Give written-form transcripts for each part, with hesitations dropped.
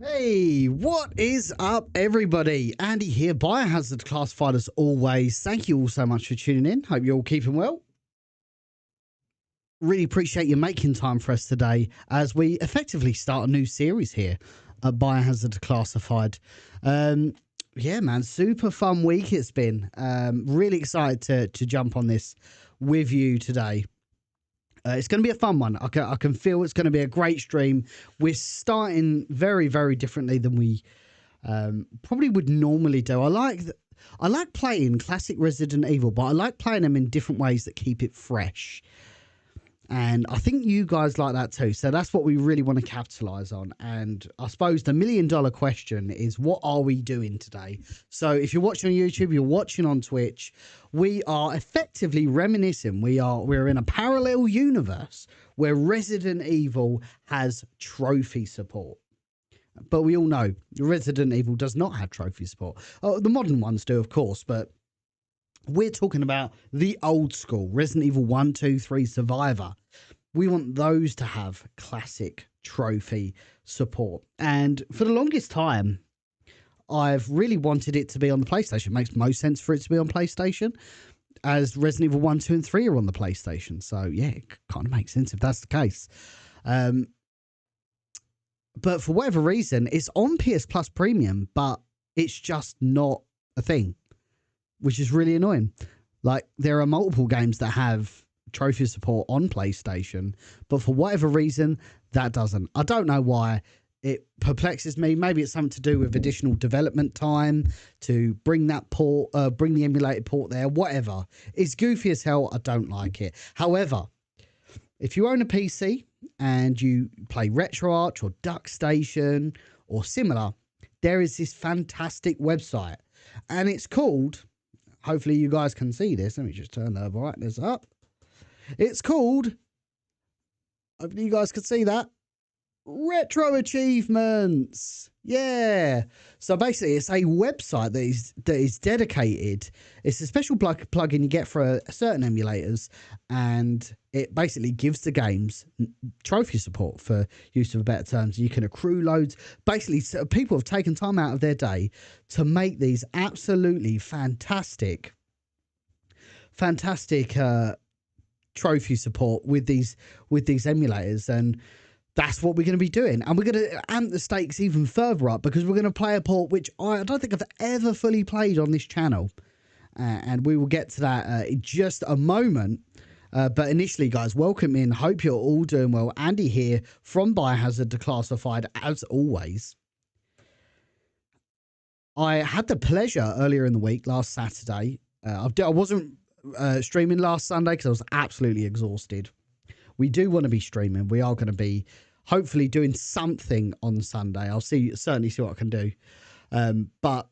Hey, what is up, everybody? Andy here, Biohazard Declassified as always. Thank you all so much for tuning in. Hope you're all keeping well. Really appreciate you making time for us today as we effectively start a new series here at Biohazard Declassified. Yeah, man, super fun week it's been. Really excited to jump on this with you today. It's going to be a fun one. I can feel it's going to be a great stream. We're starting very, very differently than we probably would normally do. I like playing classic Resident Evil, but I like playing them in different ways that keep it fresh. And I think you guys like that too. So that's what we really want to capitalize on. And I suppose the $1 million question is, what are we doing today? So if you're watching on YouTube, you're watching on Twitch, we are effectively reminiscing. We're in a parallel universe where Resident Evil has trophy support. But we all know Resident Evil does not have trophy support. Oh, the modern ones do, of course, but we're talking about the old school Resident Evil 1, 2, 3 Survivor. We want those to have classic trophy support. And for the longest time, I've really wanted it to be on the PlayStation. It makes most sense for it to be on PlayStation, as Resident Evil 1, 2, and 3 are on the PlayStation. So, yeah, it kind of makes sense if that's the case. But for whatever reason, it's on PS Plus Premium, but it's just not a thing, which is really annoying. Like, there are multiple games that have trophy support on PlayStation, but for whatever reason, that doesn't. I don't know why. It perplexes me. Maybe it's something to do with additional development time to bring that port, bring the emulated port there, whatever. It's goofy as hell. I don't like it. However, if you own a PC and you play RetroArch or DuckStation or similar, there is this fantastic website, and it's called, hopefully you guys can see this. Let me just turn the brightness up. It's called, hopefully you guys can see that, RetroAchievements. Yeah. So basically, it's a website that is dedicated. It's a special plugin you get for certain emulators, and it basically gives the games trophy support, for use of better terms. You can accrue loads. Basically, people have taken time out of their day to make these absolutely fantastic trophy support with these emulators, and that's what we're going to be doing. And we're going to amp the stakes even further up, because we're going to play a port which I don't think I've ever fully played on this channel. And we will get to that in just a moment. But initially, guys, welcome in. Hope you're all doing well. Andy here from Biohazard Declassified, as always. I had the pleasure earlier in the week, last Saturday. I wasn't streaming last Sunday because I was absolutely exhausted. We do want to be streaming. We are going to be hopefully doing something on Sunday. I'll certainly see what I can do. But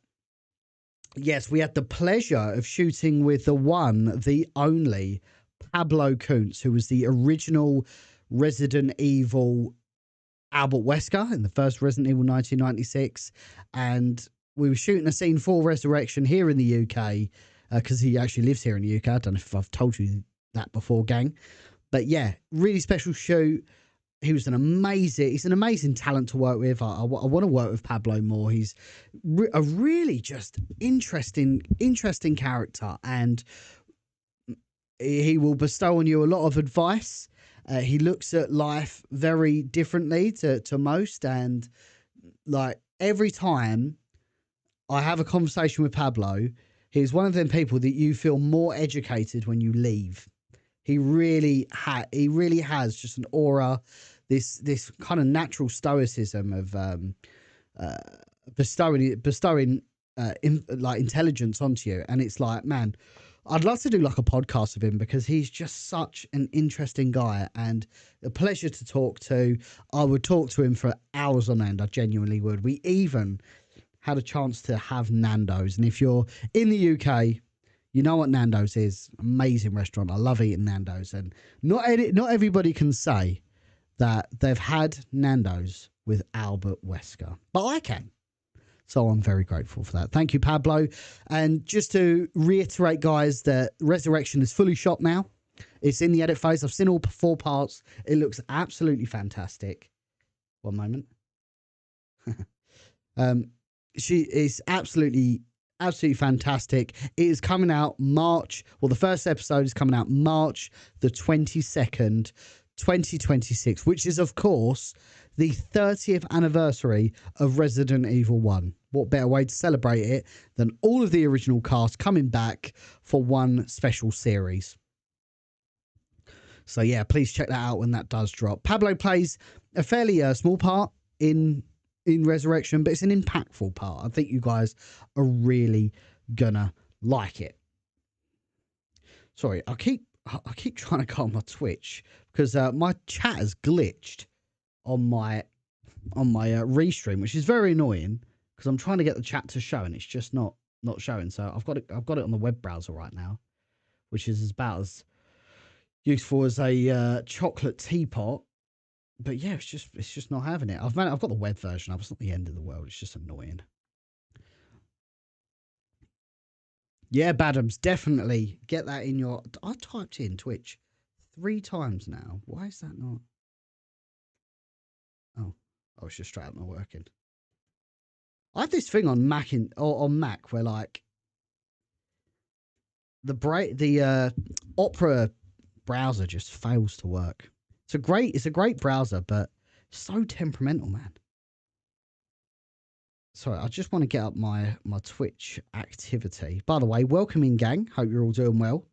yes, we had the pleasure of shooting with the one, the only Pablo Kuntz, who was the original Resident Evil Albert Wesker in the first Resident Evil 1996. And we were shooting a scene for Resurrection here in the UK, because he actually lives here in the UK. I don't know if I've told you that before, gang. But yeah, really special shoot. He's an amazing talent to work with. I want to work with Pablo more. He's a really just interesting character, and he will bestow on you a lot of advice. He looks at life very differently to most, and like every time I have a conversation with Pablo, he's one of them people that you feel more educated when you leave. He really has just an aura, this kind of natural stoicism of bestowing like intelligence onto you. And it's like, man, I'd love to do like a podcast with him, because he's just such an interesting guy and a pleasure to talk to. I would talk to him for hours on end. I genuinely would. We even had a chance to have Nando's, and if you're in the UK, you know what Nando's is. Amazing restaurant. I love eating Nando's. And not everybody can say that they've had Nando's with Albert Wesker, but I can. So I'm very grateful for that. Thank you, Pablo. And just to reiterate, guys, that Resurrection is fully shot now. It's in the edit phase. I've seen all 4 parts. It looks absolutely fantastic. One moment. She is absolutely fantastic. It is coming out March. Well, the first episode is coming out March the 22nd, 2026, which is, of course, the 30th anniversary of Resident Evil 1. What better way to celebrate it than all of the original cast coming back for one special series? So, yeah, please check that out when that does drop. Pablo plays a fairly small part in Resurrection, but it's an impactful part. I think you guys are really gonna like it. Sorry, I keep trying to go on my Twitch because my chat has glitched on my restream, which is very annoying because I'm trying to get the chat to show and it's just not showing. So I've got it on the web browser right now, which is about as useful as a chocolate teapot. But yeah, it's just not having it. I've got the web version up. It's not the end of the world. It's just annoying. Yeah, Badams, definitely get that in your... I typed in Twitch 3 times now. Why is that not... Oh, it's just straight up not working. I have this thing on Mac on Mac where like the Opera browser just fails to work. It's a great browser, but so temperamental, man. Sorry, I just want to get up my Twitch activity. By the way, welcome in, gang. Hope you're all doing well.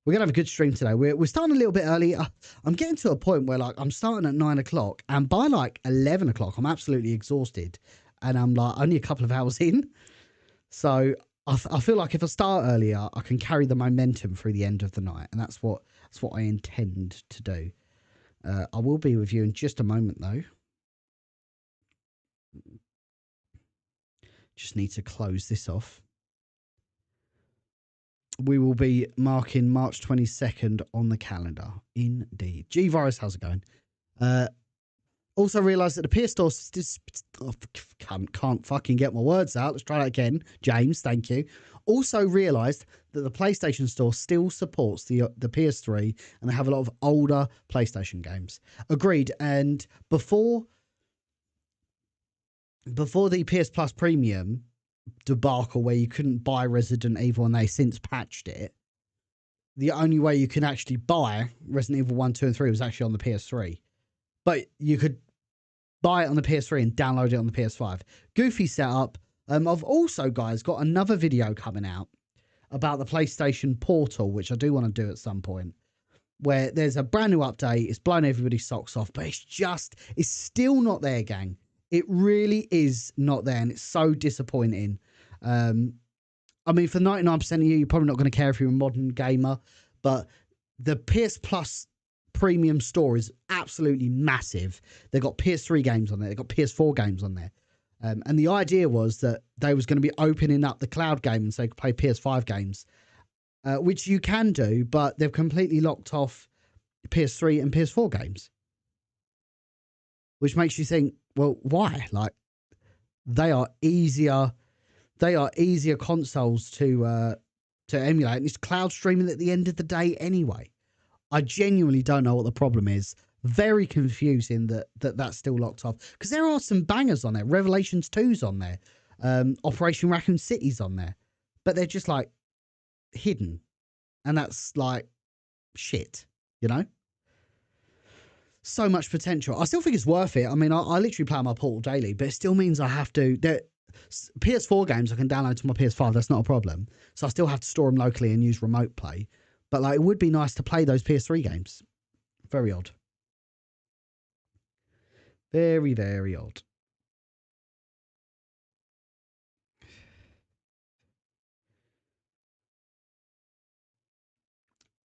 We're gonna have a good stream today. We're starting a little bit early. I'm getting to a point where like I'm starting at 9 o'clock, and by like 11 o'clock, I'm absolutely exhausted, and I'm like only a couple of hours in. So I feel like if I start earlier, I can carry the momentum through the end of the night, and that's what I intend to do. I will be with you in just a moment, though. Just need to close this off. We will be marking March 22nd on the calendar. Indeed. G-Virus, how's it going? Also realised that the PS Store... can't fucking get my words out. Let's try that again. James, thank you. Also realised that the PlayStation Store still supports the PS3, and they have a lot of older PlayStation games. Agreed. And before the PS Plus Premium debacle where you couldn't buy Resident Evil and they since patched it, the only way you can actually buy Resident Evil 1, 2, and 3 was actually on the PS3. But you could buy it on the PS3 and download it on the PS5. Goofy setup. I've also, guys, got another video coming out about the PlayStation Portal, which I do want to do at some point, where there's a brand new update. It's blown everybody's socks off, but it's still not there, gang. It really is not there, and it's so disappointing. I mean, for 99% of you, you're probably not going to care if you're a modern gamer, but the PS Plus Premium store is absolutely massive. They've got PS3 games on there. They've got PS4 games on there. And the idea was that they was going to be opening up the cloud game so you could play PS5 games, which you can do, but they've completely locked off PS3 and PS4 games, which makes you think, well, why? Like, they are easier consoles to emulate, and it's cloud streaming at the end of the day anyway. I genuinely don't know what the problem is. Very confusing that's still locked off, because there are some bangers on there. Revelations 2's on there. Operation Raccoon City's on there, but they're just like hidden, and that's like shit, you know. So much potential. I still think it's worth it. I mean, I literally play on my Portal daily, but it still means I have to... PS4 games I can download to my PS5, that's not a problem. So I still have to store them locally and use remote play. But like, it would be nice to play those PS3 games. Very odd. Very, very odd.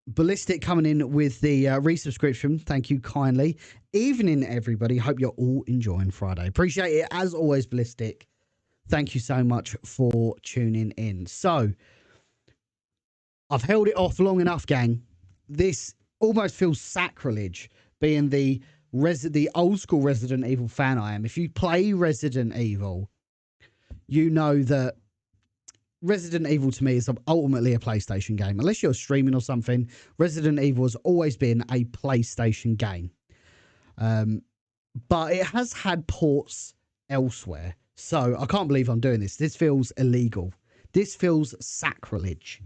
Ballistic coming in with the resubscription. Thank you kindly. Evening, everybody. Hope you're all enjoying Friday. Appreciate it. As always, Ballistic. Thank you so much for tuning in. So, I've held it off long enough, gang. This almost feels sacrilege, being the old school Resident Evil fan I am. If you play Resident Evil, you know that Resident Evil to me is ultimately a PlayStation game. Unless you're streaming or something, Resident Evil has always been a PlayStation game. But it has had ports elsewhere. So I can't believe I'm doing this. This feels illegal. This feels sacrilege.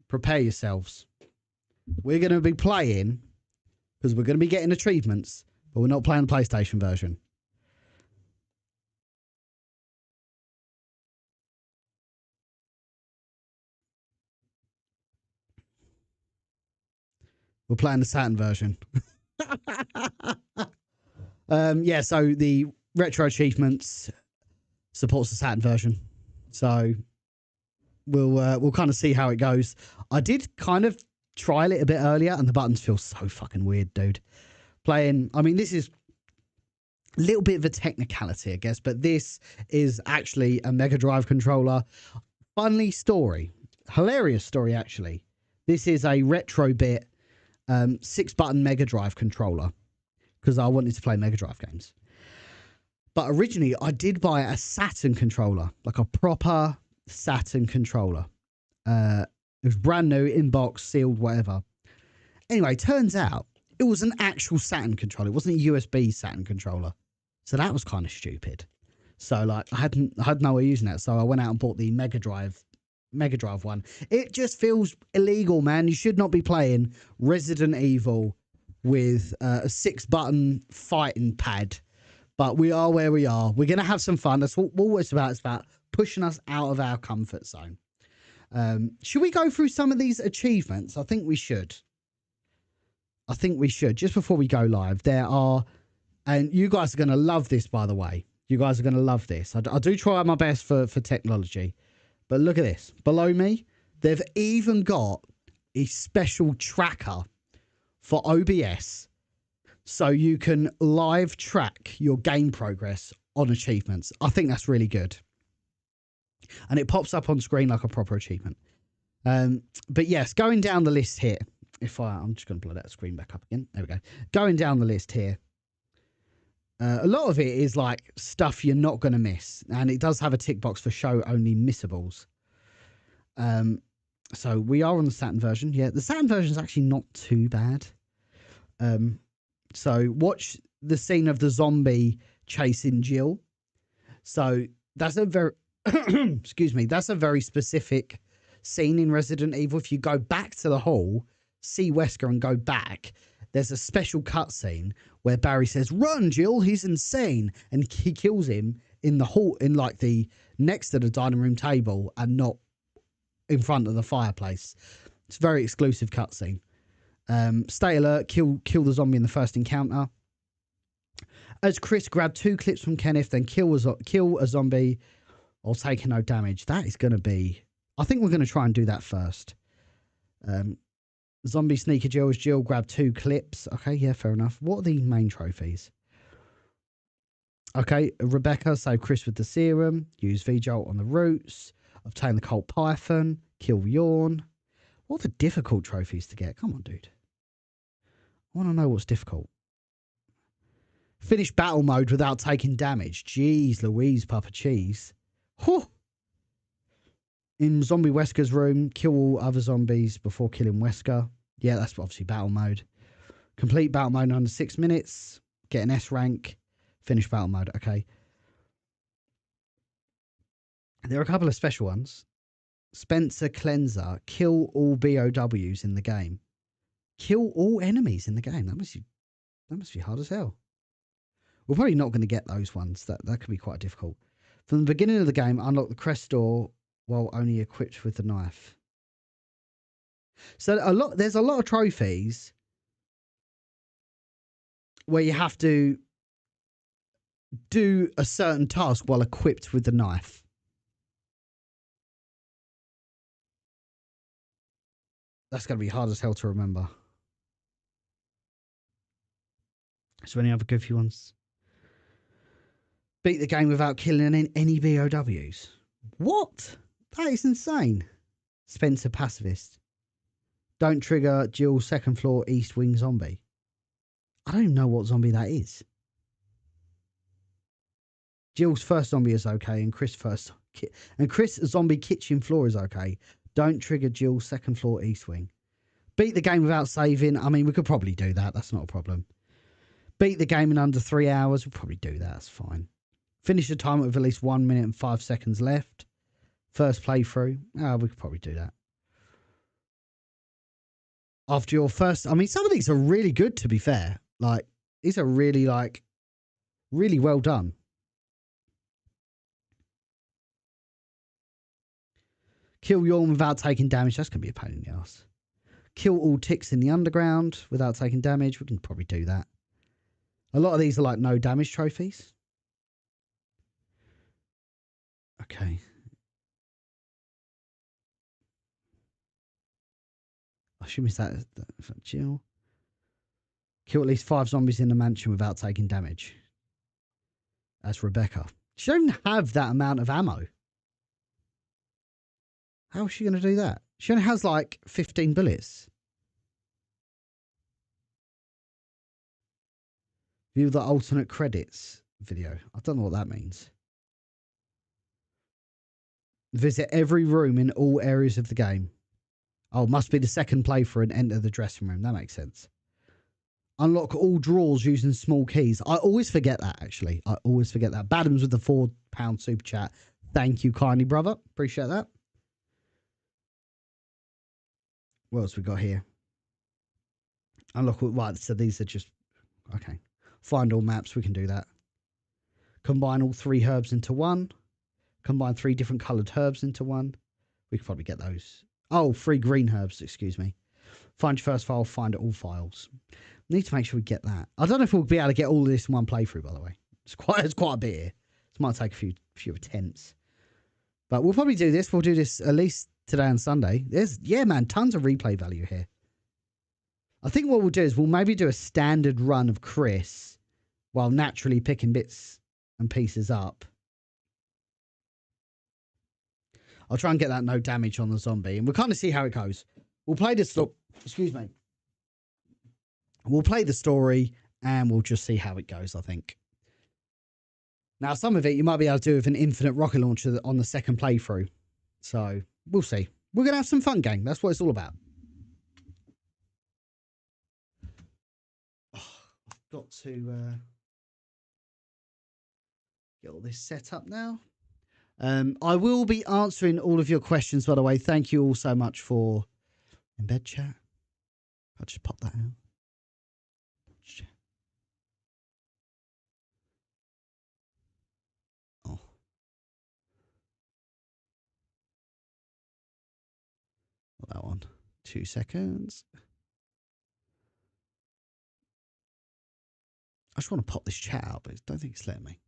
Prepare yourselves. We're going to be playing, because we're going to be getting achievements, but we're not playing the PlayStation version. We're playing the Saturn version. Yeah, so the Retro Achievements supports the Saturn version. So we'll kind of see how it goes. I did kind of trial it a bit earlier, and the buttons feel so fucking weird, dude. Playing, I mean, this is a little bit of a technicality, I guess, but this is actually a Mega Drive controller. Funny story. Hilarious story, actually. This is a retro bit 6-button Mega Drive controller because I wanted to play Mega Drive games. But originally, I did buy a Saturn controller, like a proper Saturn controller. It was brand new, in box, sealed, whatever. Anyway, turns out it was an actual Saturn controller. It wasn't a USB Saturn controller. So that was kind of stupid. So like I had no way of using that. So I went out and bought the Mega Drive one. It just feels illegal, man. You should not be playing Resident Evil with a 6-button fighting pad. But we are where we are. We're going to have some fun. That's what it's about. It's about pushing us out of our comfort zone. Should we go through some of these achievements? I think we should. Just before we go live, there are, and you guys are going to love this, by the way. You guys are going to love this. I do try my best for technology. But look at this. Below me, they've even got a special tracker for OBS, so you can live track your game progress on achievements. I think that's really good. And it pops up on screen like a proper achievement. But yes, going down the list here. I'm just going to blow that screen back up again. There we go. Going down the list here. A lot of it is like stuff you're not going to miss. And it does have a tick box for show only missables. So we are on the Saturn version. Yeah, the Saturn version is actually not too bad. So watch the scene of the zombie chasing Jill. So that's a very, excuse me, that's a very specific scene in Resident Evil. If you go back to the hall, see Wesker and go back, there's a special cutscene where Barry says, "Run, Jill, he's insane." And he kills him in the hall, in like the next to the dining room table and not in front of the fireplace. It's a very exclusive cutscene. Stay alert, kill the zombie in the first encounter. As Chris grabbed 2 clips from Kenneth, then kill a zombie or taking no damage. That is going to be, I think we're going to try and do that first. Zombie sneaker Jill as Jill grabbed 2 clips. Okay, yeah, fair enough. What are the main trophies? Okay, Rebecca saved Chris with the serum. Use V-Jolt on the roots. Obtain the Colt Python. Kill Yawn. What are the difficult trophies to get? Come on, dude. I want to know what's difficult. Finish battle mode without taking damage. Jeez Louise, Papa Cheese. Whew. In Zombie Wesker's room, kill all other zombies before killing Wesker. Yeah, that's obviously battle mode. Complete battle mode in under 6 minutes. Get an S rank. Finish battle mode. Okay. There are a couple of special ones. Spencer Cleanser. Kill all BOWs in the game. Kill all enemies in the game. That must be hard as hell. We're probably not going to get those ones. That could be quite difficult. From the beginning of the game, unlock the crest door while only equipped with the knife. So there's a lot of trophies where you have to do a certain task while equipped with the knife. That's going to be hard as hell to remember. Is there any other goofy ones? Beat the game without killing any BOWs. What? That is insane. Spencer Pacifist. Don't trigger Jill's second floor East Wing zombie. I don't even know what zombie that is. Jill's first zombie is okay, and Chris zombie kitchen floor is okay. Don't trigger Jill's second floor East Wing. Beat the game without saving. I mean, we could probably do that. That's not a problem. Beat the game in under 3 hours. We'll probably do that. That's fine. Finish the time with at least 1 minute and 5 seconds left. First playthrough. We could probably do that. After your first... I mean, some of these are really good, to be fair. Like, these are really, like, really well done. Kill Yawn without taking damage. That's going to be a pain in the ass. Kill all ticks in the underground without taking damage. We can probably do that. A lot of these are like no damage trophies. Okay. I assume it's that Jill. Kill at least 5 zombies in the mansion without taking damage. That's Rebecca. She don't have that amount of ammo. How is she going to do that? She only has like 15 bullets. View the alternate credits video. I don't know what that means. Visit every room in all areas of the game. Oh, must be the second playthrough and enter the dressing room. That makes sense. Unlock all drawers using small keys. I always forget that, actually. I always forget that. Badams with the £4 super chat. Thank you kindly, brother. Appreciate that. What else we got here? Unlock all... Right, so these are just... Okay. Find all maps. We can do that. Combine all 3 herbs into one. Combine 3 different coloured herbs into one. We could probably get those. Oh, 3 green herbs, excuse me. Find your first file, find all files. Need to make sure we get that. I don't know if we'll be able to get all of this in one playthrough, by the way. It's quite a bit here. This might take a few attempts. But we'll probably do this. We'll do this at least today and Sunday. Yeah, man, tons of replay value here. I think what we'll do is we'll maybe do a standard run of Chris while naturally picking bits and pieces up. I'll try and get that no damage on the zombie, and we'll kind of see how it goes. We'll play this... Excuse me. We'll play the story, and we'll just see how it goes, I think. Now, some of it you might be able to do with an infinite rocket launcher on the second playthrough. So, we'll see. We're going to have some fun, gang. That's what it's all about. Oh, I've got to get all this set up now. I will be answering all of your questions, by the way. Thank you all so much for embed chat. I'll just pop that out. Oh. Not that one. 2 seconds. I just want to pop this chat out, but I don't think it's letting me.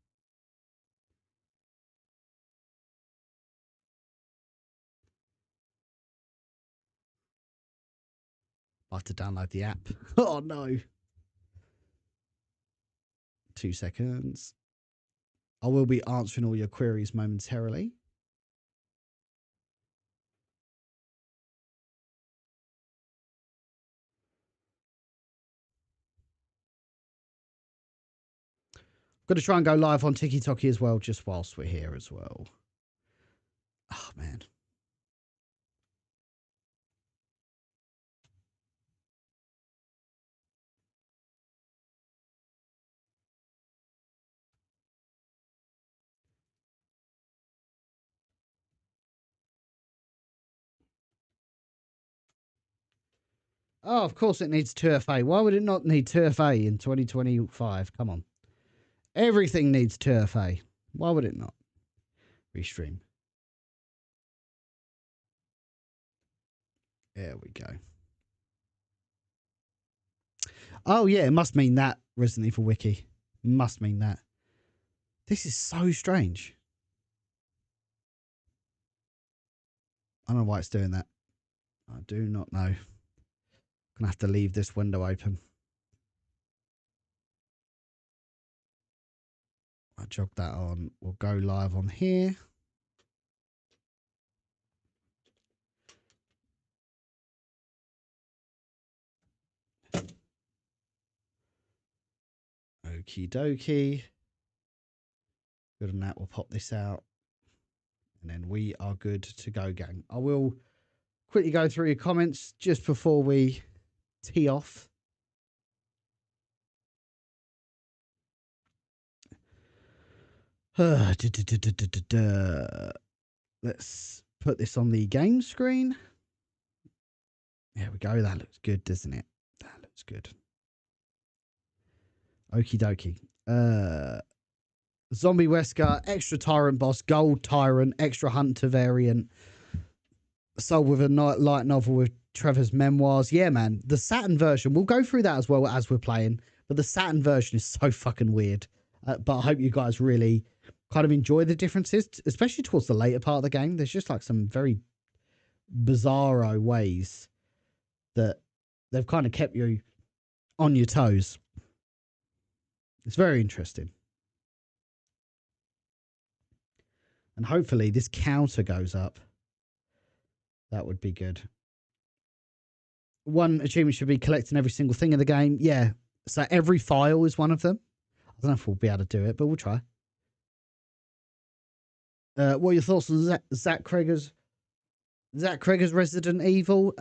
I have to download the app. Oh, no. 2 seconds. I will be answering all your queries momentarily. I'm going to try and go live on TikTok as well, just whilst we're here as well. Oh, man. Oh, of course it needs 2FA. Why would it not need 2FA in 2025? Come on. Everything needs 2FA. Why would it not? Restream. There we go. Oh, yeah, it must mean that, Resident Evil Wiki. Must mean that. This is so strange. I don't know why it's doing that. I do not know. I'm going to have to leave this window open. I'll jog that on. We'll go live on here. Okie dokie. Good on that. We'll pop this out. And then we are good to go, gang. I will quickly go through your comments just before we tee off. Let's put this on the game screen. There we go. That looks good, doesn't it? That looks good. Okie dokie. Zombie Wesker, extra Tyrant boss, Gold Tyrant, extra Hunter variant. Sold with a light novel with Trevor's memoirs. Yeah, man. The Saturn version, we'll go through that as well as we're playing. But the Saturn version is so fucking weird. But I hope you guys really kind of enjoy the differences, especially towards the later part of the game. There's just like some very bizarro ways that they've kind of kept you on your toes. It's very interesting. And hopefully this counter goes up. That would be good. One achievement should be collecting every single thing in the game. Yeah. So every file is one of them. I don't know if we'll be able to do it, but we'll try. What are your thoughts on Zach Kreger's Resident Evil?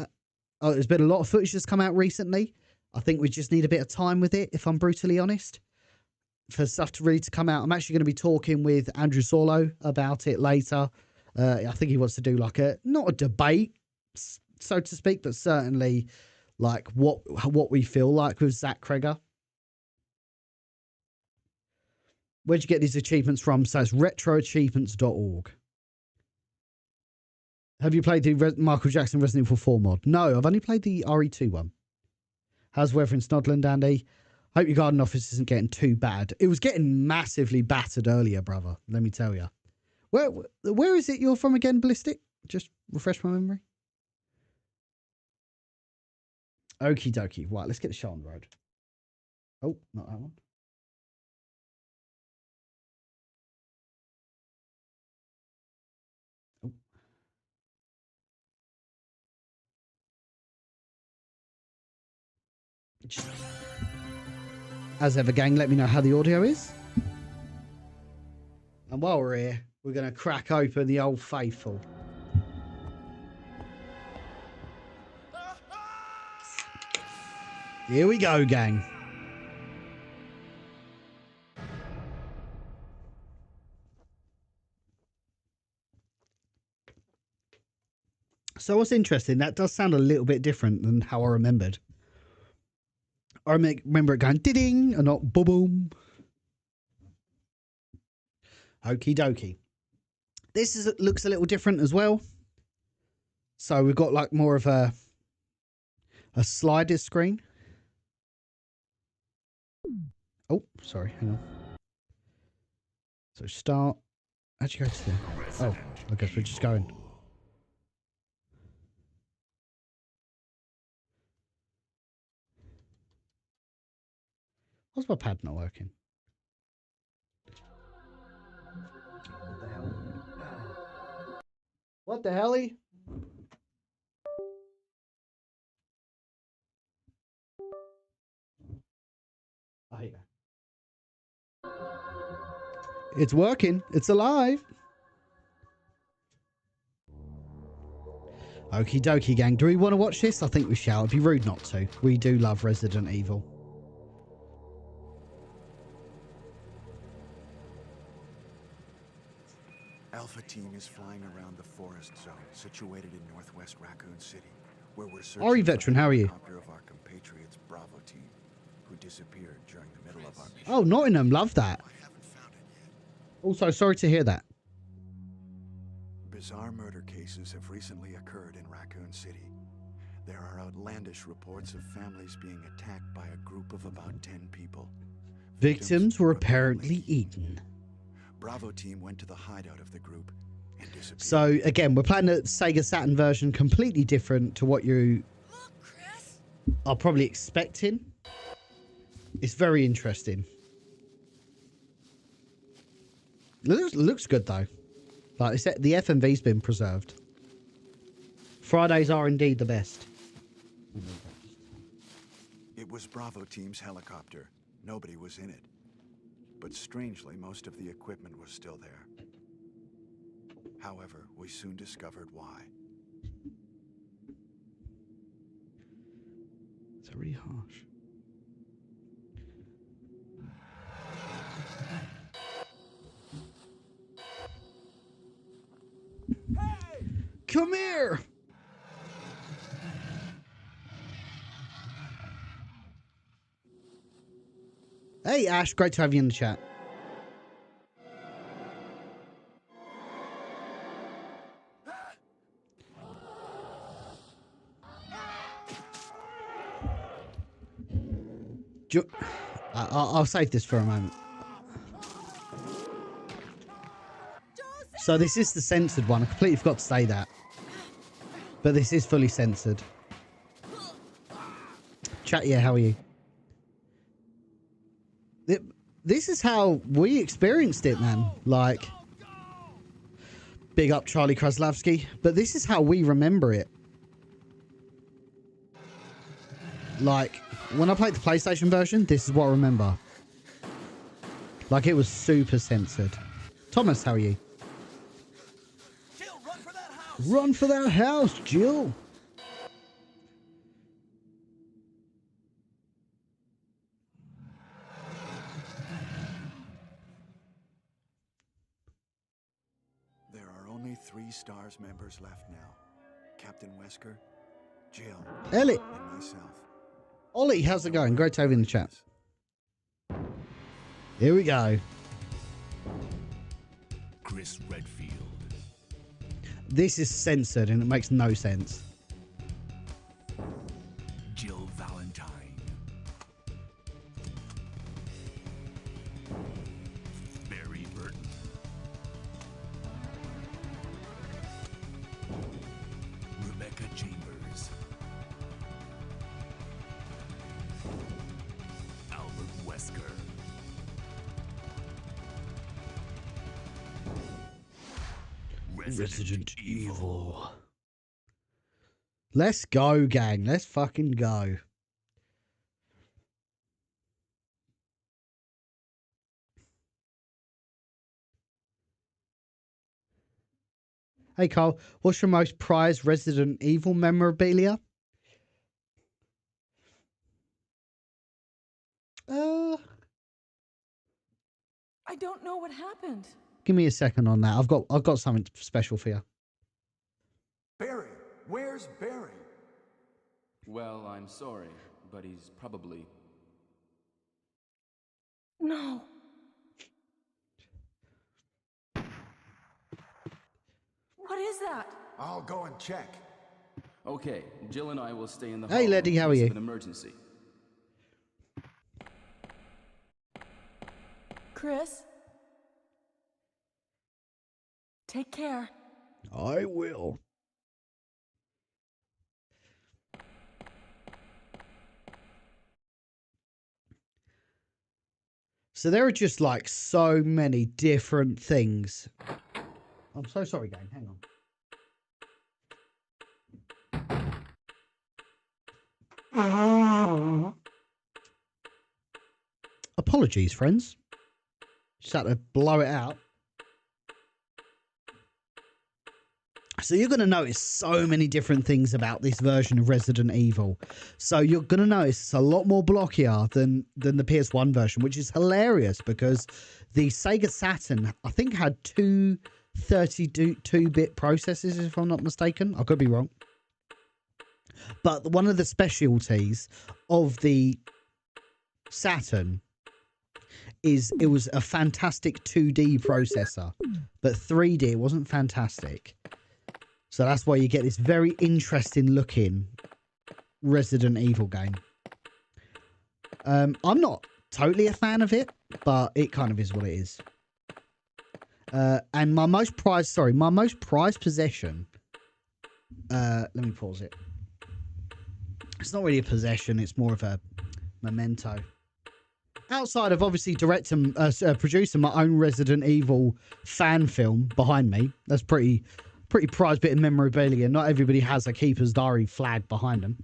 There's been a lot of footage that's come out recently. I think we just need a bit of time with it, if I'm brutally honest, for stuff to really to come out. I'm actually going to be talking with Andrew Sorlo about it later. I think he wants to do like not a debate, so to speak, but certainly like what we feel like with Zach Kreger. Where'd you get these achievements from? So it's retroachievements.org. Have you played the Michael Jackson Resident Evil 4 mod? No, I've only played the RE2 one. How's weather in Snodland, Andy? Hope your garden office isn't getting too bad. It was getting massively battered earlier, brother. Let me tell you. Where is it you're from again, Ballistic? Just refresh my memory. Okie dokie. Right, let's get the show on the road. Oh, not that one. Oh. As ever, gang, let me know how the audio is. And while we're here, we're going to crack open the Old Faithful. Here we go, gang. So what's interesting, that does sound a little bit different than how I remembered. I remember it going ding and not boom. Okie dokie. This looks a little different as well. So we've got like more of a slider screen. Oh, sorry, hang on. So start. How'd you go to there? Oh, I guess we're just going. Why's my pad not working? What the hell? What the helly? Oh, here you go. It's working. It's alive. Okie dokie, gang. Do we want to watch this? I think we shall. It'd be rude not to. We do love Resident Evil. Alpha team is flying around the forest zone situated in northwest Raccoon City, where we're searching RE veteran, how are you? of our compatriots Bravo team, who disappeared during the middle of our mission. Oh, Nottingham, love that. I haven't found it yet. Also, sorry to hear that. Bizarre murder cases have recently occurred in Raccoon City. There are outlandish reports of families being attacked by a group of about 10 people. Victims were apparently eaten. Bravo team went to the hideout of the group and disappeared. So again, we're playing the Sega Saturn version, completely different to what you are probably expecting. It's very interesting. Looks good though. Like the FMV's been preserved. Fridays are indeed the best. It was Bravo team's helicopter. Nobody was in it. But strangely, most of the equipment was still there. However, we soon discovered why. It's really harsh. come here. Hey, Ash, great to have you in the chat. I'll save this for a moment. So this is the censored one. I completely forgot to say that. But this is fully censored. Chat, yeah, how are you? This is how we experienced it, man. Like, big up Charlie Kraslavsky. But this is how we remember it. Like, when I played the PlayStation version, this is what I remember. Like, it was super censored. Thomas, how are you? Jill, run for that house! Run for that house, Jill! There are only 3 STARS members left now. Captain Wesker, Jill, Ellie. and myself. Ollie, how's it going? Great to have you in the chat. Here we go. Chris Redfield. This is censored and it makes no sense. Jill Valentine. Barry Burton. Rebecca Chambers. Albert Wesker. Resident Evil. Let's go, gang. Let's fucking go. Hey, Carl. What's your most prized Resident Evil memorabilia? I don't know what happened. Give me a second on that. I've got something special for you. Barry! Where's Barry? Well, I'm sorry, but he's probably... No. What is that? I'll go and check. Okay, Jill and I will stay in the Hey, hall Letty, in how are case you? of an emergency. Chris? Take care. I will. So there are just like so many different things. I'm so sorry, gang. Hang on. Apologies, friends. Just had to blow it out. So you're going to notice so many different things about this version of Resident Evil. So you're going to notice it's a lot more blockier than the PS1 version, which is hilarious because the Sega Saturn, I think, had two 32-bit processors, if I'm not mistaken. I could be wrong. But one of the specialties of the Saturn is it was a fantastic 2D processor, but 3D, it wasn't fantastic. So that's why you get this very interesting looking Resident Evil game. I'm not totally a fan of it, but it kind of is what it is. And my most prized possession. Let me pause it. It's not really a possession. It's more of a memento. Outside of obviously producing my own Resident Evil fan film behind me, that's pretty prized bit of memorabilia. Not everybody has a Keeper's Diary flag behind them.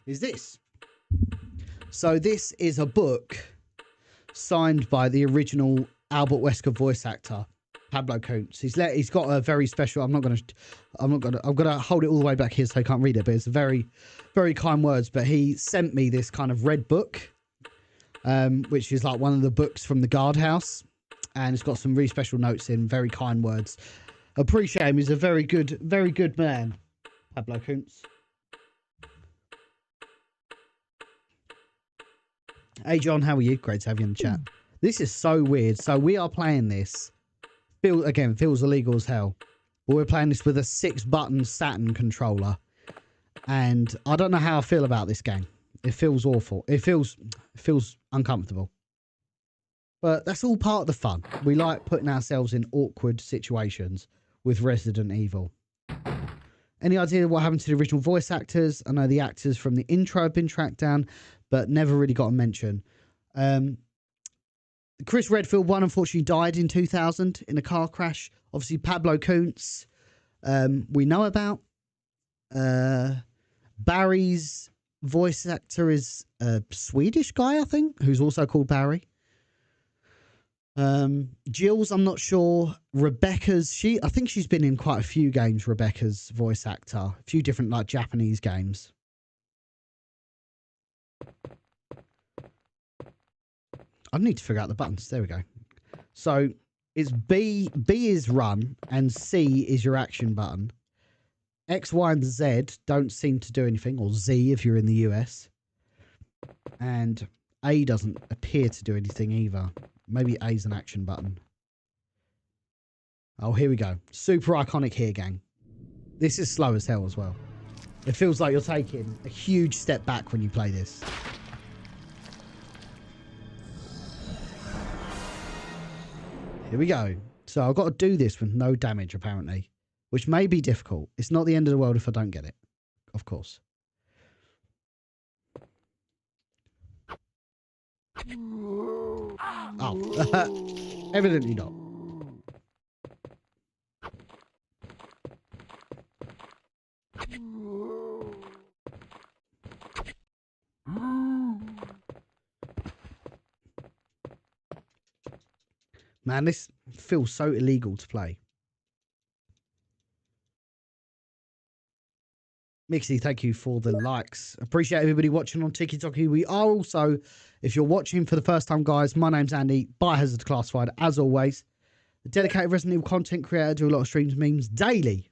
Is this? So this is a book signed by the original Albert Wesker voice actor. Pablo Kuntz. He's got a very special. I'm gonna hold it all the way back here so I can't read it, but it's very, very kind words. But he sent me this kind of red book, which is like one of the books from the guardhouse, and it's got some really special notes in. Very kind words. Appreciate him. He's a very good man, Pablo Kuntz. Hey John, how are you? Great to have you in the chat. This is so weird. So we are playing this. Feels illegal as hell. But we're playing this with a 6-button Saturn controller. And I don't know how I feel about this game. It feels awful. It feels uncomfortable. But that's all part of the fun. We like putting ourselves in awkward situations with Resident Evil. Any idea what happened to the original voice actors? I know the actors from the intro have been tracked down, but never really got a mention. Chris Redfield, one, unfortunately died in 2000 in a car crash. Obviously, Pablo Kuntz, we know about. Barry's voice actor is a Swedish guy, I think, who's also called Barry. Jill's, I'm not sure. Rebecca's, I think she's been in quite a few games, Rebecca's voice actor. A few different, like, Japanese games. I need to figure out the buttons. There we go. So it's B is run, and C is your action button. X, Y, and Z don't seem to do anything, or Z if you're in the US. And A doesn't appear to do anything either. Maybe A's an action button. Oh, here we go. Super iconic here, gang. This is slow as hell as well. It feels like you're taking a huge step back when you play this. Here we go. So I've got to do this with no damage, apparently, which may be difficult. It's not the end of the world if I don't get it, of course. Oh, evidently not. Man, this feels so illegal to play. Mixie, thank you for the likes. Appreciate everybody watching on TikTok. We are also, if you're watching for the first time, guys, my name's Andy, Biohazard Declassified, as always. A dedicated Resident Evil content creator, do a lot of streams, memes daily.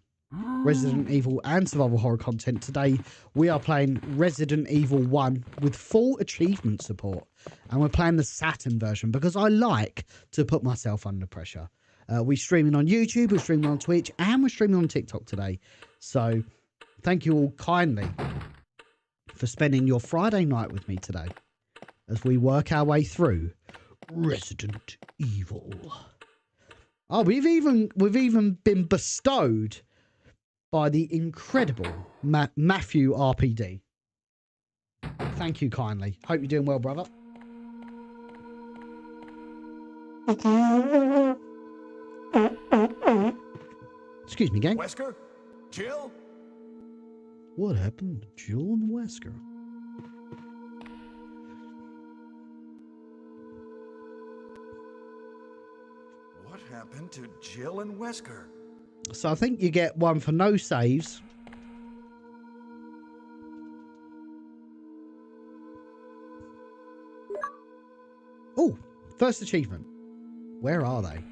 Resident Evil and survival horror content. Today, we are playing Resident Evil 1 with full achievement support. And we're playing the Saturn version because I like to put myself under pressure. We're streaming on YouTube, we're streaming on Twitch, and we're streaming on TikTok today. So, thank you all kindly for spending your Friday night with me today as we work our way through Resident Evil. Oh, we've even been bestowed by the incredible Matthew RPD. Thank you kindly. Hope you're doing well, brother. Excuse me, gang. Wesker? Jill? What happened to Jill and Wesker? What happened to Jill and Wesker? So I think you get one for no saves. Oh, first achievement. Where are they?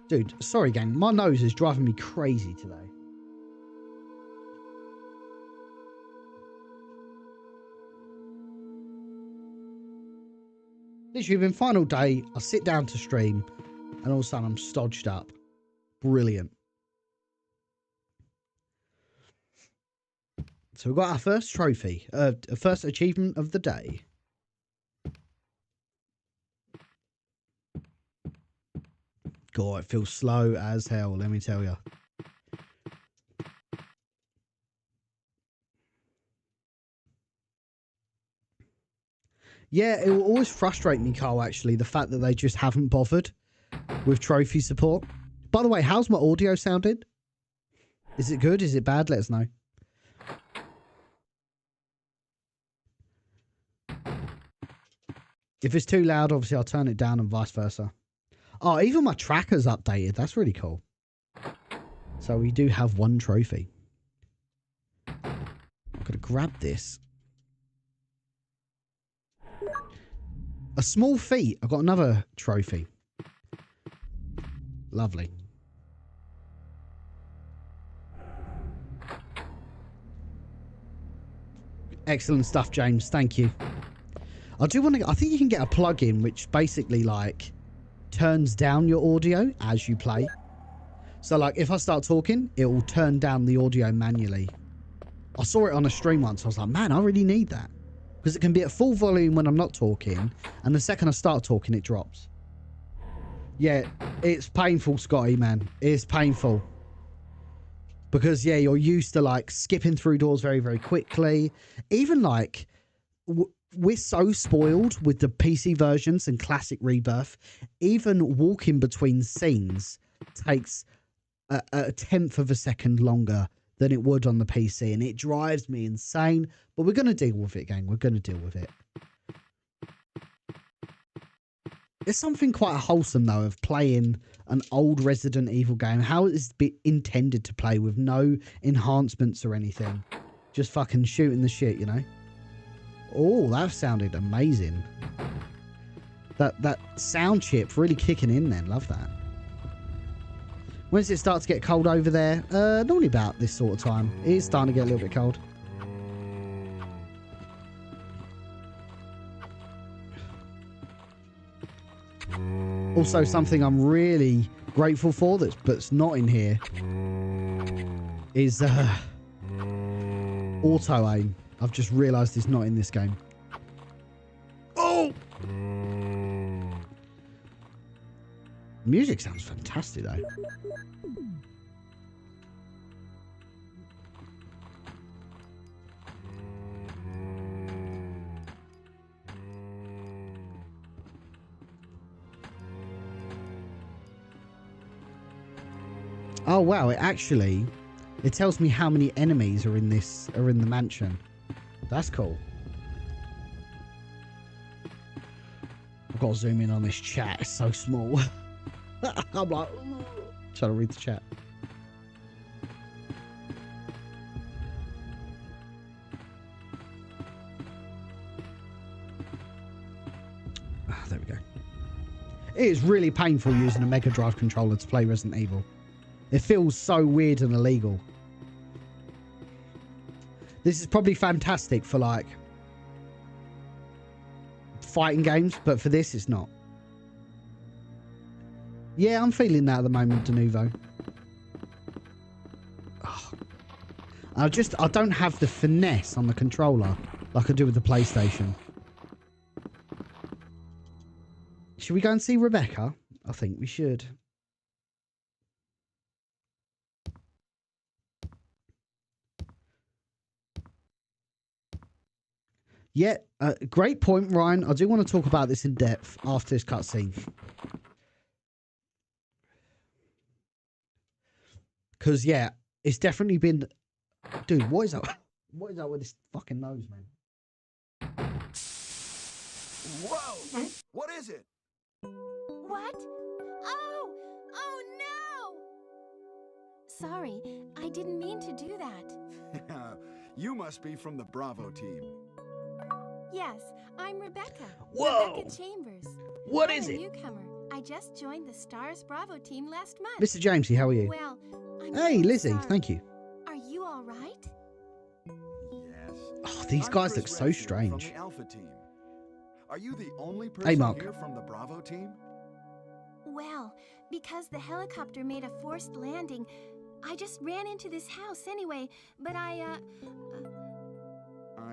Dude, sorry gang, my nose is driving me crazy today. Literally been final day, I sit down to stream, and all of a sudden I'm stodged up. Brilliant. So we've got our first trophy, first achievement of the day. God, it feels slow as hell, let me tell you. Yeah, it will always frustrate me, Carl, actually, the fact that they just haven't bothered with trophy support. By the way, how's my audio sounding? Is it good? Is it bad? Let us know. If it's too loud, obviously I'll turn it down and vice versa. Oh, even my tracker's updated. That's really cool. So we do have one trophy. I'm going to grab this. A small feat. I've got another trophy. Lovely. Excellent stuff, James. Thank you. I do want to... I think you can get a plug-in which basically, like, turns down your audio as you play. So, like, if I start talking, it will turn down the audio manually. I saw it on a stream once. I was like, man, I really need that. Because it can be at full volume when I'm not talking, and the second I start talking, it drops. Yeah, it's painful, Scotty, man. It's painful. Because, yeah, you're used to, like, skipping through doors very, very quickly. Even, like, we're so spoiled with the PC versions and Classic Rebirth. Even walking between scenes takes a tenth of a second longer than it would on the PC. And it drives me insane. But we're going to deal with it, gang. We're going to deal with it. There's something quite wholesome, though, of playing an old Resident Evil game. How it's intended to play with no enhancements or anything. Just fucking shooting the shit, you know? Oh, that sounded amazing. That sound chip really kicking in then. Love that. When does it start to get cold over there? Normally about this sort of time. It is starting to get a little bit cold. Also, something I'm really grateful for that's not in here is auto aim. I've just realised it's not in this game. Oh! Music sounds fantastic though. Oh wow, it tells me how many enemies are in the mansion. That's cool. I've got to zoom in on this chat, it's so small. I'm like trying to read the chat. There we go. It is really painful using a Mega Drive controller to play Resident Evil. It feels so weird and illegal. This is probably fantastic for, like, fighting games, but for this, it's not. Yeah, I'm feeling that at the moment, Denuvo. Oh. I don't have the finesse on the controller like I do with the PlayStation. Should we go and see Rebecca? I think we should. Yeah, great point, Ryan. I do want to talk about this in depth after this cutscene. Because, yeah, it's definitely been... Dude, what is that? What is that with this fucking nose, man? Whoa! What is it? What? Oh! Oh no! Sorry, I didn't mean to do that. You must be from the Bravo team. Yes, I'm Rebecca. Whoa! Rebecca Chambers. What I'm is a it? newcomer. I just joined the Stars Bravo team last month. Mr. Jamesy, how are you? Well, I'm Hey, really Lizzie, sorry. thank you. Are you all right? Yes. Oh, these I'm guys Chris look so Redfield strange. From the Alpha team. Are you the only Hey, person Mark. here from the Bravo team? Well, because the helicopter made a forced landing, I just ran into this house anyway, but I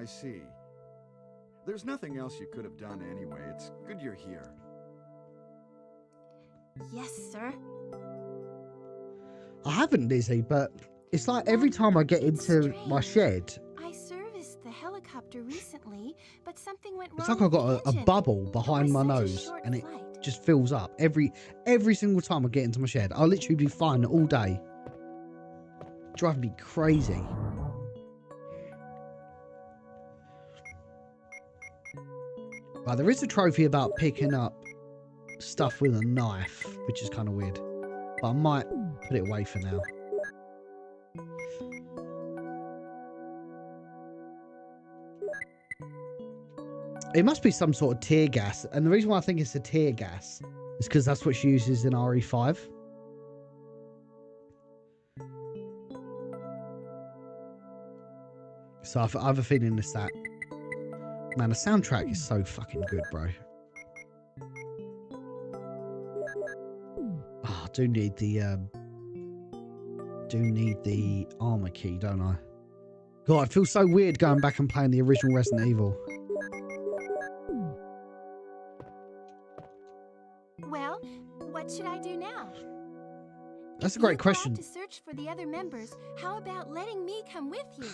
see. There's nothing else you could have done anyway. It's good you're here. Yes, sir. I haven't, Lizzie, but it's like every time I get It's into my strange. shed, I serviced the helicopter recently, but something went wrong. it's like I've got with the a engine. bubble It behind was my such a nose, short and it flight. just fills up. Every single time I get into my shed, I'll literally be fine all day. Driving me crazy. Right, there is a trophy about picking up stuff with a knife, which is kind of weird. But I might put it away for now. It must be some sort of tear gas. And the reason why I think it's a tear gas is because that's what she uses in RE5. So I have a feeling it's that. Man, the soundtrack is so fucking good, bro. Oh, I do need the armor key, don't I? God, it feels so weird going back and playing the original Resident Evil. Well, what should I do now? That's a great question. To search for the other members, how about letting me come with you?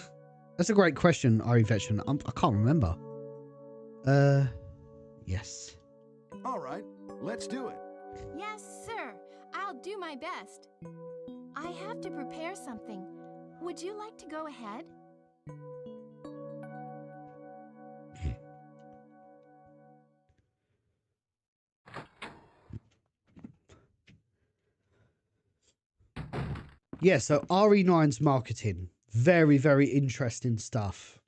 That's a great question, RE Veteran. I can't remember. Yes. All right, let's do it. Yes, sir. I'll do my best. I have to prepare something. Would you like to go ahead? Yeah, so RE9's marketing. Very, very interesting stuff.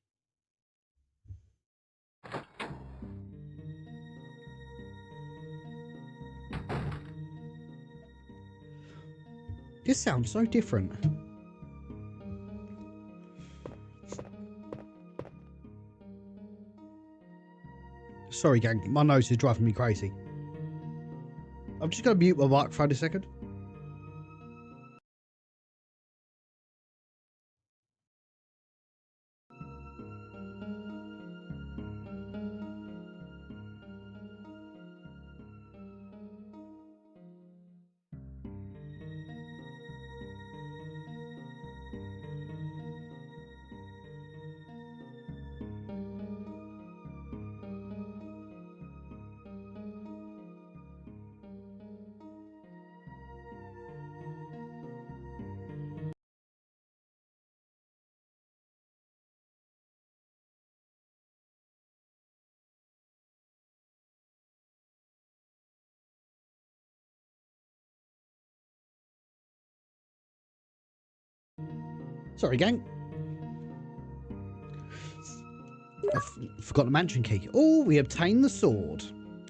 This sounds so different. Sorry, gang. My nose is driving me crazy. I'm just going to mute my microphone a second. Sorry, gang. I forgot the mansion key. Oh, we obtained the sword.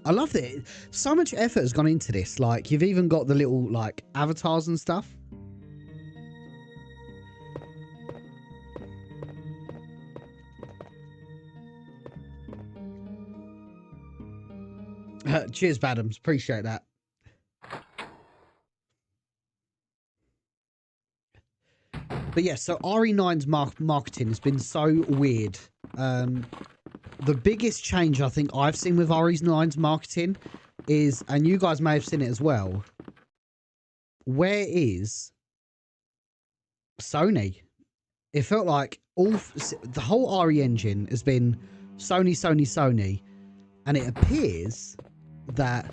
I love it. So much effort has gone into this. Like, you've even got the little, like, avatars and stuff. Cheers, Badams. Appreciate that. But yeah, so RE9's marketing has been so weird. The biggest change I think I've seen with RE9's marketing is, and you guys may have seen it as well, where is Sony? It felt like the whole RE engine has been Sony, Sony, Sony, and it appears that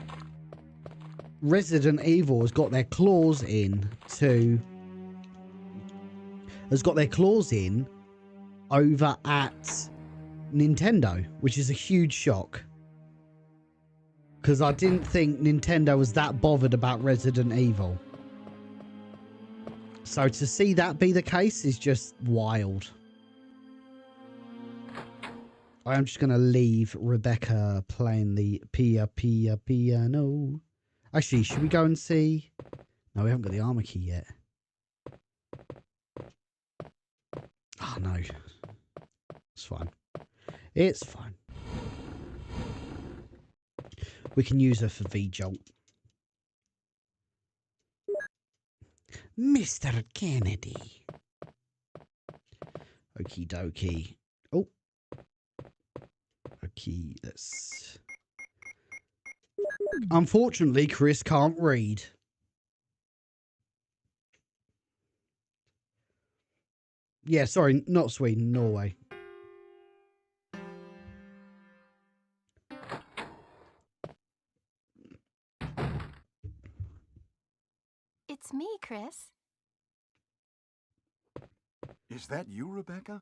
Resident Evil has got their claws in over at Nintendo, which is a huge shock, because I didn't think Nintendo was that bothered about Resident Evil. So to see that be the case is just wild. I am just going to leave Rebecca playing the piano. Actually, should we go and see? No, we haven't got the armor key yet. Oh, no. It's fine. It's fine. We can use her for V-Jolt. Mr. Kennedy. Okie dokie. Oh. Okay, let's... Unfortunately, Chris can't read. Yeah, sorry, not Sweden, Norway. It's me, Chris. Is that you, Rebecca?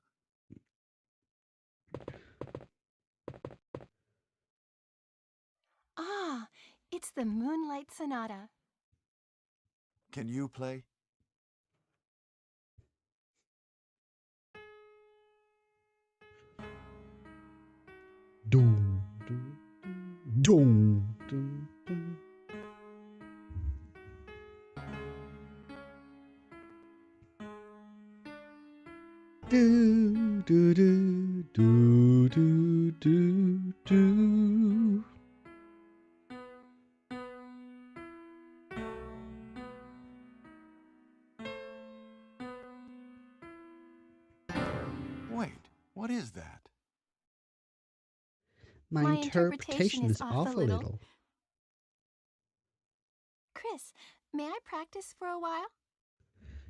Ah, It's the Moonlight Sonata. Can you play? Doom, doom, doom, doom, doom. Do, do, do, do, do, do, do. Wait, what is that? My interpretation is off a little. Chris, may I practice for a while?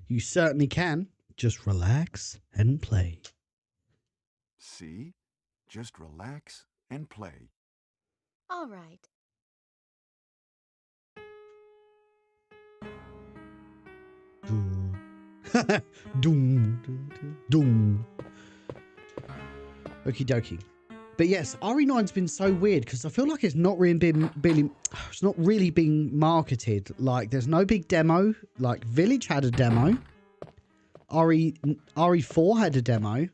You certainly can. Just relax and play. See? Just relax and play. All right. Doom, doom, doom, doom. Okie dokie. But yes, RE9's been so weird because I feel like it's not really it's not really being marketed. Like, there's no big demo. Like, Village had a demo. RE4 had a demo.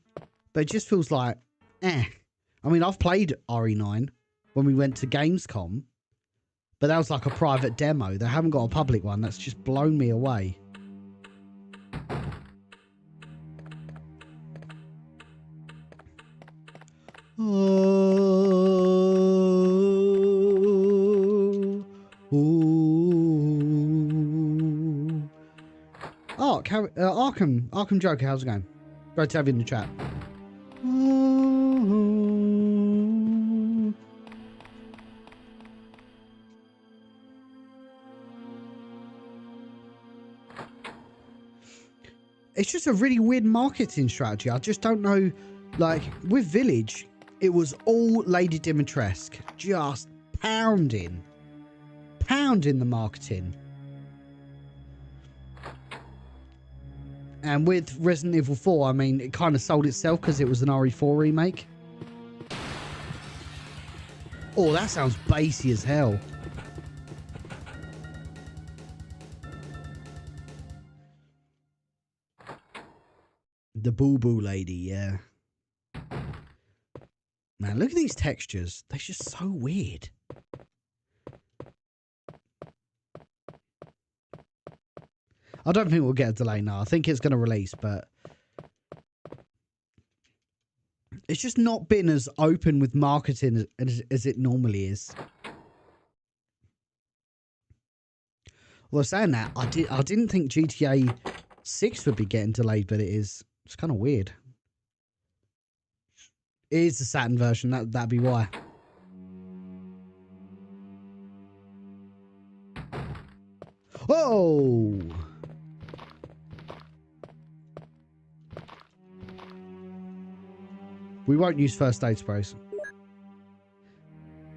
But it just feels like, eh. I mean, I've played RE9 when we went to Gamescom. But that was like a private demo. They haven't got a public one. That's just blown me away. Oh, Arkham Joker, how's it going? Great to have you in the chat. It's just a really weird marketing strategy. I just don't know. Like, with Village, it was all Lady Dimitrescu, just pounding the marketing. And with Resident Evil 4, I mean, it kind of sold itself because it was an RE4 remake. Oh, that sounds bassy as hell. The boo-boo lady, yeah. Man, look at these textures. They're just so weird. I don't think we'll get a delay now. I think it's going to release, but it's just not been as open with marketing as it normally is. Well, saying that, I didn't think GTA 6 would be getting delayed, but it is. It's kind of weird. It is the Saturn version. That'd be why. Whoa! We won't use first aid sprays.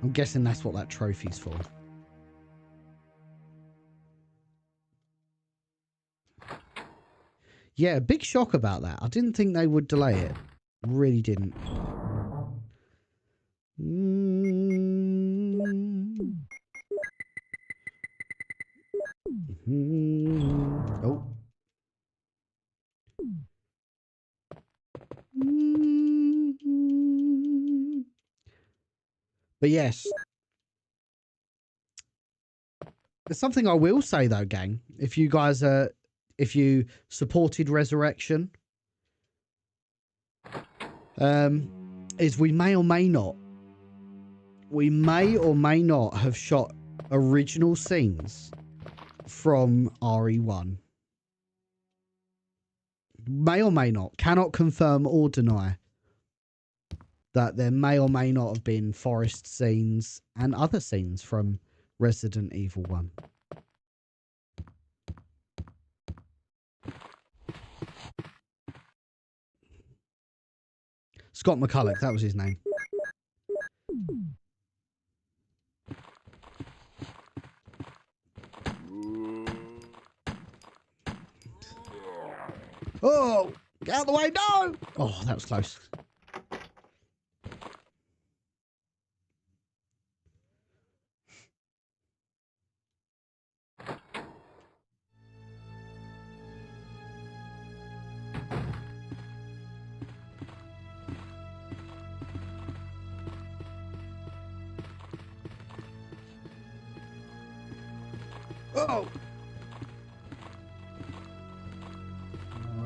I'm guessing that's what that trophy's for. Yeah, big shock about that. I didn't think they would delay it. Really didn't. Oh. But yes. There's something I will say though, gang. If you guys if you supported Resurrection, is we may or may not have shot original scenes from RE1. May or may not. Cannot confirm or deny that there may or may not have been forest scenes and other scenes from Resident Evil 1. Scott McCulloch, that was his name. Oh, get out of the way, no! Oh, that was close. Oh!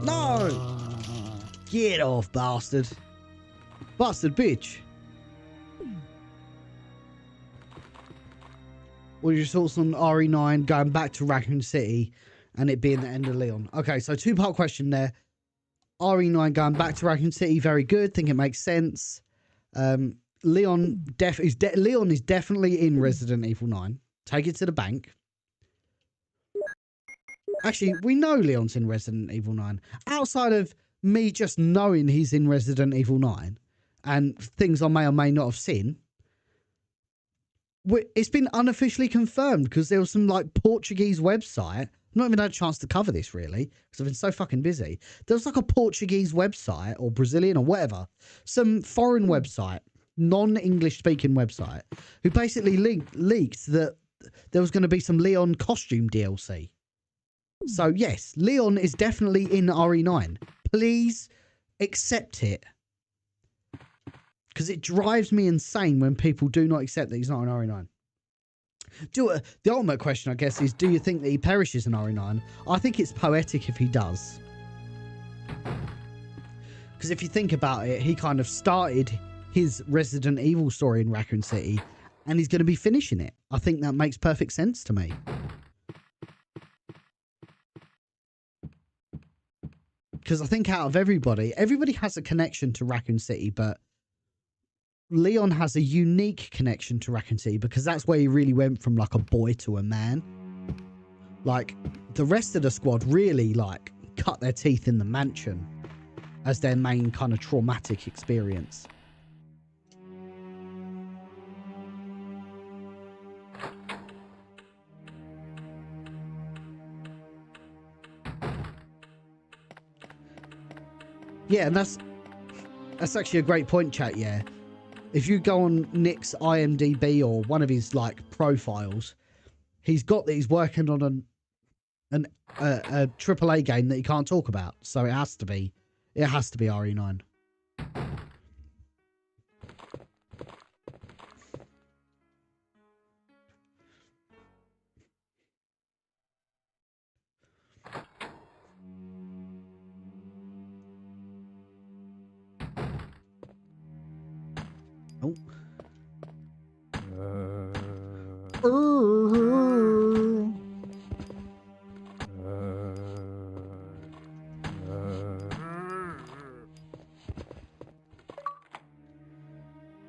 No! Get off, bastard. Bastard bitch. What are your thoughts on RE9 going back to Raccoon City and it being the end of Leon? Okay, so two-part question there. RE9 going back to Raccoon City, very good. Think it makes sense. Leon is definitely in Resident Evil 9. Take it to the bank. Actually, we know Leon's in Resident Evil 9. Outside of me just knowing he's in Resident Evil 9 and things I may or may not have seen, it's been unofficially confirmed because there was some like Portuguese website. Not even had a chance to cover this really because I've been so fucking busy. There was like a Portuguese website or Brazilian or whatever, some foreign website, non-English speaking website, who basically leaked that there was going to be some Leon costume DLC. So yes, Leon is definitely in RE9. Please accept it. Because it drives me insane when people do not accept that he's not in RE9. The ultimate question, I guess, is do you think that he perishes in RE9? I think it's poetic if he does. Because if you think about it, he kind of started his Resident Evil story in Raccoon City and he's going to be finishing it. I think that makes perfect sense to me. Because I think out of everybody has a connection to Raccoon City, but Leon has a unique connection to Raccoon City because that's where he really went from like a boy to a man. Like the rest of the squad really like cut their teeth in the mansion as their main kind of traumatic experience. Yeah, and that's actually a great point, chat, yeah. If you go on Nick's IMDb or one of his like profiles, he's got that he's working on a AAA game that he can't talk about. So it has to be RE9. Oh.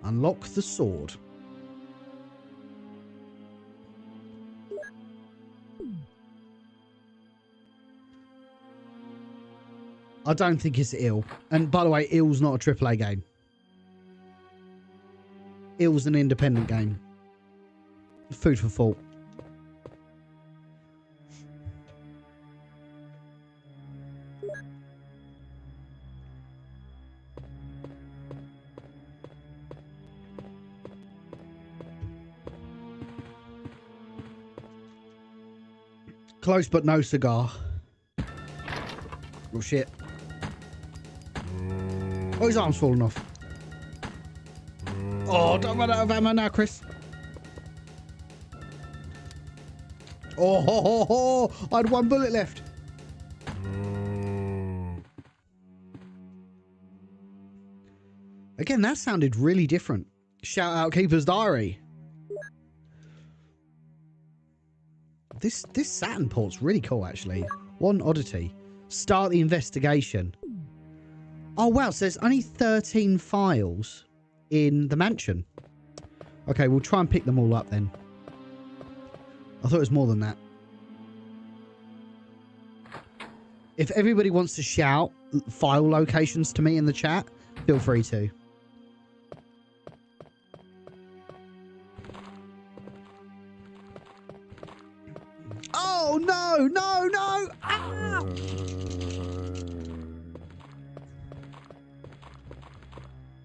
Unlock the sword. I don't think it's ill. And by the way, Ill's not a AAA game. Ill's an independent game. Food for thought. Close but no cigar. Oh shit. Oh, his arm's falling off. Oh, don't run out of ammo now, Chris. Oh, ho, ho, ho. I had one bullet left. Again, that sounded really different. Shout out Keeper's Diary. This Saturn port's really cool, actually. One oddity. Start the investigation. Oh, wow. So there's only 13 files in the mansion. Okay, we'll try and pick them all up then. I thought it was more than that. If everybody wants to shout file locations to me in the chat, feel free to. Oh, no, no, no. Ah!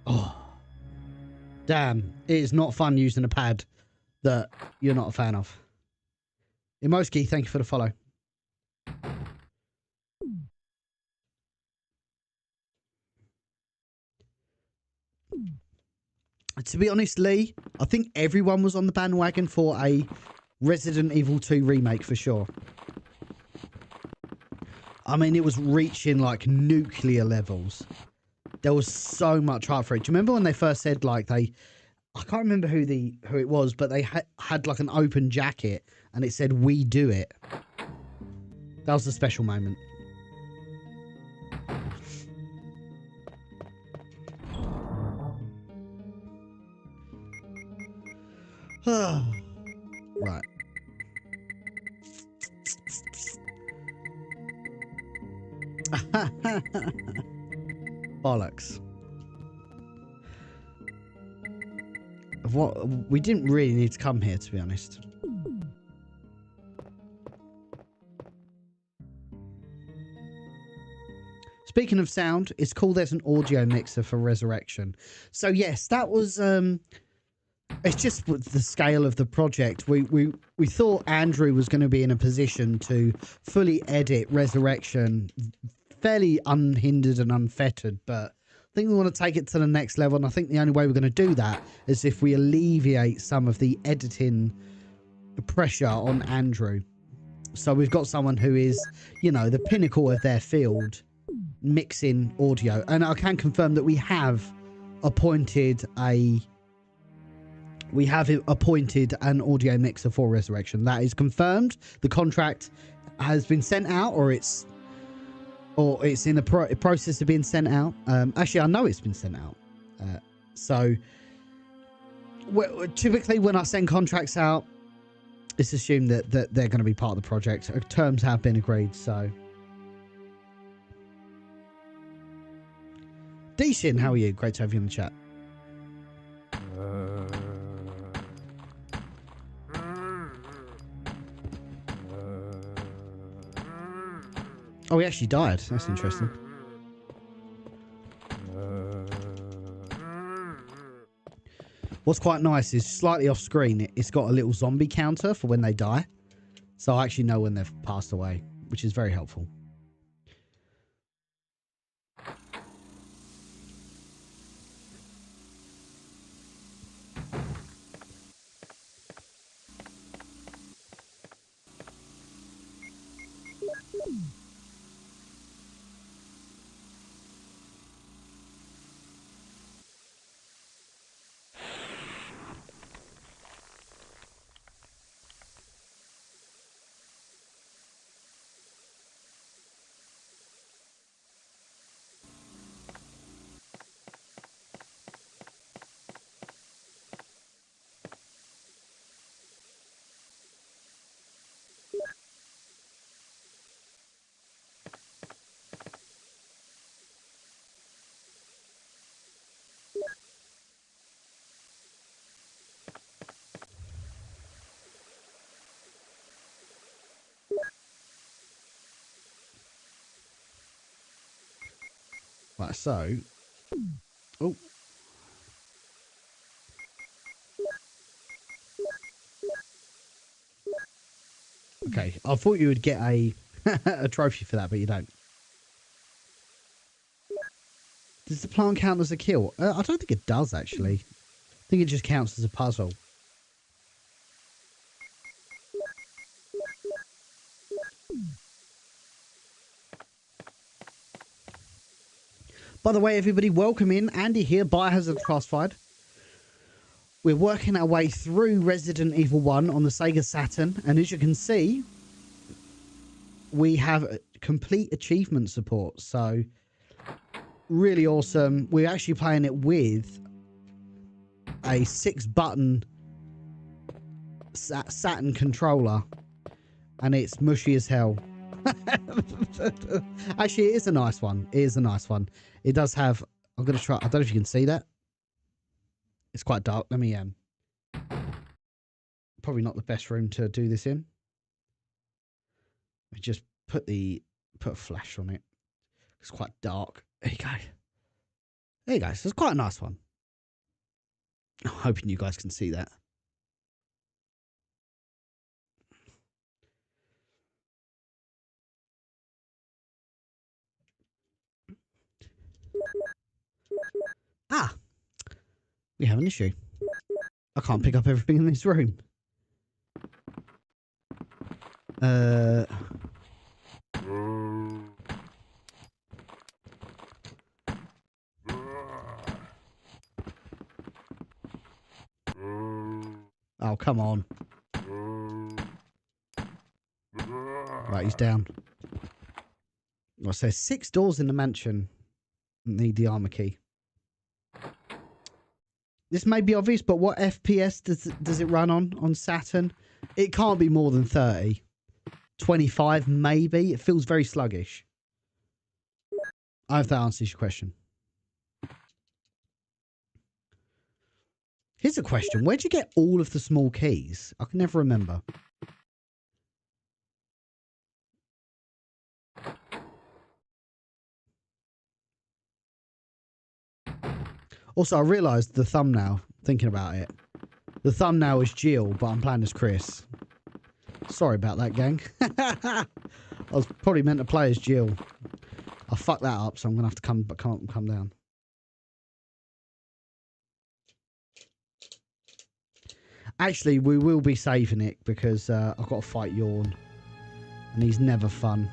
Oh. Damn, it is not fun using a pad that you're not a fan of. Emoski, thank you for the follow. To be honest, Lee, I think everyone was on the bandwagon for a Resident Evil 2 remake for sure. I mean, it was reaching like nuclear levels. There was so much hype for it. Do you remember when they first said like I can't remember who it was, but they had like an open jacket and it said "We do it." That was a special moment. Right. Bollocks. What we didn't really need to come here, to be honest. Speaking of sound, it's cool there's an audio mixer for Resurrection. So yes, that was it's just with the scale of the project. We thought Andrew was going to be in a position to fully edit Resurrection fairly unhindered and unfettered, but I think we want to take it to the next level, and I think the only way we're going to do that is if we alleviate some of the editing pressure on Andrew. So we've got someone who is, you know, the pinnacle of their field, mixing audio, and I can confirm that we have appointed an audio mixer for Resurrection. That is confirmed. The contract has been sent out, or it's in the process of being sent out. Actually, I know it's been sent out. So typically when I send contracts out, it's assumed that they're going to be part of the project. Terms have been agreed, so. Decent, how are you? Great to have you in the chat. Oh, he actually died. That's interesting. What's quite nice is slightly off screen, it's got a little zombie counter for when they die. So I actually know when they've passed away, which is very helpful. Right, so. Oh. Okay, I thought you would get a a trophy for that, but you don't. Does the plant count as a kill? I don't think it does, actually. I think it just counts as a puzzle. By the way, everybody, welcome in. Andy here, Biohazard Declassified. We're working our way through Resident Evil 1 on the Sega Saturn, and as you can see, we have complete achievement support, so really awesome. We're actually playing it with a 6-button Saturn controller, and it's mushy as hell. Actually, it is a nice one. It is a nice one. It does have, I'm going to try, I don't know if you can see that. It's quite dark. Let me, probably not the best room to do this in. I just put a flash on it. It's quite dark. There you go. There you go. So it's quite a nice one. I'm hoping you guys can see that. Ah, we have an issue. I can't pick up everything in this room. Oh, come on. Right, he's down. Well, so 6 doors in the mansion. Need the armor key. This may be obvious, but what FPS does it run on Saturn? It can't be more than 30. 25, maybe. It feels very sluggish. I hope that answers your question. Here's a question. Where'd you get all of the small keys? I can never remember. Also, I realised the thumbnail, thinking about it. The thumbnail is Jill, but I'm playing as Chris. Sorry about that, gang. I was probably meant to play as Jill. I fucked that up, so I'm going to have to come down. Actually, we will be saving it because I've got to fight Yawn. And he's never fun.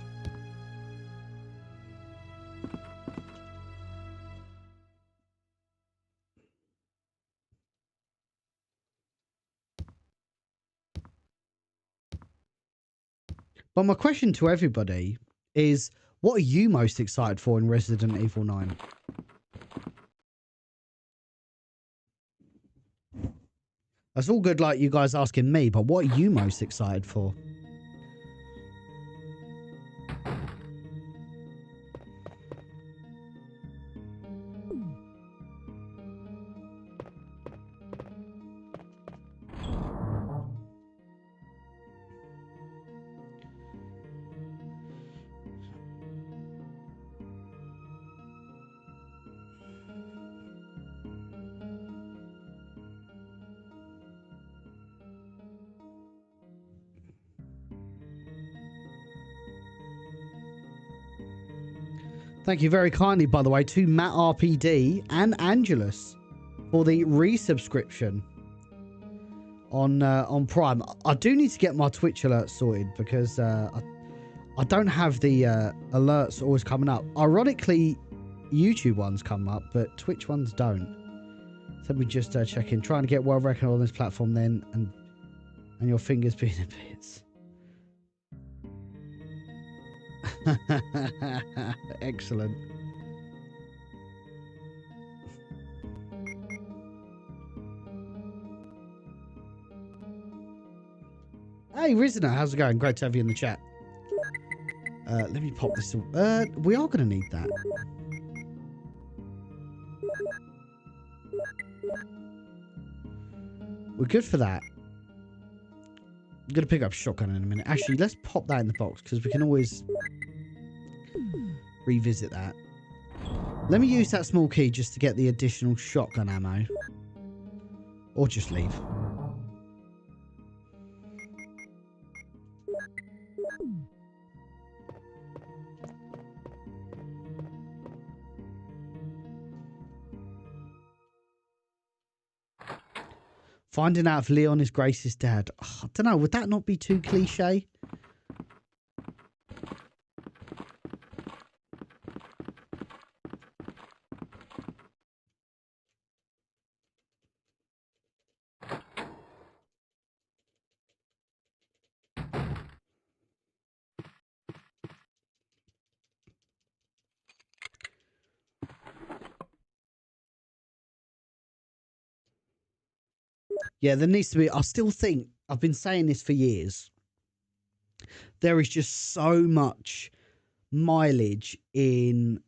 But my question to everybody is, what are you most excited for in Resident Evil 9? That's all good, like you guys asking me, but what are you most excited for? Thank you very kindly, by the way, to Matt RPD and Angelus for the resubscription on Prime. I do need to get my Twitch alerts sorted because I don't have the alerts always coming up. Ironically, YouTube ones come up, but Twitch ones don't. So let me just check in. Trying to get well reckoned on this platform then, and your fingers being in bits. Excellent. Hey Rizina, how's it going? Great to have you in the chat. Let me pop this. We are going to need that. We're good for that. I'm going to pick up shotgun in a minute. Actually, let's pop that in the box because we can always revisit that. Let me use that small key just to get the additional shotgun ammo. Or just leave. Finding out if Leon is Grace's dad. Oh, I don't know. Would that not be too cliche? Yeah, there needs to be... I still think... I've been saying this for years. There is just so much mileage in...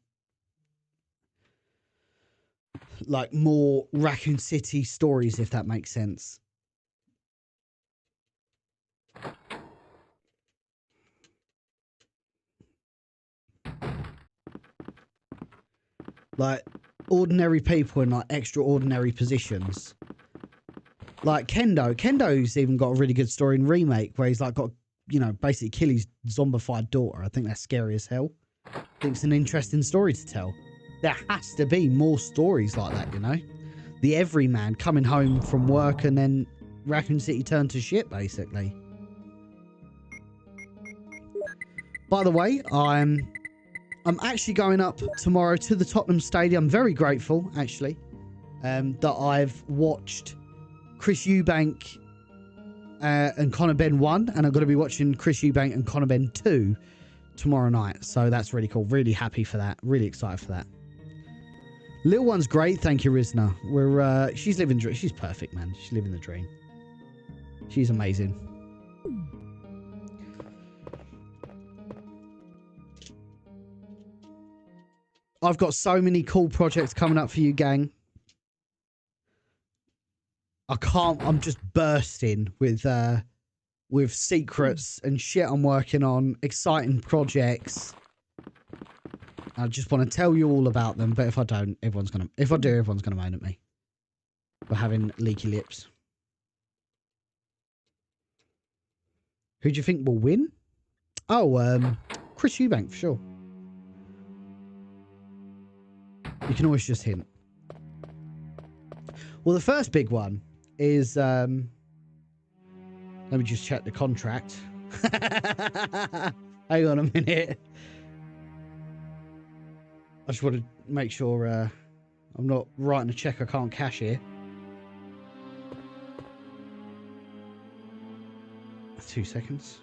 like, more Raccoon City stories, if that makes sense. Like, ordinary people in, like, extraordinary positions. Like Kendo. Kendo's even got a really good story in Remake where he's like got, you know, basically kill his zombified daughter. I think that's scary as hell. I think it's an interesting story to tell. There has to be more stories like that, you know? The everyman coming home from work and then Raccoon City turned to shit, basically. By the way, I'm actually going up tomorrow to the Tottenham Stadium. I'm very grateful, actually, that I've watched Chris Eubank and Conor Benn 1, and I'm going to be watching Chris Eubank and Conor Benn 2 tomorrow night. So that's really cool. Really happy for that. Really excited for that. Little one's great. Thank you, Rizna. She's living the dream. She's perfect, man. She's living the dream. She's amazing. I've got so many cool projects coming up for you, gang. I'm just bursting with secrets and shit I'm working on, exciting projects. I just want to tell you all about them, but if I don't, everyone's gonna moan at me for having leaky lips. Who do you think will win? Oh, Chris Eubank, for sure. You can always just hint. Well, the first big one is, let me just check the contract. Hang on a minute. I just want to make sure I'm not writing a check I can't cash here. 2 seconds.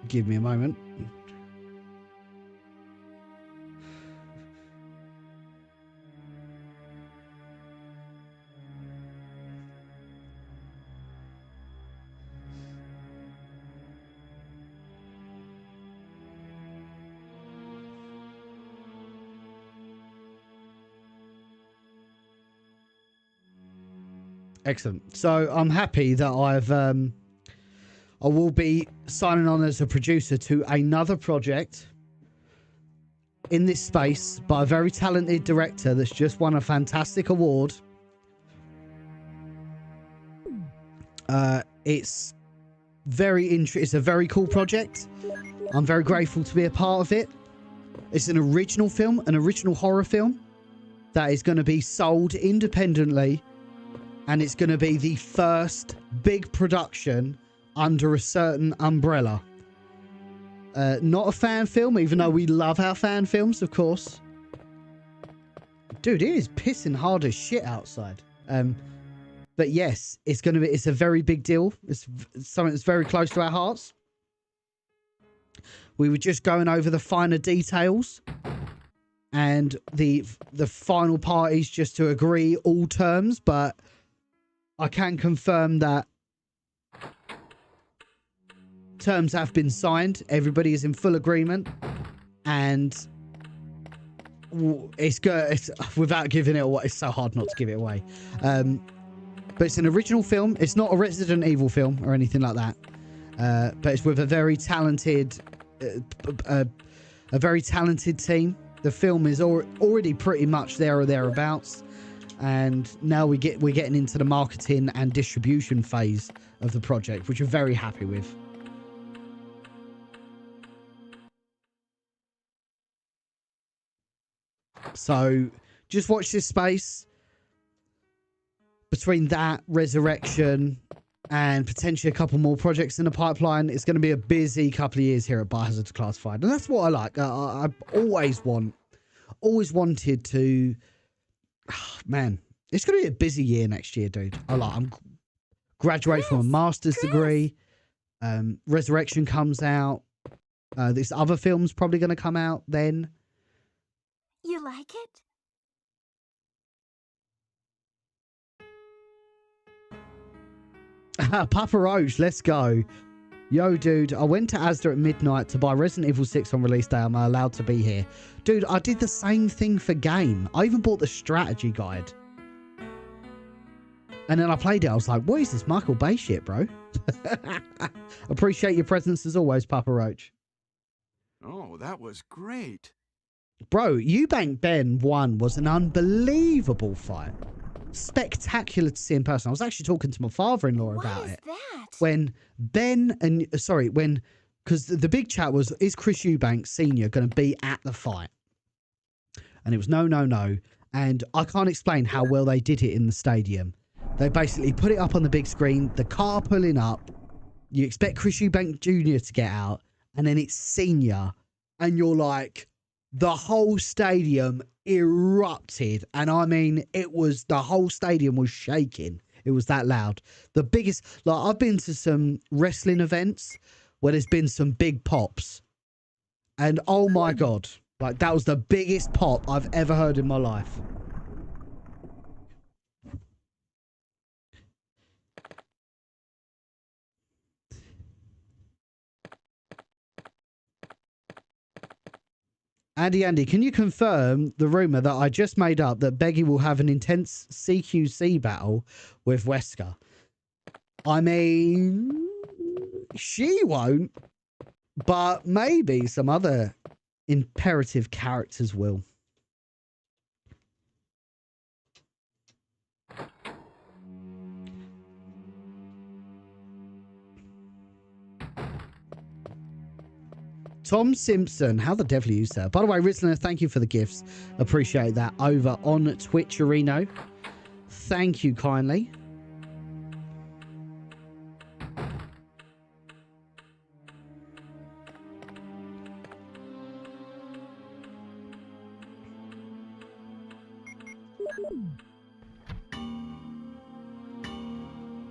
Give me a moment. Excellent. So I'm happy that I will be signing on as a producer to another project in this space by a very talented director that's just won a fantastic award. It's it's a very cool project. I'm very grateful to be a part of it. It's an original film, an original horror film that is going to be sold independently, and it's going to be the first big production under a certain umbrella. Not a fan film, even though we love our fan films, of course. Dude, it is pissing hard as shit outside. But yes, it's a very big deal. It's something that's very close to our hearts. We were just going over the finer details, and the final parties just to agree all terms, but I can confirm that terms have been signed. Everybody is in full agreement, and it's good. Without giving it away, it's so hard not to give it away. But it's an original film. It's not a Resident Evil film or anything like that. But it's with a very talented, team. The film is already pretty much there or thereabouts, and now we're getting into the marketing and distribution phase of the project, which we're very happy with. So just watch this space. Between that, Resurrection, and potentially a couple more projects in the pipeline, it's going to be a busy couple of years here at Biohazard Declassified. And that's what I like. I've always wanted to... man, it's going to be a busy year next year, dude. I'm graduating from a master's degree. Resurrection comes out. This other film's probably going to come out then. You like it? Papa Roach, let's go. Yo, dude, I went to Asda at midnight to buy Resident Evil 6 on release day. Am I allowed to be here? Dude, I did the same thing for game. I even bought the strategy guide. And then I played it. I was like, what is this Michael Bay shit, bro? Appreciate your presence as always, Papa Roach. Oh, that was great. Bro, Eubank Ben 1 was an unbelievable fight. Spectacular to see in person. I was actually talking to my father-in-law about it. What is that? When Ben and... because the big chat was, is Chris Eubank Sr. going to be at the fight? And it was no. And I can't explain how well they did it in the stadium. They basically put it up on the big screen, the car pulling up. You expect Chris Eubank Jr. to get out, and then it's Senior. And you're like, the whole stadium erupted. And I mean, the whole stadium was shaking. It was that loud. The biggest, like, I've been to some wrestling events where there's been some big pops. And oh my God, like, that was the biggest pop I've ever heard in my life. Andy, can you confirm the rumour that I just made up that Beggy will have an intense CQC battle with Wesker? I mean, she won't, but maybe some other imperative characters will. Tom Simpson, how the devil are you, sir? By the way, Ritzler, thank you for the gifts. Appreciate that. Over on Twitch, Areno. Thank you kindly.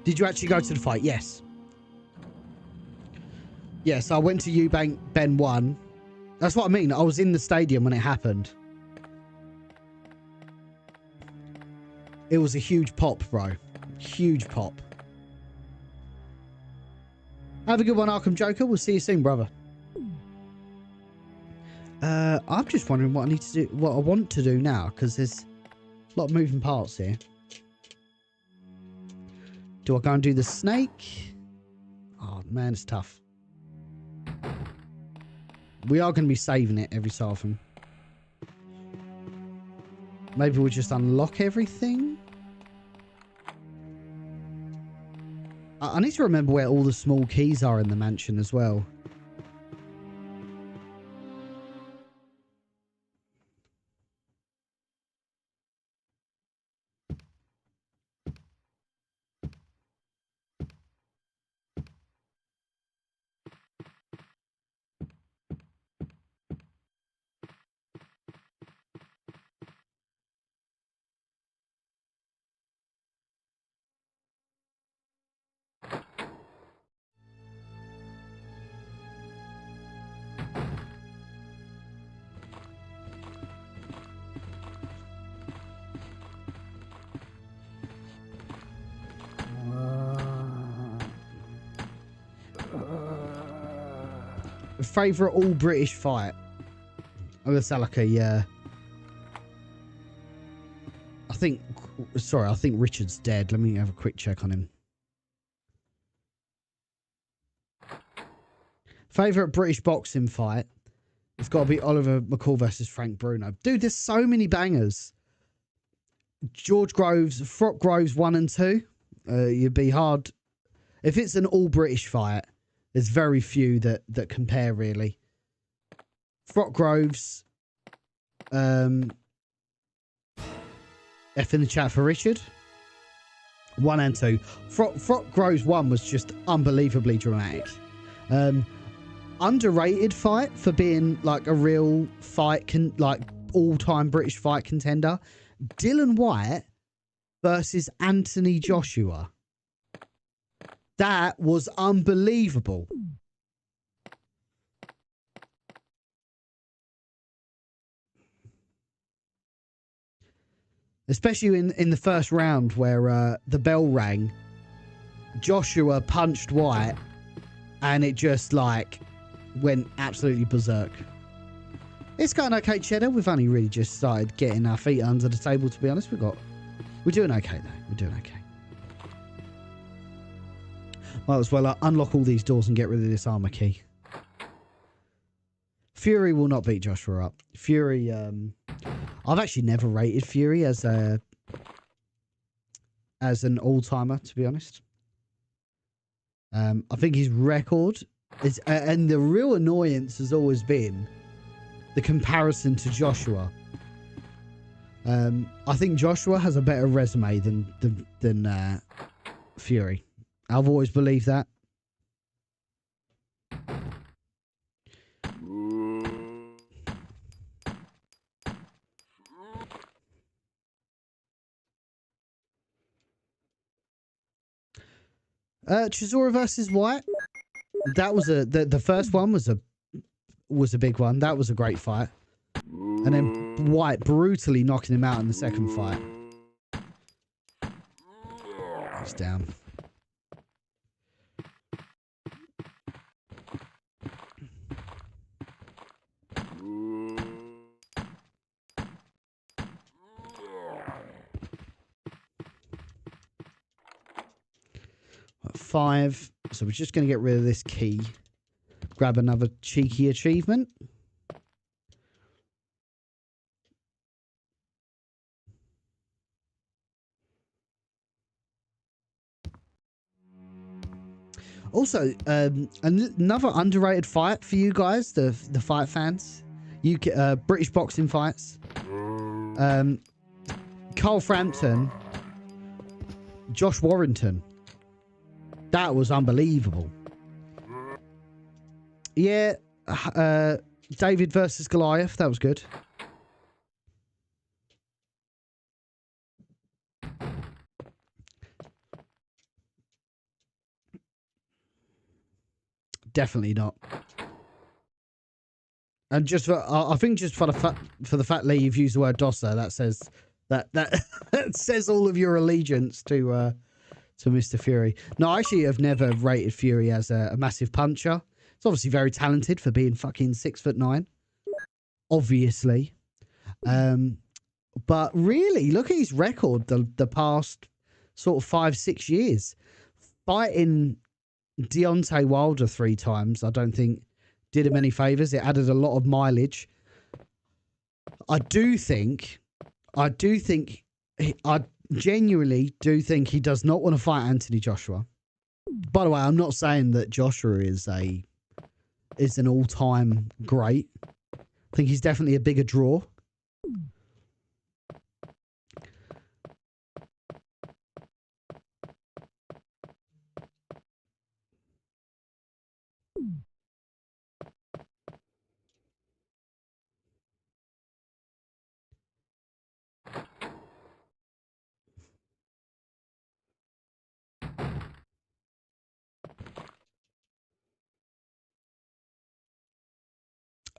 Did you actually go to the fight? Yes. Yes, I went to Eubank Ben 1. That's what I mean. I was in the stadium when it happened. It was a huge pop, bro. Huge pop. Have a good one, Arkham Joker. We'll see you soon, brother. I'm just wondering what I need to do, what I want to do now, because there's a lot of moving parts here. Do I go and do the snake? Oh, man, it's tough. We are going to be saving it every so often. Maybe we'll just unlock everything. I need to remember where all the small keys are in the mansion as well. Favourite all British fight? I'm gonna sound like a I think Richard's dead. Let me have a quick check on him. Favourite British boxing fight? It's got to be Oliver McCall versus Frank Bruno. Dude, there's so many bangers. George Groves, Frock Groves 1 and 2. You'd be hard. If it's an all British fight, there's very few that compare, really. Frock Groves. F in the chat for Richard. 1 and 2. Frock Groves 1 was just unbelievably dramatic. Underrated fight for being like a real fight, like all-time British fight contender. Dylan White versus Anthony Joshua. That was unbelievable. Especially in the first round where the bell rang. Joshua punched White and it just like went absolutely berserk. It's going okay, Cheddar. We've only really just started getting our feet under the table, to be honest. We're doing okay though. We're doing okay. Might as well unlock all these doors and get rid of this armor key. Fury will not beat Joshua up. Fury, I've actually never rated Fury as an all-timer, to be honest. I think his record is, and the real annoyance has always been the comparison to Joshua. I think Joshua has a better resume than Fury. I've always believed that. Chisora versus White. That was the first one was a big one. That was a great fight. And then White brutally knocking him out in the second fight. He's down. At 5. So we're just going to get rid of this key. Grab another cheeky achievement. Also, another underrated fight for you guys, the fight fans. British boxing fights. Carl Frampton, Josh Warrington. That was unbelievable. Yeah, David versus Goliath. That was good. Definitely not. And just for, I think just for the fact that you've used the word Dosser, that says that says all of your allegiance to Mr. Fury. No, I actually have never rated Fury as a massive puncher. He's obviously very talented for being fucking 6'9", obviously. But really, look at his record the past sort of 5-6 years. Fighting Deontay Wilder 3 times, I don't think did him any favours. It added a lot of mileage. I genuinely do think he does not want to fight Anthony Joshua. By the way, I'm not saying that Joshua is an all-time great. I think he's definitely a bigger draw.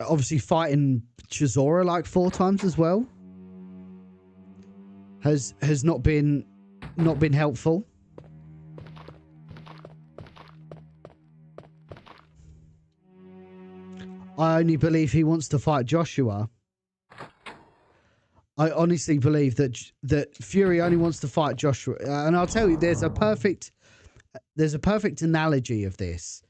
Obviously, fighting Chisora like 4 times as well has not been helpful. I only believe he wants to fight Joshua. I honestly believe that Fury only wants to fight Joshua, and I'll tell you, there's a perfect analogy of this.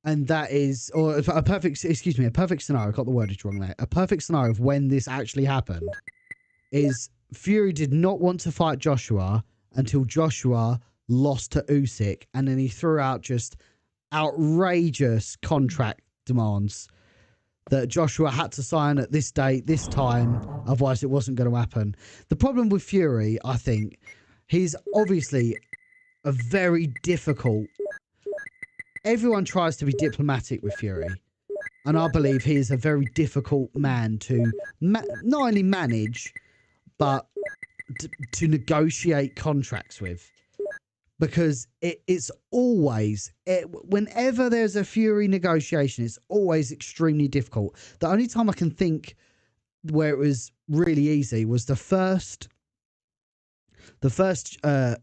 And that is, or a perfect scenario. I got the wordage wrong there. A perfect scenario of when this actually happened is Fury did not want to fight Joshua until Joshua lost to Usyk, and then he threw out just outrageous contract demands that Joshua had to sign at this date, this time, otherwise it wasn't going to happen. The problem with Fury, I think, he's obviously a very difficult... Everyone tries to be diplomatic with Fury, and I believe he is a very difficult man to not only manage, but to negotiate contracts with, because it's always, whenever there's a Fury negotiation, it's always extremely difficult. The only time I can think where it was really easy was the first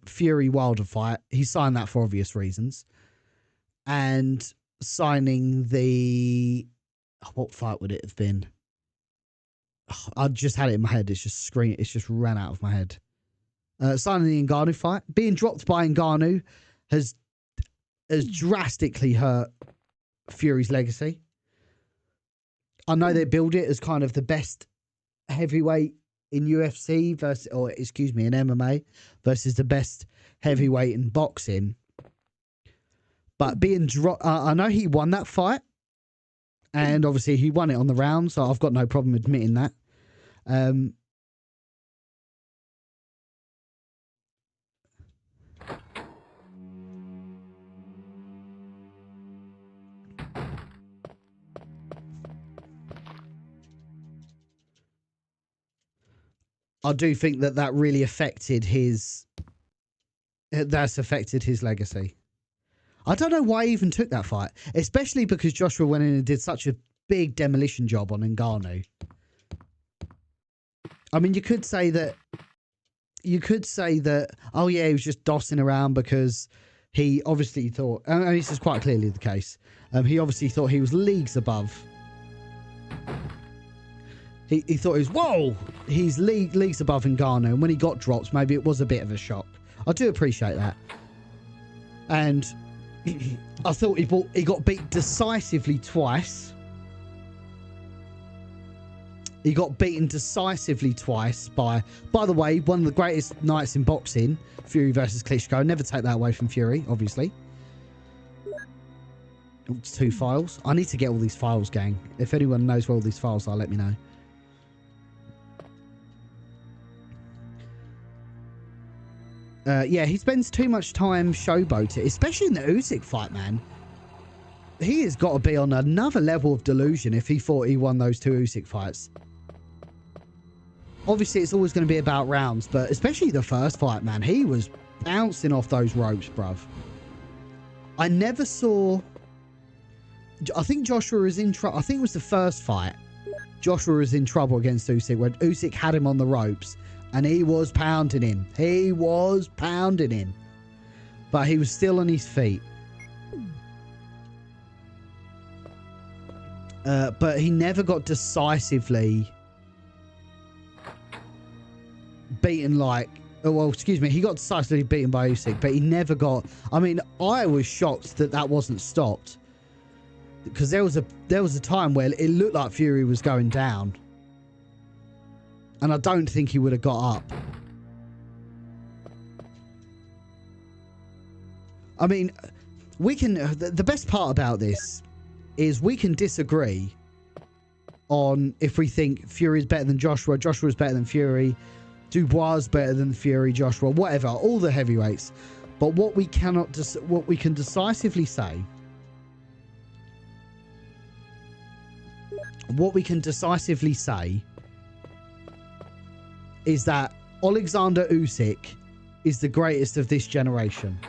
Fury Wilder fight. He signed that for obvious reasons. And signing the... what fight would it have been? I just had it in my head. It's just ran out of my head. Signing the Ngannou fight. Being dropped by Ngannou has drastically hurt Fury's legacy. I know they build it as kind of the best heavyweight in UFC versus, or excuse me, in MMA versus the best heavyweight in boxing. But being dropped, I know he won that fight, and obviously he won it on the round, so I've got no problem admitting that. I do think that really affected his... That's affected his legacy. I don't know why he even took that fight, especially because Joshua went in and did such a big demolition job on Ngannou. I mean, you could say that, oh yeah, he was just dossing around because he obviously thought, and this is quite clearly the case, he obviously thought he was leagues above. He thought he was, whoa, he's leagues above Ngannou, and when he got dropped, maybe it was a bit of a shock. I do appreciate that. And I thought he got beat decisively twice. He got beaten decisively twice by the way, one of the greatest nights in boxing, Fury versus Klitschko. Never take that away from Fury, obviously. It's 2 files. I need to get all these files, gang. If anyone knows where all these files are, let me know. Yeah, he spends too much time showboating, especially in the Usyk fight, man. He has got to be on another level of delusion if he thought he won those 2 Usyk fights. Obviously, it's always going to be about rounds, but especially the first fight, man. He was bouncing off those ropes, bruv. I never saw... I think Joshua was in trouble. I think it was the first fight. Joshua was in trouble against Usyk when Usyk had him on the ropes. And he was pounding him. He was pounding him. But he was still on his feet. But he never got decisively beaten like... Oh, well, excuse me. He got decisively beaten by Usyk. But he never got... I mean, I was shocked that wasn't stopped. Because there was a time where it looked like Fury was going down. And I don't think he would have got up. I mean, we can... The best part about this is we can disagree on if we think Fury is better than Joshua, Joshua is better than Fury, Dubois is better than Fury, Joshua, whatever, all the heavyweights. But what we can decisively say... What we can decisively say... is that Alexander Usyk is the greatest of this generation.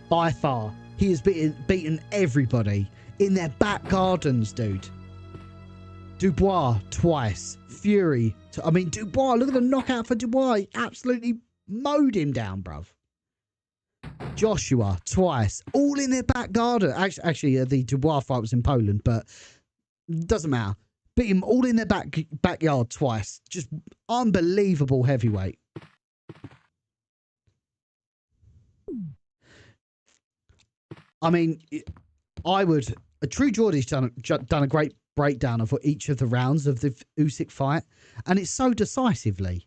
By far. He has beaten everybody in their back gardens, dude. Dubois, twice. Fury. I mean, Dubois, look at the knockout for Dubois. He absolutely mowed him down, bruv. Joshua, twice. All in their back garden. Actually, the Dubois fight was in Poland, but doesn't matter. Beat him all in their backyard twice. Just unbelievable heavyweight. I mean, True Geordie's done a great breakdown of each of the rounds of the Usyk fight, and it's so decisively.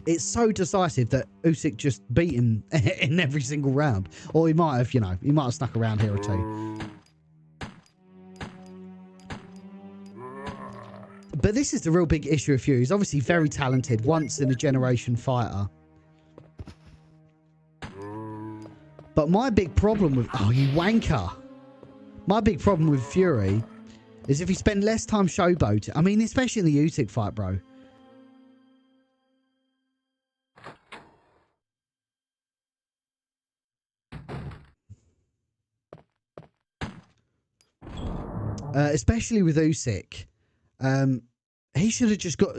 It's so decisive that Usyk just beat him in every single round. Or he might have, he might have snuck around here or two. But this is the real big issue of Fury. He's obviously very talented, once in a generation fighter. But my big problem with... Oh, you wanker. My big problem with Fury is if he spent less time showboating. I mean, especially in the Usyk fight, bro. Especially with Usyk. He should have just got...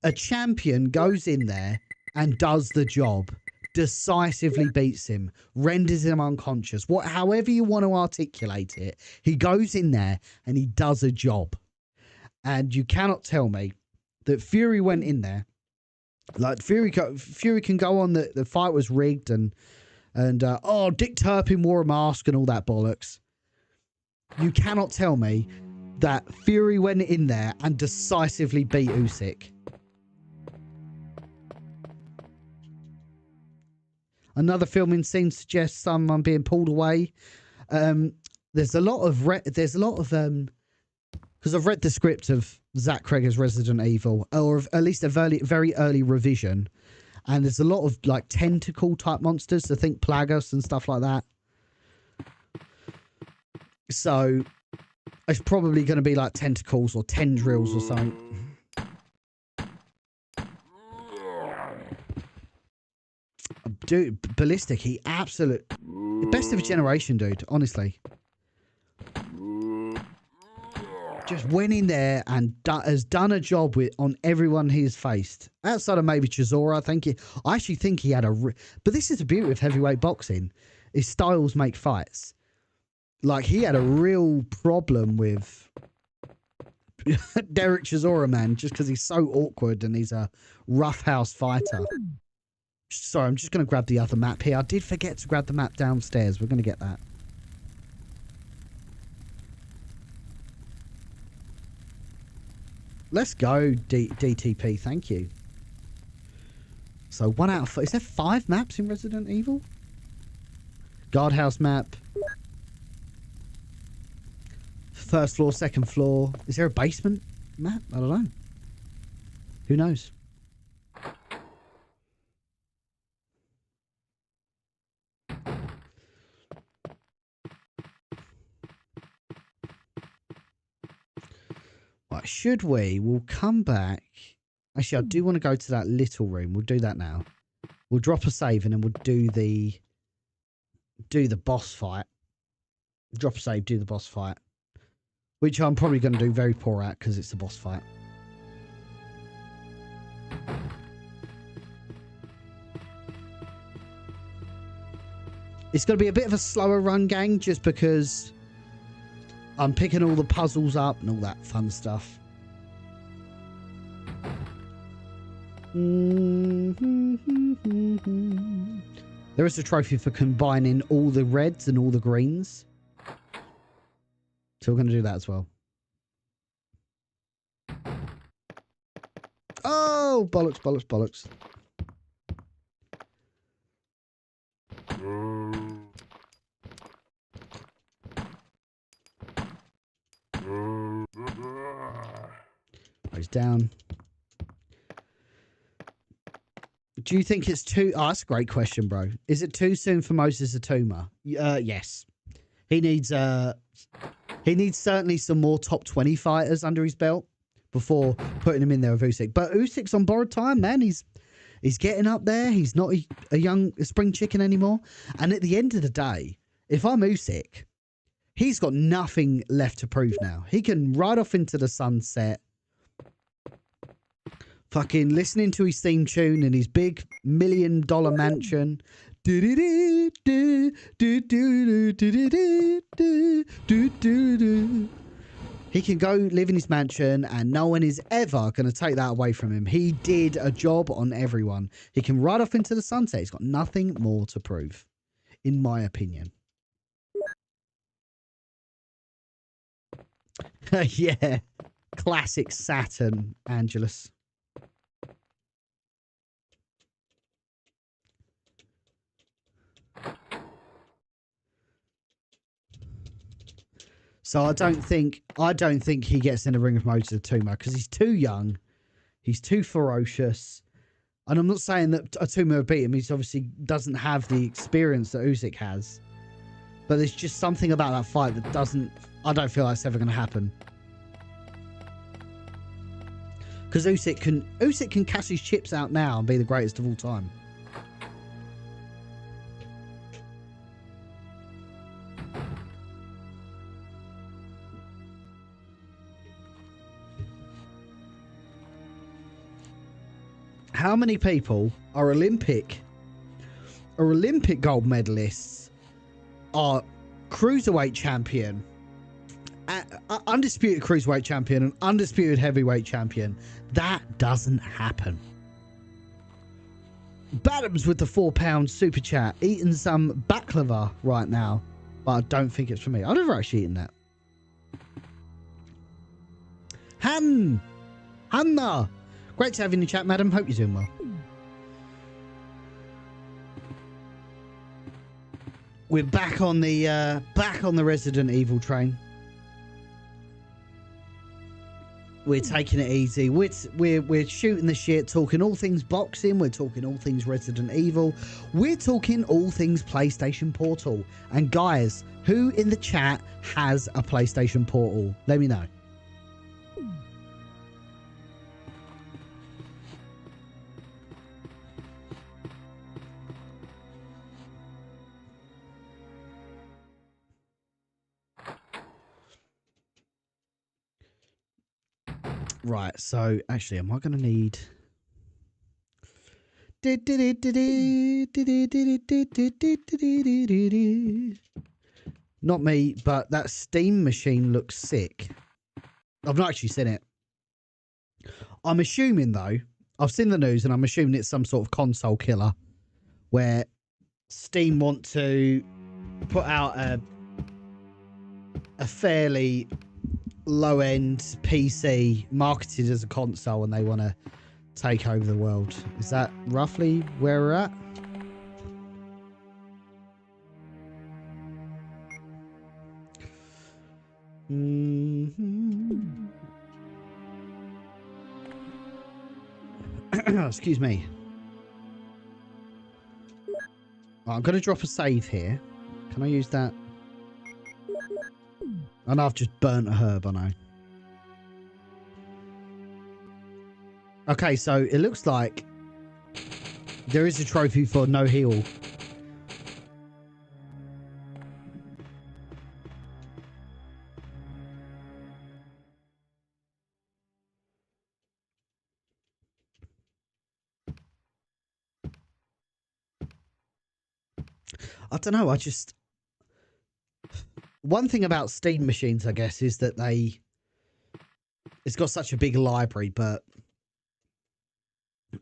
A champion goes in there and does the job. Decisively beats him. Renders him unconscious. However you want to articulate it. He goes in there and he does a job. And you cannot tell me that Fury went in there. Like, Fury can go on that the fight was rigged and Dick Turpin wore a mask and all that bollocks. You cannot tell me that Fury went in there and decisively beat Usyk. Another filming scene suggests someone being pulled away. There's a lot of because I've read the script of Zach Cregger's Resident Evil, or at least a very early revision, and there's a lot of like tentacle type monsters. So think Plagueis and stuff like that. So It's probably going to be like tentacles or tendrils or something. Dude, Ballistic, he absolute best of a generation, dude, honestly. Just went in there and has done a job on everyone he's faced. Outside of maybe Chisora, I actually think he had but this is the beauty of heavyweight boxing, is styles make fights. Like, he had a real problem with Derek Chisora, man, just because he's so awkward and he's a roughhouse fighter. Sorry, I'm just going to grab the other map here. I did forget to grab the map downstairs. We're going to get that. Let's go, DTP. Thank you. So 1 out of 4. Is there 5 maps in Resident Evil? Guardhouse map. First floor, second floor. Is there a basement map? I don't know. Who knows? Right, should we? We'll come back. Actually, I do want to go to that little room. We'll do that now. We'll drop a save and then we'll do the boss fight. Drop a save, do the boss fight. Which I'm probably going to do very poor at because it's the boss fight. It's going to be a bit of a slower run, gang, just because I'm picking all the puzzles up and all that fun stuff. There is a trophy for combining all the reds and all the greens. So we're going to do that as well. Oh, bollocks, bollocks, bollocks. Goes down. Do you think it's too... Oh, that's a great question, bro. Is it too soon for Moses Atuma? Yes. He needs certainly some more top 20 fighters under his belt before putting him in there with Usyk. But Usyk's on borrowed time, man. He's getting up there. He's not a young spring chicken anymore. And at the end of the day, if I'm Usyk, he's got nothing left to prove now. He can ride off into the sunset, fucking listening to his theme tune in his big $1 million mansion. He can go live in his mansion and no one is ever going to take that away from him. He did a job on everyone. He can ride off into the sunset. He's got nothing more to prove, in my opinion. Yeah. Classic Saturn, Angelus. So I don't think he gets in the ring of Moses Atuma because he's too young, he's too ferocious, and I'm not saying that Atuma would beat him. He obviously doesn't have the experience that Usyk has, but there's just something about that fight that I don't feel like it's ever going to happen. Because Usyk can cash his chips out now and be the greatest of all time. How many people are Olympic gold medalists, are cruiserweight champion, undisputed cruiserweight champion, and undisputed heavyweight champion? That doesn't happen. Badams with the £4 super chat, eating some baklava right now, but I don't think it's for me. I've never actually eaten that. Hannah. Great to have you in the chat, madam. Hope you're doing well. We're back on the Resident Evil train. We're taking it easy. We're shooting the shit, talking all things boxing. We're talking all things Resident Evil. We're talking all things PlayStation Portal. And guys, who in the chat has a PlayStation Portal? Let me know. Right, so actually, am I going to need... Not me, but that Steam machine looks sick. I've not actually seen it. I'm assuming, though, I've seen the news and I'm assuming it's some sort of console killer where Steam want to put out a fairly low-end PC marketed as a console and they want to take over the world. Is that roughly where we're at? Excuse me. Right, I'm going to drop a save here. Can I use that? I know I've just burnt a herb, I know. Okay, so it looks like there is a trophy for no heal. I don't know, I just... One thing about Steam machines, I guess, is that it's got such a big library, but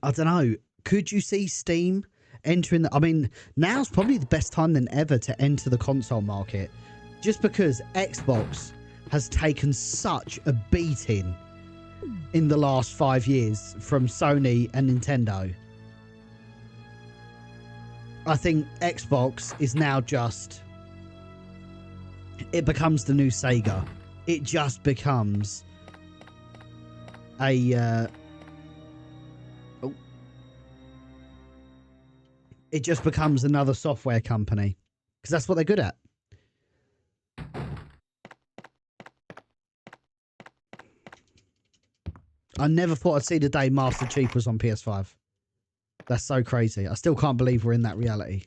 I don't know. Could you see Steam entering the... I mean, now's probably the best time than ever to enter the console market, just because Xbox has taken such a beating in the last 5 years from Sony and Nintendo. I think Xbox is now just... It becomes the new Sega. It just becomes a... It just becomes another software company. Because that's what they're good at. I never thought I'd see the day Master Chief was on PS5. That's so crazy. I still can't believe we're in that reality.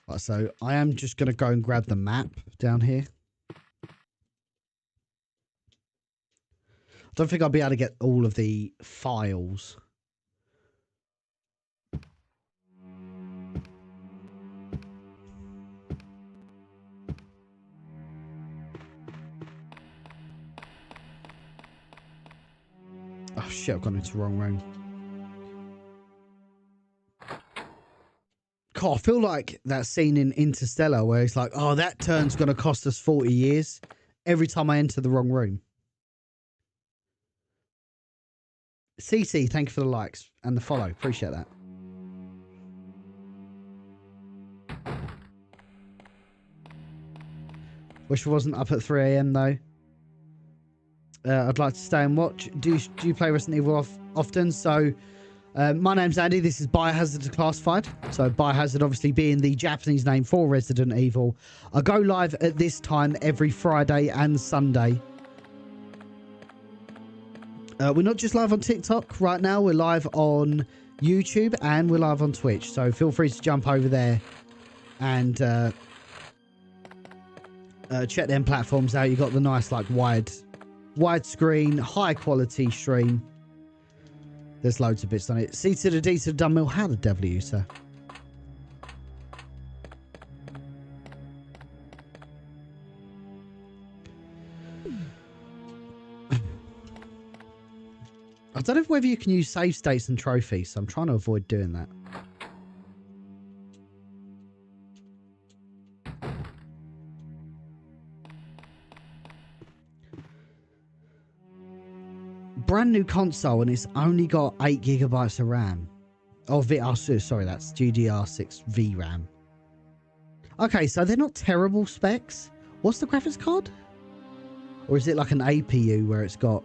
Right, so I am just going to go and grab the map down here. I don't think I'll be able to get all of the files. Oh shit, I've gone into the wrong room. God, I feel like that scene in Interstellar where it's like, oh, that turn's going to cost us 40 years every time I enter the wrong room. CC, thank you for the likes and the follow. Appreciate that. Wish I wasn't up at 3 AM though. I'd like to stay and watch. Do you play Resident Evil often? So, my name's Andy. This is Biohazard Declassified. So, Biohazard obviously being the Japanese name for Resident Evil. I go live at this time every Friday and Sunday. We're not just live on TikTok right now. We're live on YouTube and we're live on Twitch. So, feel free to jump over there and check them platforms out. You got the nice, like, widescreen, high quality stream. There's loads of bits on it. C to the D to the dumb mill. How the devil are you, sir? I don't know whether you can use save states and trophies, so I'm trying to avoid doing that. Brand new console, and it's only got 8 gigabytes of RAM. Oh, sorry, that's GDR6 VRAM. Okay, so they're not terrible specs. What's the graphics card? Or is it like an APU where it's got...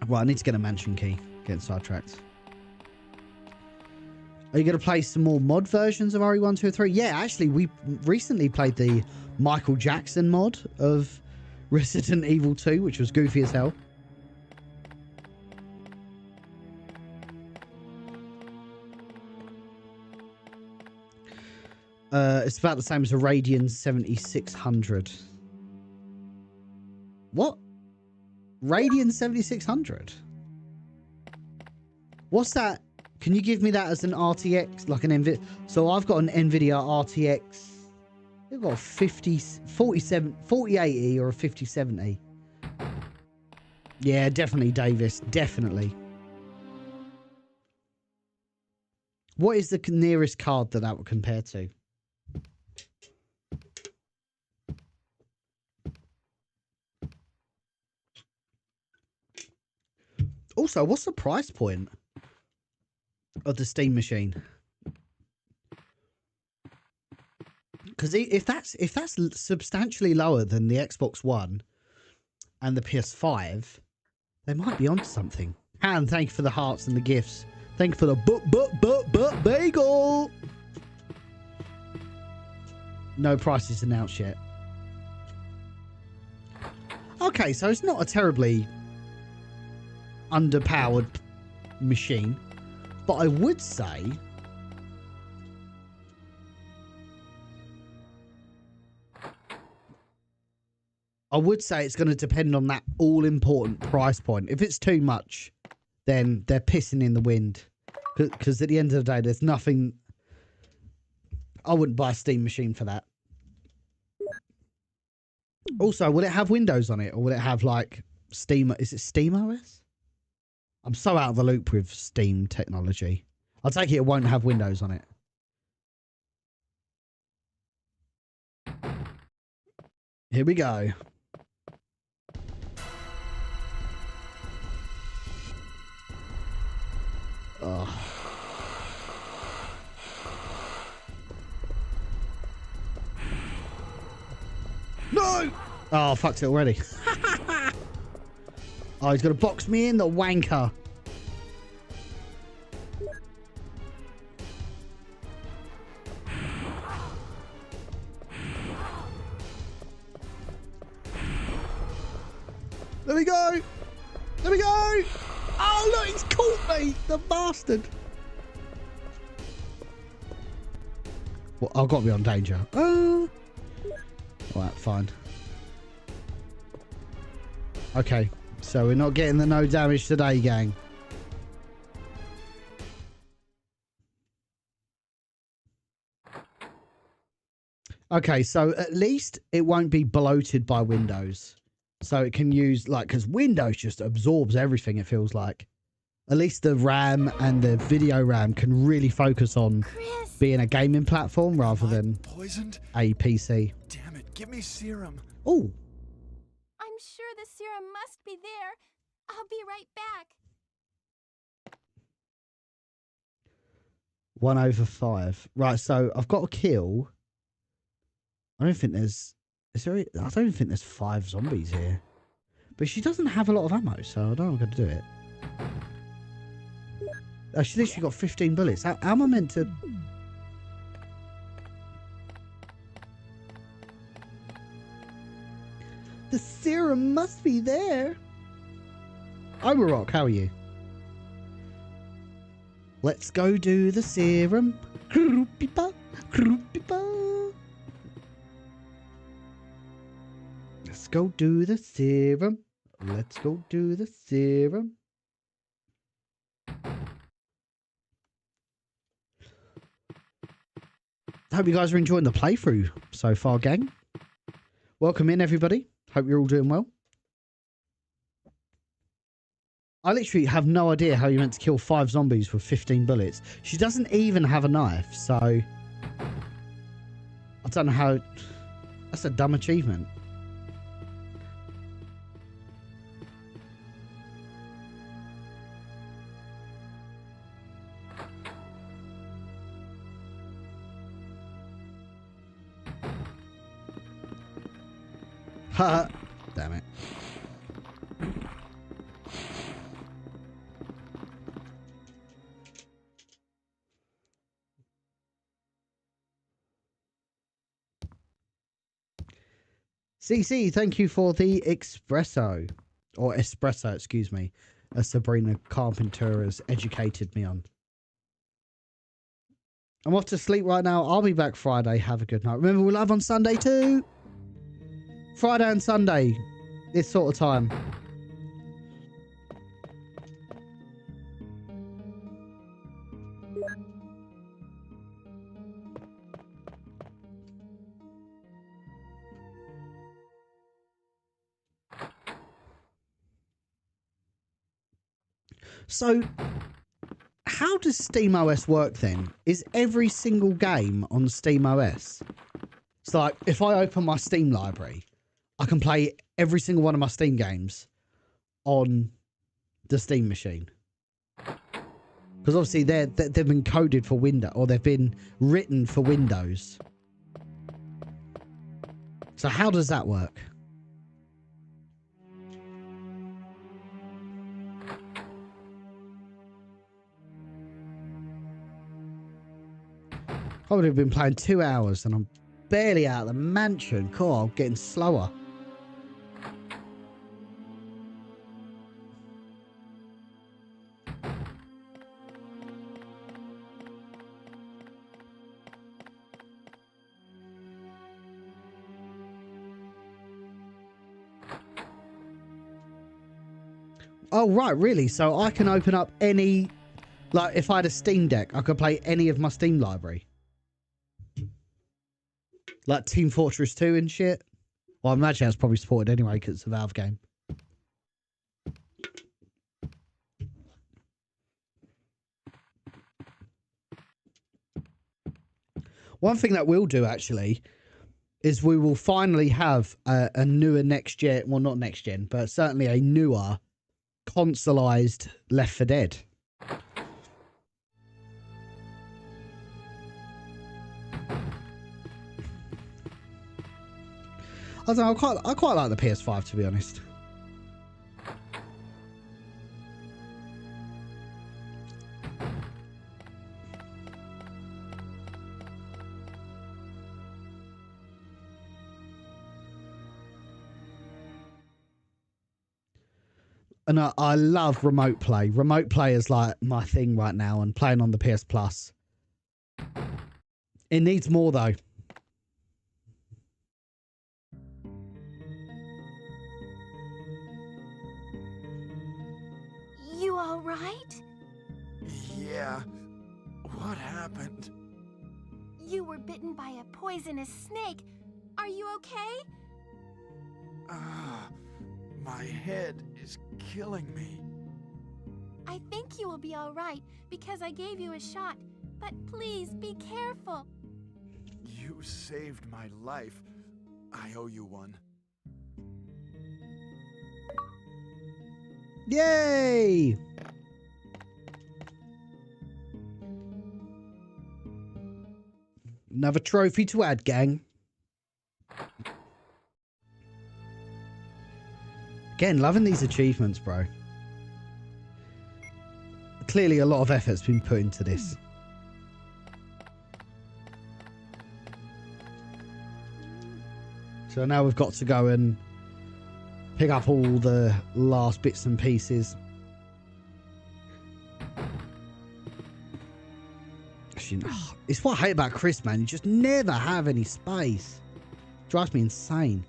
Right, I need to get a mansion key. Getting sidetracked. Are you going to play some more mod versions of RE1, 2, 3? Yeah, actually, we recently played the Michael Jackson mod of Resident Evil 2, which was goofy as hell. It's about the same as a Radeon 7600. What? Radeon 7600? What's that? Can you give me that as an RTX, like an NVIDIA? So I've got an NVIDIA RTX. I've got a 4080 or a 5070. Yeah, definitely, Davis. Definitely. What is the nearest card that would compare to? Also, what's the price point of the Steam machine? Because if that's substantially lower than the Xbox One and the PS5, they might be onto something. And thank you for the hearts and the gifts. Thank you for the bagel. No prices announced yet. Okay, so it's not a terribly underpowered machine, but I would say it's going to depend on that all-important price point. If it's too much, then they're pissing in the wind. Because at the end of the day, there's nothing... I wouldn't buy a Steam machine for that. Also, will it have Windows on it? Or will it have, like, Steam... Is it Steam OS? I'm so out of the loop with Steam technology. I'll take it won't have Windows on it. Here we go. Oh. No! Oh, I fucked it already. Oh, he's going to box me in, the wanker. There we go. There we go. Oh, look, he's caught me. The bastard. Well, I've got to be on danger. Oh. All right, fine. Okay. So we're not getting the no damage today, gang. Okay, so at least it won't be bloated by Windows. So it can use, like, because Windows just absorbs everything, it feels like. At least the RAM and the video RAM can really focus on being a gaming platform rather than poisoned? a PC. Damn it, give me serum. Oh. I'm sure the serum must be there. I'll be right back. 1/5. Right, so I've got a kill. I don't think there's... I don't even think there's 5 zombies here. But she doesn't have a lot of ammo, so I don't know how I'm going to do it. Oh, she literally got 15 bullets. How am I meant to... The serum must be there. I'm a rock. How are you? Let's go do the serum. Let's go do the serum. Let's go do the serum. hope you guys are enjoying the playthrough so far, gang. Welcome in, everybody. Hope you're all doing well. I literally have no idea how you're meant to kill 5 zombies with 15 bullets. She doesn't even have a knife, so... I don't know how... That's a dumb achievement. Ha! Damn it. CC, thank you for the espresso. Or espresso, excuse me. As Sabrina Carpenter has educated me on. I'm off to sleep right now. I'll be back Friday. Have a good night. Remember, we're live on Sunday too. Friday and Sunday. This sort of time. So, how does SteamOS work then? Is every single game on SteamOS? So, like, if I open my Steam library, I can play every single one of my Steam games on the Steam machine. Because obviously they've been coded for Windows, or they've been written for Windows. So how does that work? Probably been playing 2 hours and I'm barely out of the mansion. Cool, I'm getting slower. Oh, right, really? So I can open up any... Like, if I had a Steam Deck, I could play any of my Steam library. Like Team Fortress 2 and shit. Well, I imagine that's probably supported anyway because it's a Valve game. One thing that we'll do, actually, is we will finally have a newer next-gen... Well, not next-gen, but certainly a newer consoleized Left 4 Dead. I don't know, I quite like the PS5, to be honest. And I love remote play. Remote play is like my thing right now, and playing on the PS Plus. It needs more though. You all right? Yeah. What happened? You were bitten by a poisonous snake. Are you okay? My head is killing me. I think you will be all right because I gave you a shot. But please be careful. You saved my life. I owe you one. Yay! Another trophy to add, gang. Again, loving these achievements, bro. Clearly a lot of effort's been put into this. So now we've got to go and pick up all the last bits and pieces. Actually, it's what I hate about Chris, man. You just never have any space. Drives me insane.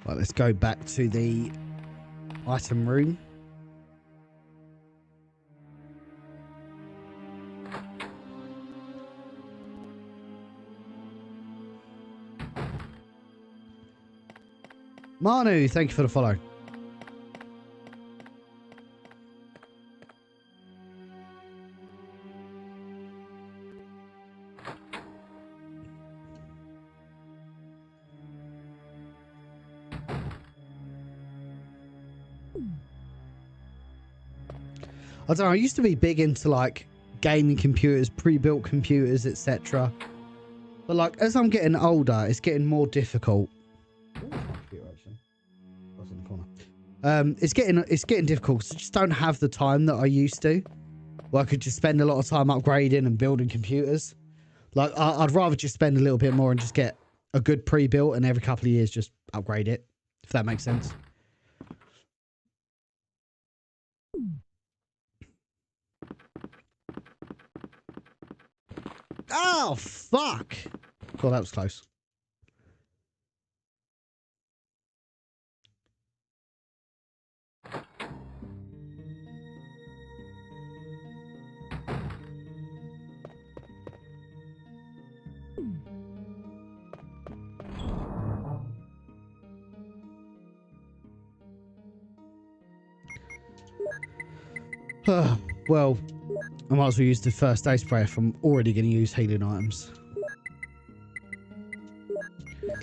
Right, let's go back to the item room. Manu, thank you for the follow. I don't know, I used to be big into like gaming computers, pre-built computers, etc. But like as I'm getting older, it's getting more difficult. It's getting difficult because I just don't have the time that I used to. Well, I could just spend a lot of time upgrading and building computers. Like I'd rather just spend a little bit more and just get a good pre-built and every couple of years just upgrade it, if that makes sense. Oh, fuck. God, that was close. Well, I might as well use the first aid spray if I'm already going to use healing items.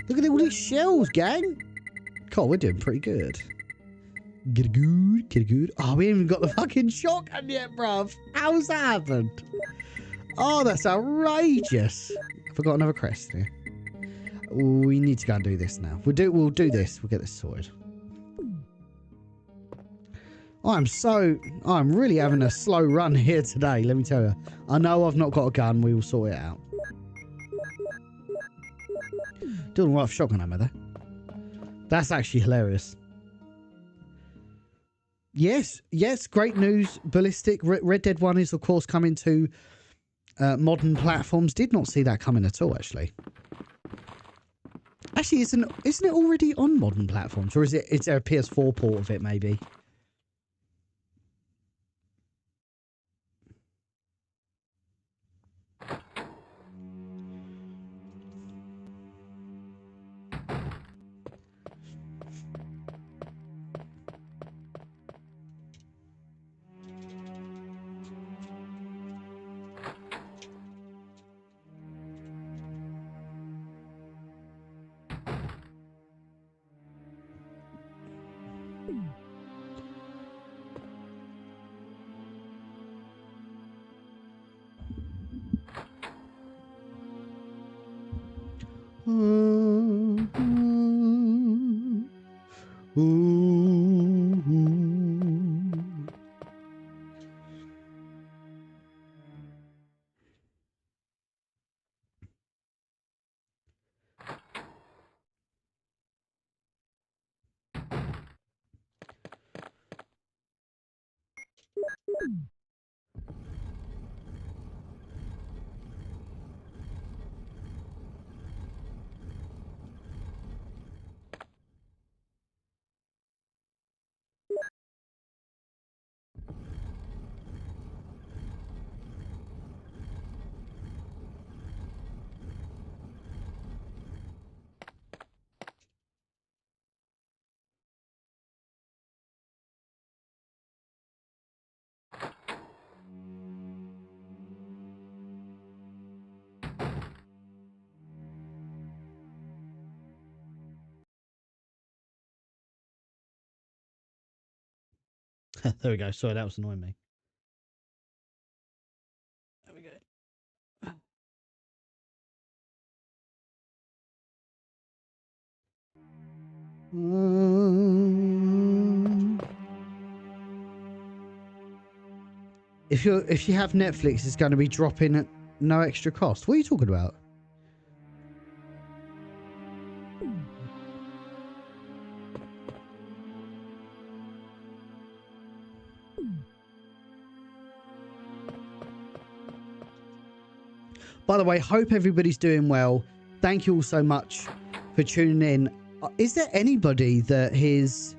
Look at all these shells, gang. God, we're doing pretty good. Get good, get good. Oh, we haven't even got the fucking shotgun yet, bruv. How's that happened? Oh, that's outrageous. I forgot another crest here. We need to go and do this now. We'll do this. We'll get this sorted. I'm really having a slow run here today, let me tell you. I know I've not got a gun, we will sort it out. Doing all right for shotgun ammo there. That's actually hilarious. Yes, great news, Ballistic. Red Dead 1 is of course coming to modern platforms. Did not see that coming at all, actually. Actually, isn't it already on modern platforms? Or is there a PS4 port of it, maybe? There we go. Sorry, that was annoying me. There we go. If you have Netflix, it's going to be dropping at no extra cost. What are you talking about? By the way, hope everybody's doing well. Thank you all so much for tuning in. Is there anybody that has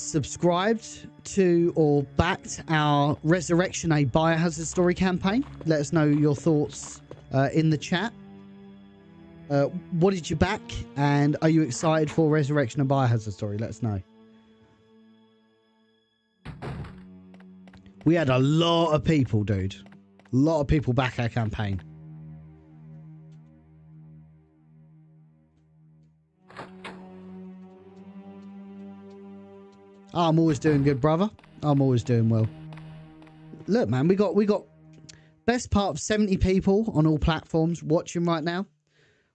subscribed to or backed our Resurrection a Biohazard story campaign? Let us know your thoughts in the chat. What did you back? And are you excited for Resurrection a Biohazard story? Let us know. We had a lot of people, dude. A lot of people back our campaign. I'm always doing good, brother. I'm always doing well. Look, man, we got best part of 70 people on all platforms watching right now.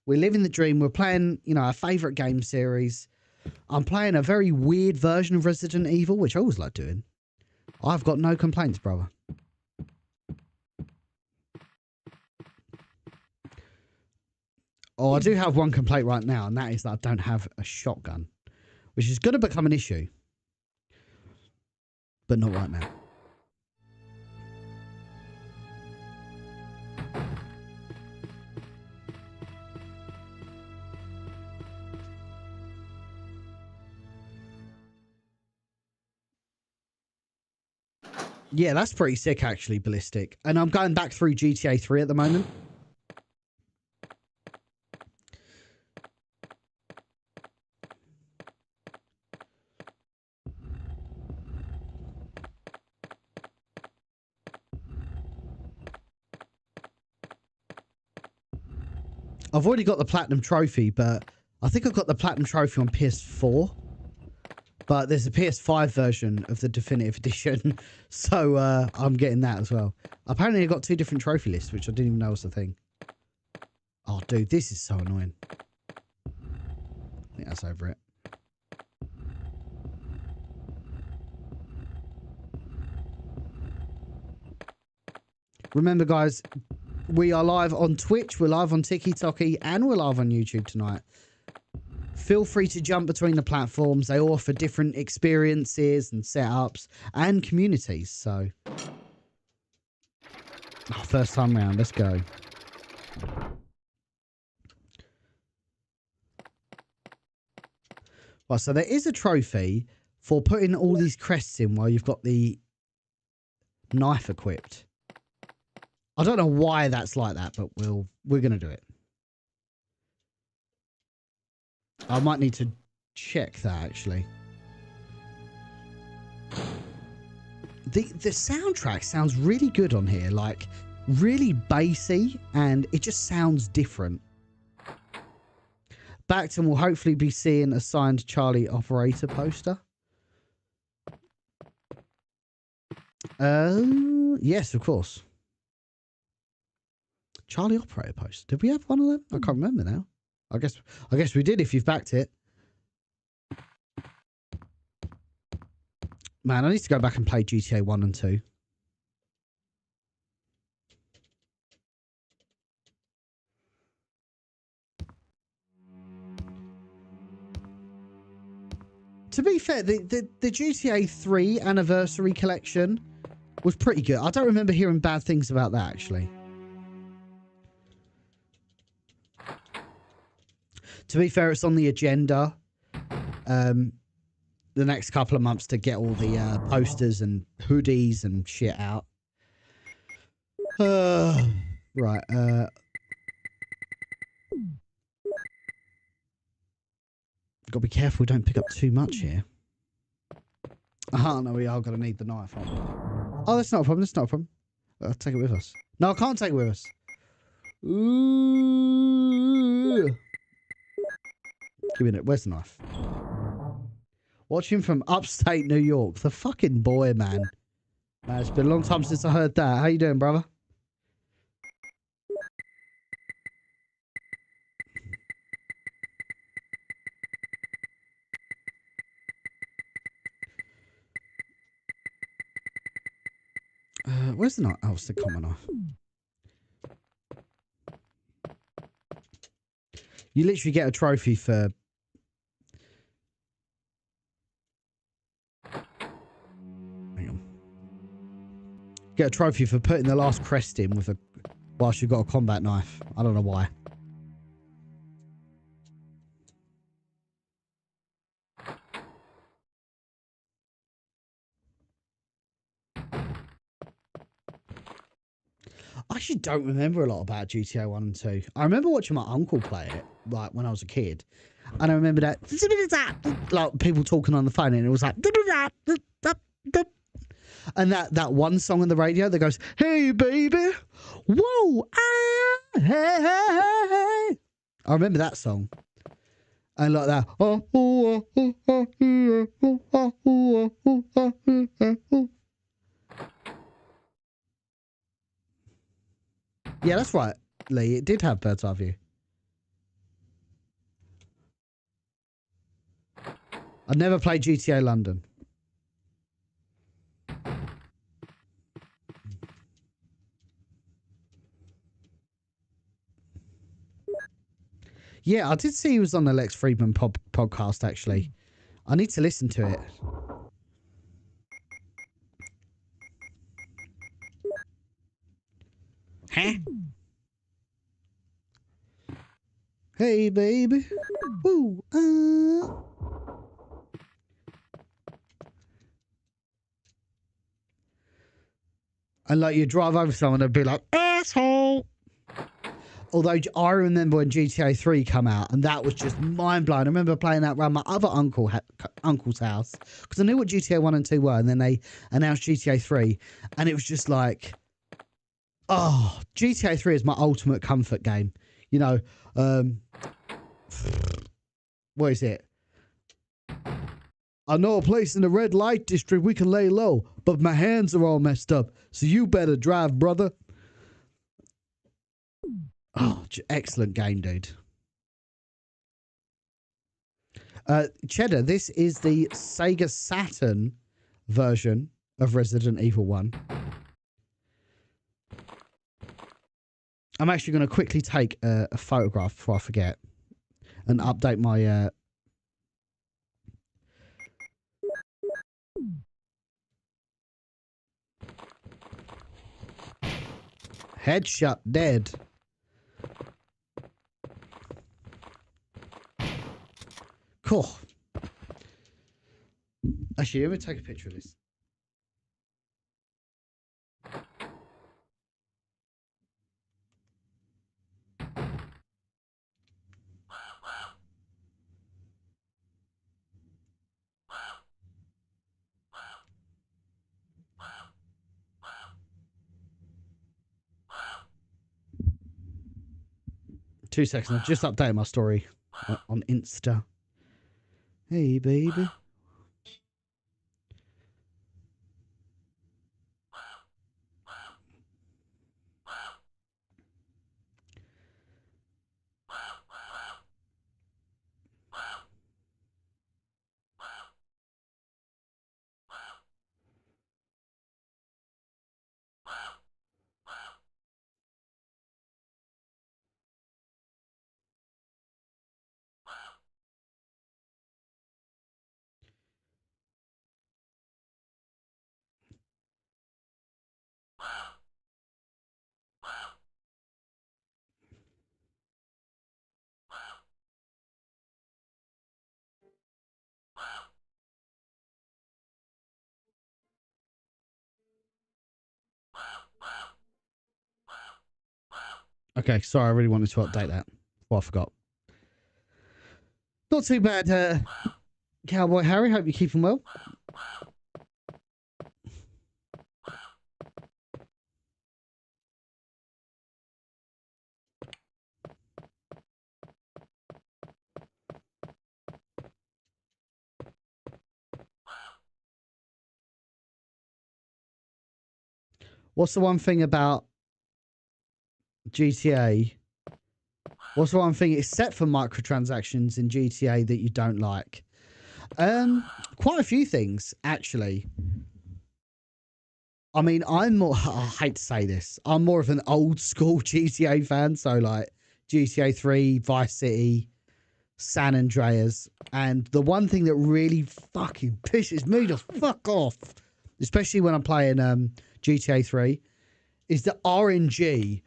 We're living the dream. We're playing, you know, our favorite game series. I'm playing a very weird version of Resident Evil, which I always like doing. I've got no complaints, brother. Oh, I do have one complaint right now, and that is that I don't have a shotgun, which is going to become an issue. But not right now. Yeah, that's pretty sick, actually, Ballistic. And I'm going back through GTA 3 at the moment. I've already got the Platinum Trophy, but I think I've got the Platinum Trophy on PS4. But there's a PS5 version of the Definitive Edition, so I'm getting that as well. Apparently I got 2 different trophy lists, which I didn't even know was a thing. Oh, dude, this is so annoying. I think that's over it. Remember, guys, we are live on Twitch, we're live on TikTok, and we're live on YouTube tonight. Feel free to jump between the platforms. They offer different experiences and setups and communities. So, first time round. Let's go. Well, so there is a trophy for putting all these crests in while you've got the knife equipped. I don't know why that's like that, but we're going to do it. I might need to check that, actually. The soundtrack sounds really good on here, like really bassy, and it just sounds different. Backton will hopefully be seeing a signed Charlie Operator poster. Yes, of course. Charlie Operator poster. Did we have one of them? I can't remember now. I guess we did if you've backed it. Man, I need to go back and play GTA 1 and 2. To be fair, the GTA 3 Anniversary Collection was pretty good. I don't remember hearing bad things about that, actually. To be fair, it's on the agenda the next couple of months to get all the posters and hoodies and shit out. Right. Gotta be careful we don't pick up too much here. Oh, no, we are gonna need the knife. Oh, that's not a problem. That's not a problem. I'll take it with us. No, I can't take it with us. Ooh. Give me it. Where's the knife? Watching from upstate New York. The fucking boy, man. Man, it's been a long time since I heard that. How you doing, brother? Where's the knife? Oh, it's the common knife. You literally get a trophy for... Hang on. Get a trophy for putting the last crest in with a... whilst you've got a combat knife. I don't know why. actually don't remember a lot about GTA 1 and 2. I remember watching my uncle play it, like, when I was a kid. And I remember that, like, people talking on the phone, and it was like, and that one song on the radio that goes, hey, baby, whoa, ah, hey, hey, hey. I remember that song. And like that. Yeah, that's right, Lee. It did have bird's eye view. I'd never played GTA London. Yeah, I did see he was on the Lex Friedman podcast, actually. I need to listen to it. Huh? Hey, baby. Woo, And like you drive over someone and be like, asshole. Although I remember when GTA 3 come out, and that was just mind blowing. I remember playing that around my other uncle's house, because I knew what GTA 1 and 2 were, and then they announced GTA 3, and it was just like, oh, GTA 3 is my ultimate comfort game. You know, what is it? I know a place in the red light district we can lay low, but my hands are all messed up, so you better drive, brother. Oh, excellent game, dude. Cheddar, this is the Sega Saturn version of Resident Evil 1. I'm actually going to quickly take a photograph before I forget and update my... Headshot dead. Cool. Actually, let me take a picture of this. Two seconds. I've just updated my story on Insta. Hey, baby. Okay, sorry, I really wanted to update that. Well, I forgot. Not too bad, Cowboy Harry. Hope you're keeping well. What's the one thing about GTA? What's the one thing except for microtransactions in GTA that you don't like? Quite a few things, actually. I mean, I'm more, I hate to say this, I'm more of an old school GTA fan. So like GTA 3, Vice City, San Andreas. And the one thing that really fucking pisses me the fuck off, especially when I'm playing GTA 3, is the RNG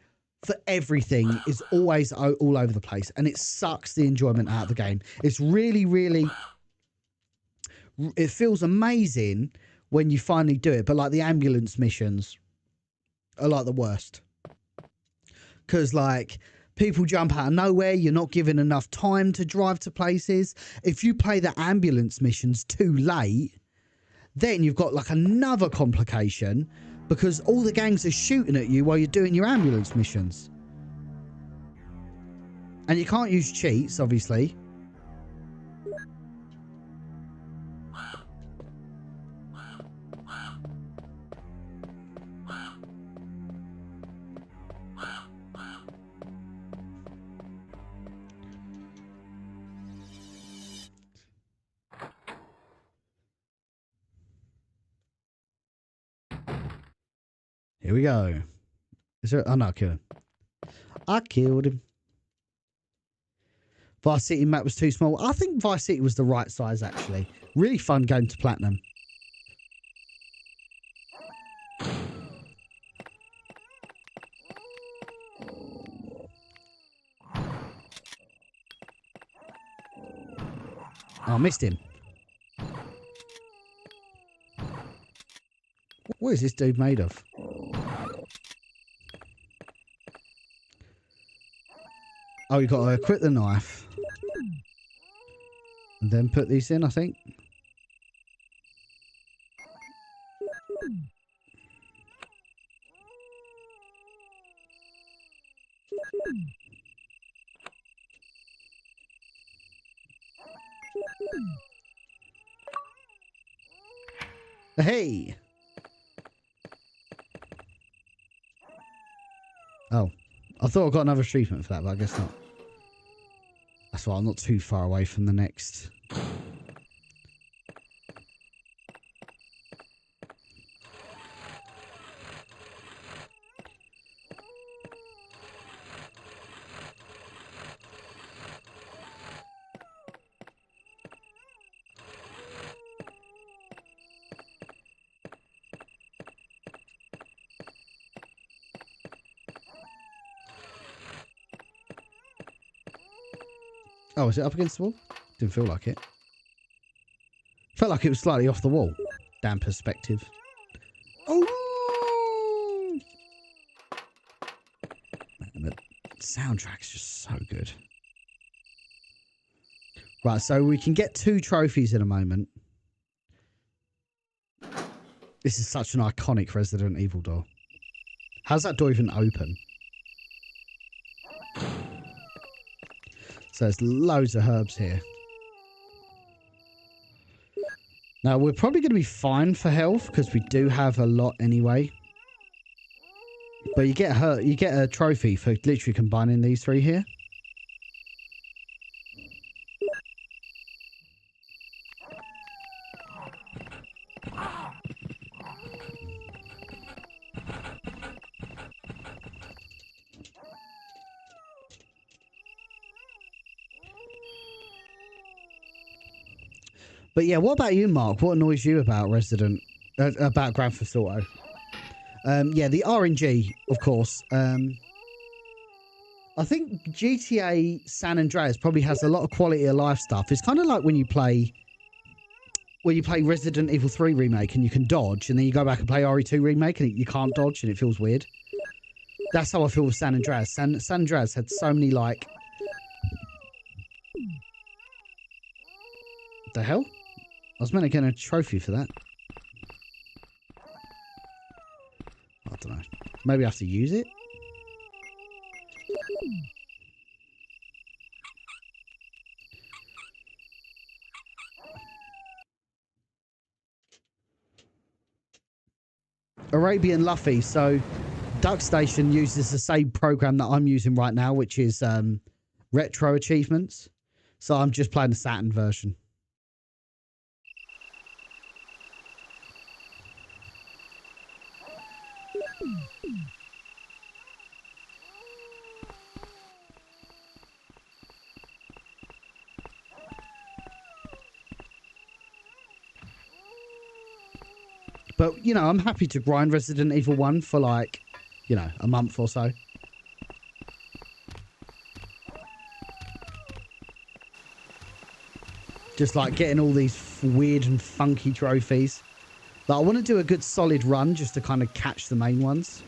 for everything is always all over the place, and it sucks the enjoyment out of the game. It's really, really, it feels amazing when you finally do it, but like the ambulance missions are like the worst. because like people jump out of nowhere. You're not given enough time to drive to places. If you play the ambulance missions too late, then you've got like another complication because all the gangs are shooting at you while you're doing your ambulance missions. And you can't use cheats, obviously. Here we go. Is there... Oh, no, I killed him. I killed him. Vice City map was too small. I think Vice City was the right size, actually. Really fun game to platinum. Oh, I missed him. What is this dude made of? Oh, you got to equip the knife. And then put these in, I think. Hey! Oh. I thought I got another achievement for that, but I guess not. That's why I'm not too far away from the next. Oh, is it up against the wall? Didn't feel like it. Felt like it was slightly off the wall. Damn perspective. Oh! Man, the soundtrack's just so good. Right, so we can get 2 trophies in a moment. This is such an iconic Resident Evil door. How's that door even open? So there's loads of herbs here. Now, we're probably going to be fine for health because we do have a lot anyway. But you get a trophy for literally combining these 3 here. But yeah, what about you, Mark? What annoys you about about Grand Theft Auto? Yeah, the RNG, of course. I think GTA San Andreas probably has a lot of quality of life stuff. It's kind of like when you play Resident Evil 3 remake and you can dodge, and then you go back and play RE2 remake and you can't dodge and it feels weird. That's how I feel with San Andreas. San Andreas had so many like... The hell? I was meant to get a trophy for that. I don't know. Maybe I have to use it? Arabian Luffy. So, DuckStation uses the same program that I'm using right now, which is RetroAchievements. So, I'm just playing the Saturn version. But, you know, I'm happy to grind Resident Evil 1 for, like, you know, a month or so. Just, like, getting all these weird and funky trophies. But I want to do a good solid run just to kind of catch the main ones.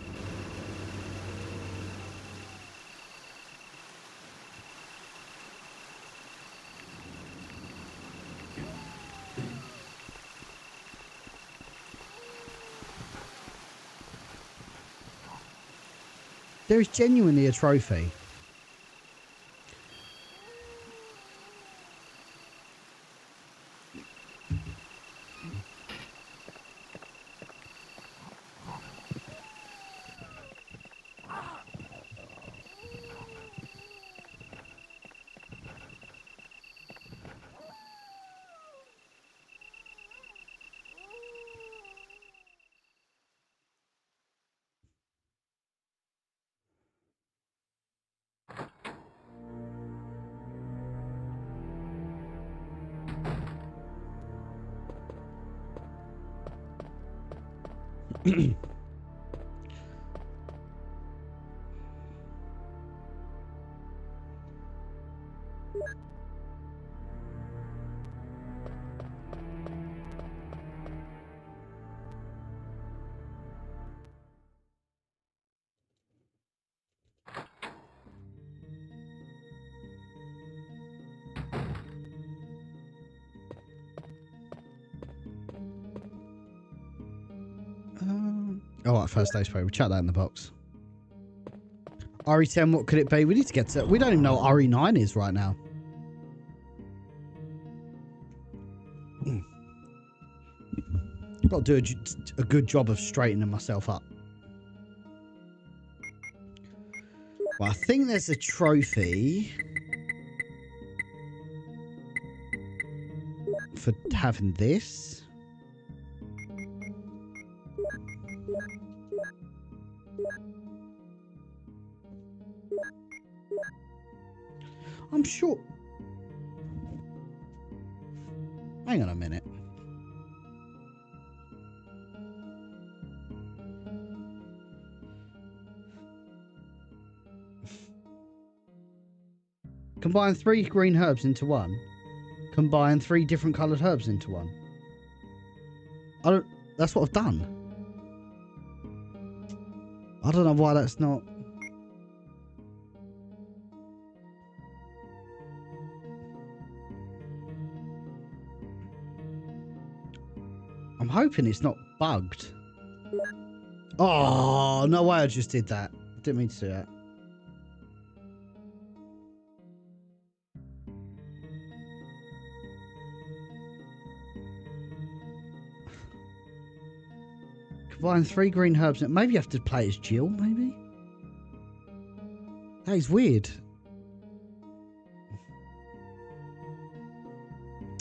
There is genuinely a trophy. All right, first stage play. We'll chat that in the box. RE10, what could it be? We need to get to... We don't even know what RE9 is right now. Got to do a good job of straightening myself up. Well, I think there's a trophy for having this. I'm sure. Hang on a minute. Combine 3 green herbs into one. Combine 3 different coloured herbs into one. That's what I've done. I don't know why that's not. I'm hoping it's not bugged. Oh, no way I just did that. Didn't mean to do that. Combine 3 green herbs. Maybe you have to play as Jill, maybe? That is weird.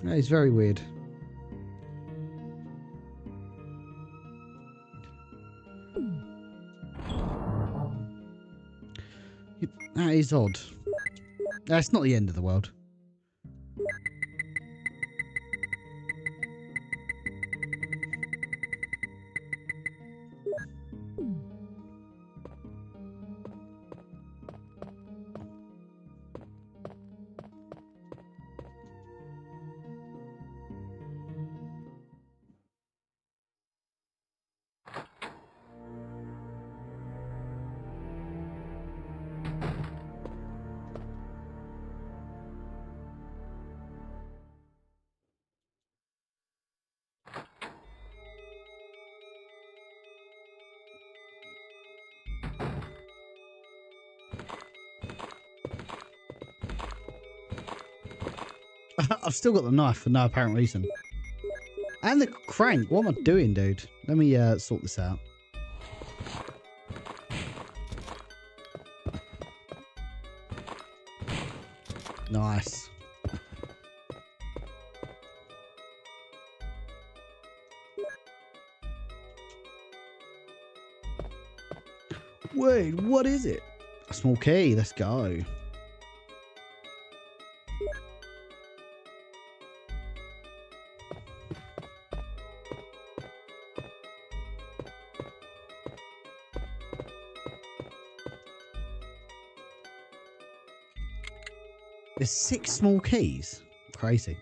That is very weird. That is odd. That's not the end of the world. I've still got the knife for no apparent reason. And the crank. What am I doing, dude? Let me sort this out. Nice. Wait, what is it? A small key. Let's go. There's 6 small keys. Crazy.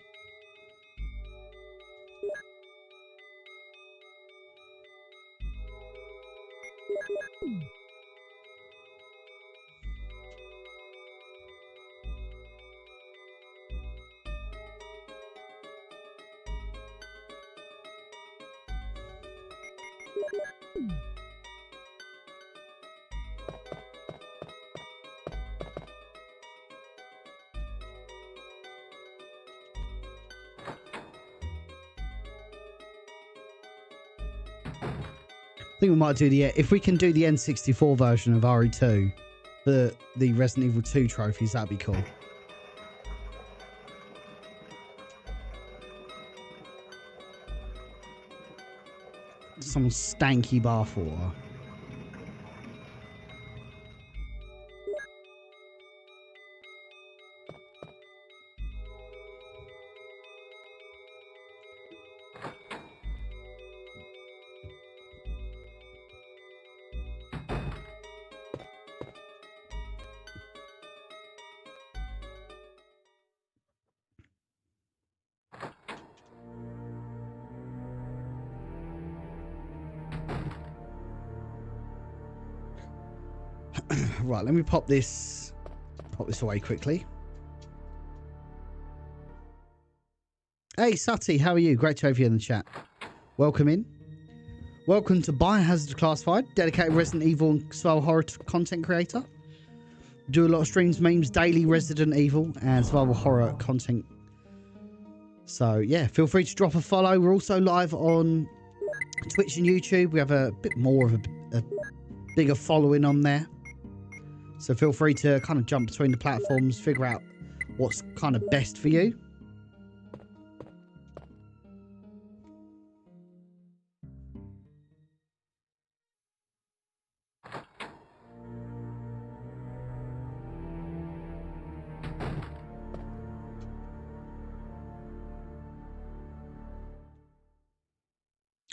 I think we might do the... If we can do the N64 version of RE2 for the Resident Evil 2 trophies, that'd be cool. Some stanky bathwater. Right, let me pop this away quickly. Hey Sati, how are you? Great to have you in the chat. Welcome in. Welcome to Biohazard Declassified, dedicated Resident Evil and survival horror content creator. Do a lot of streams, memes, daily Resident Evil and survival horror content. So yeah, feel free to drop a follow. We're also live on Twitch and YouTube. We have a bit more of a bigger following on there. So feel free to kind of jump between the platforms, figure out what's kind of best for you.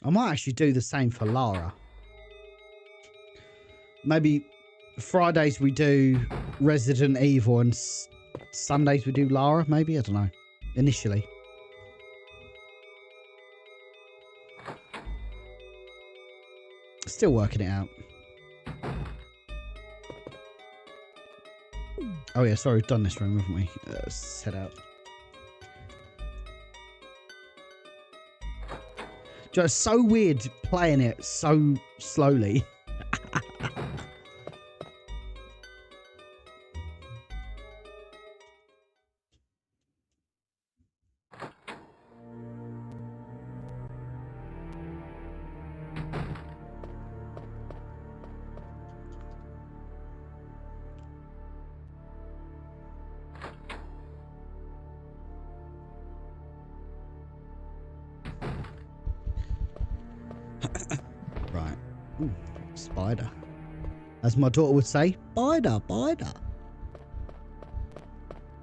I might actually do the same for Lara. Maybe Fridays we do Resident Evil and Sundays we do Lara, maybe? I don't know. Initially. Still working it out. Oh yeah, sorry, we've done this room, haven't we? Let's head out. Just so weird playing it so slowly. Right. Ooh, spider. As my daughter would say, bider, bider.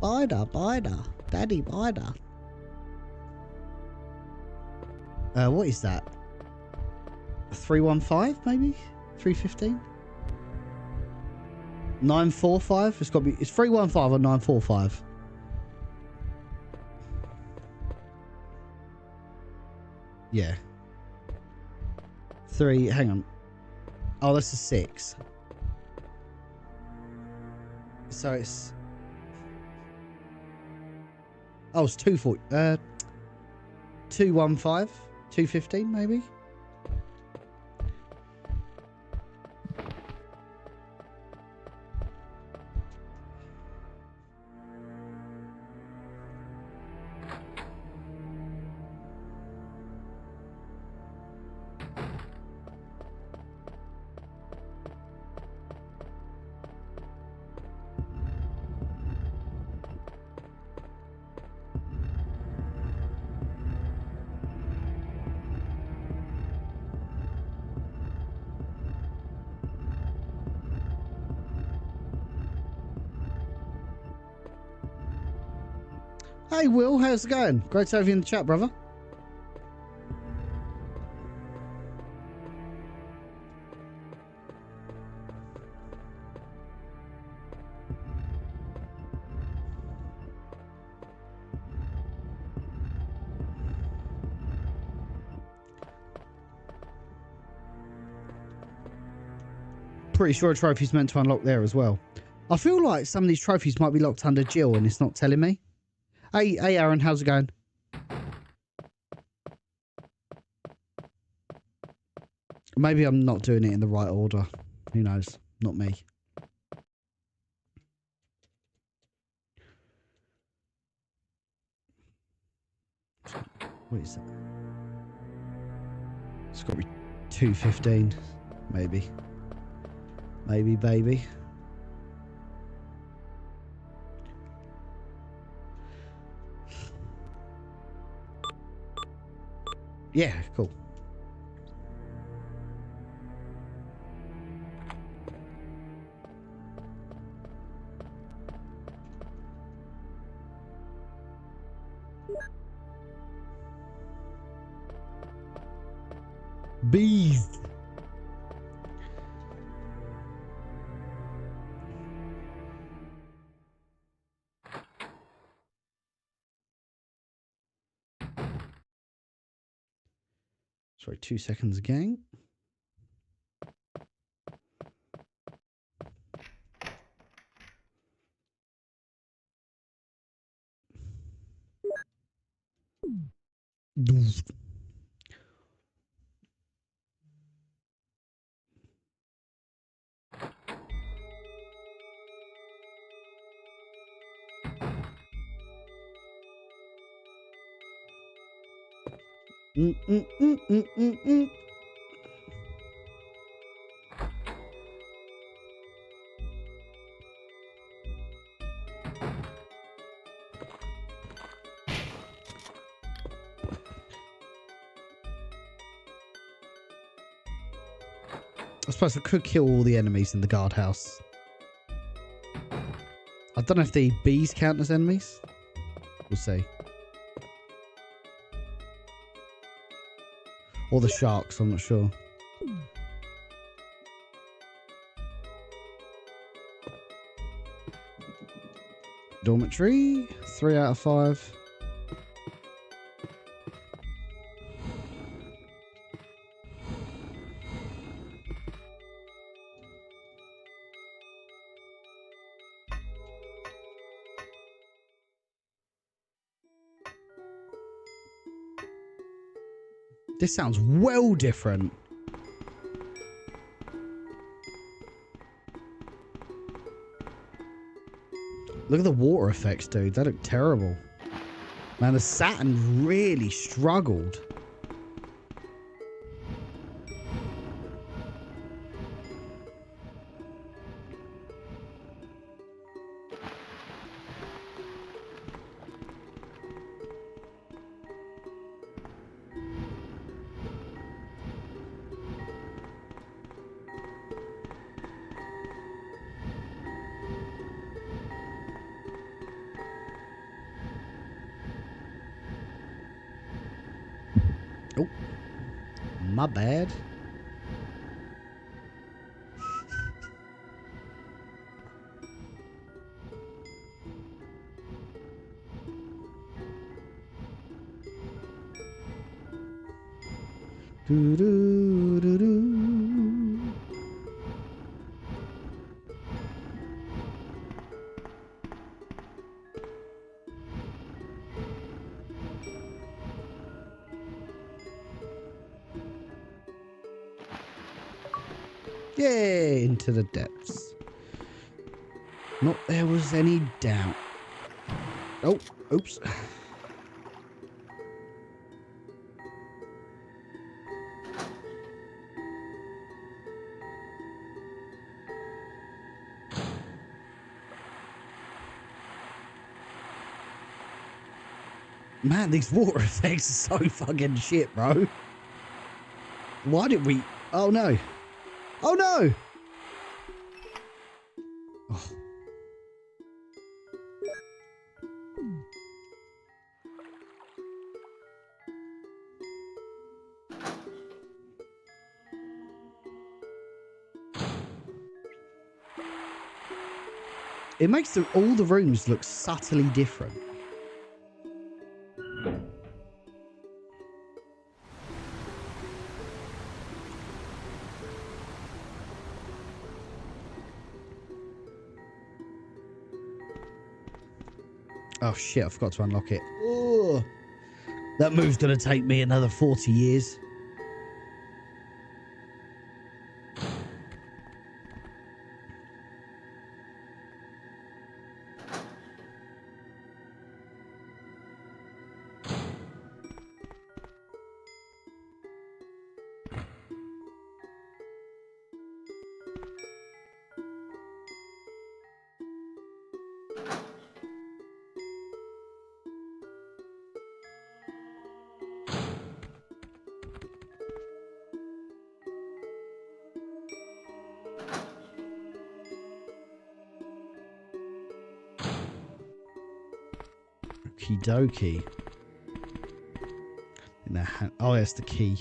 Bider, bider. Daddy, bider. What is that? 315 maybe? 315? 945? It's got to be. It's 315 or 945. Yeah. Hang on. Oh, that's a 6. So it's... Oh, it's 240. 215? 215 maybe? Hey Will, how's it going? Great to have you in the chat, brother. Pretty sure a trophy's meant to unlock there as well. I feel like some of these trophies might be locked under Jill and it's not telling me. Hey Aaron, how's it going? Maybe I'm not doing it in the right order. Who knows? Not me. What is that? It's got to be 2:15, maybe. Maybe, baby. Yeah, cool. Bees. Sorry, 2 seconds again. Mm, mm, mm, mm, mm, mm. I suppose I could kill all the enemies in the guardhouse. I don't know if the bees count as enemies. We'll see. Or the sharks, I'm not sure. Dormitory, 3 out of 5. This sounds well different. Look at the water effects, dude. They look terrible. Man, the Saturn really struggled. Oh, my bad. Do, do, do, do. Yay, into the depths. Not there was any doubt. Oh, oops. Man, these water effects are so fucking shit, bro. Why did we... Oh, no. Oh, no! Oh. It makes all the rooms look subtly different. Oh shit, I forgot to unlock it. Ugh. That move's gonna take me another 40 years. Okie dokie. Oh, that's the key.